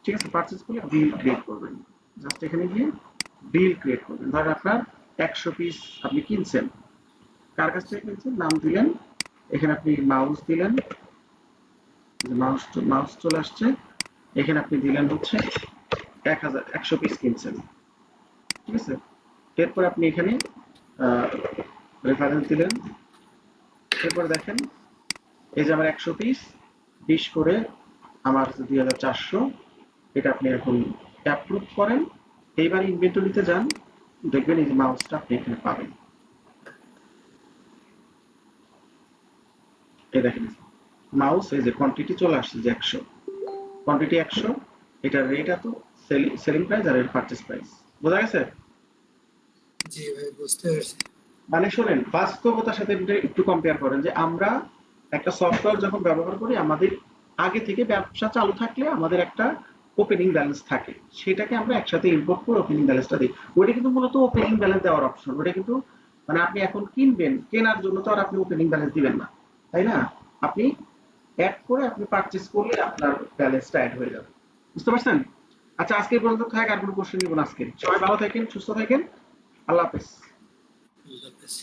[SPEAKER 1] ঠিক আছে, পারচেজ করলে বিল ক্রিয়েট করবেন, জাস্ট এখানে গিয়ে বিল ক্রিয়েট করবেন। ধরেন আপনার 100 পিস আপনি কিনছেন, কার কাছ থেকে কিনছেন নাম দিলেন, এখানে আপনি মাউস দিলেন, মাউস চলে আসছে, এখানে আপনি দিলেন হচ্ছে 100 পিস কিনছেন, ঠিক আছে। এরপর আপনি এখানে রেফারেন্স দিলেন, এরপর দেখেন এই যে আমার 100 পিস 20 করে আমার 2400, এটা আপনি এখন অ্যাপ্রুভ করেন। এইবার ইনভেন্টরিতে যান, দেখবেন এই যে মাউসটা আপনি এখানে পাবেন। এই দেখেন মাউস, এই যে কোয়ান্টিটি চলে আসছে যে 100, কোয়ান্টিটি 100, এটার রেট এত, সেলিং প্রাইস আর এর পারচেজ প্রাইস। বোঝা গেছে?
[SPEAKER 6] জি ভাই, বুঝতে পারছি।
[SPEAKER 1] মানে শোনেন, বাস্তবতার সাথে এটা একটু কম্পেয়ার করেন যে আমরা একটা সফটওয়্যার যখন ব্যবহার করি, আমাদের আগে থেকে ব্যবসা চালু থাকলে আমাদের একটা ওপেনিং ব্যালেন্স থাকে, সেটাকে আমরা একসাথে ইম্পোর্ট করে ওপেনিং ব্যালেন্সটা দিই। ওইটা কিন্তু মূলত ওপেনিং ব্যালেন্স দেওয়ার অপশন। ওটা কিন্তু মানে আপনি এখন কিনবেন, কেনার জন্য তো আর আপনি ওপেনিং ব্যালেন্স দিবেন না, তাই না? আপনি অ্যাড করে আপনি পারচেজ করলে আপনার ব্যালেন্সটা অ্যাড হয়ে যাবে। বুঝতে পারছেন? আচ্ছা, আজকে এই পর্যন্ত থাক, আর কোনো কোশ্চেন নিব না আজকে। সবাই ভালো থাকেন, সুস্থ থাকেন, আল্লাহ হাফেজ।
[SPEAKER 6] আল্লাহ হাফেজ।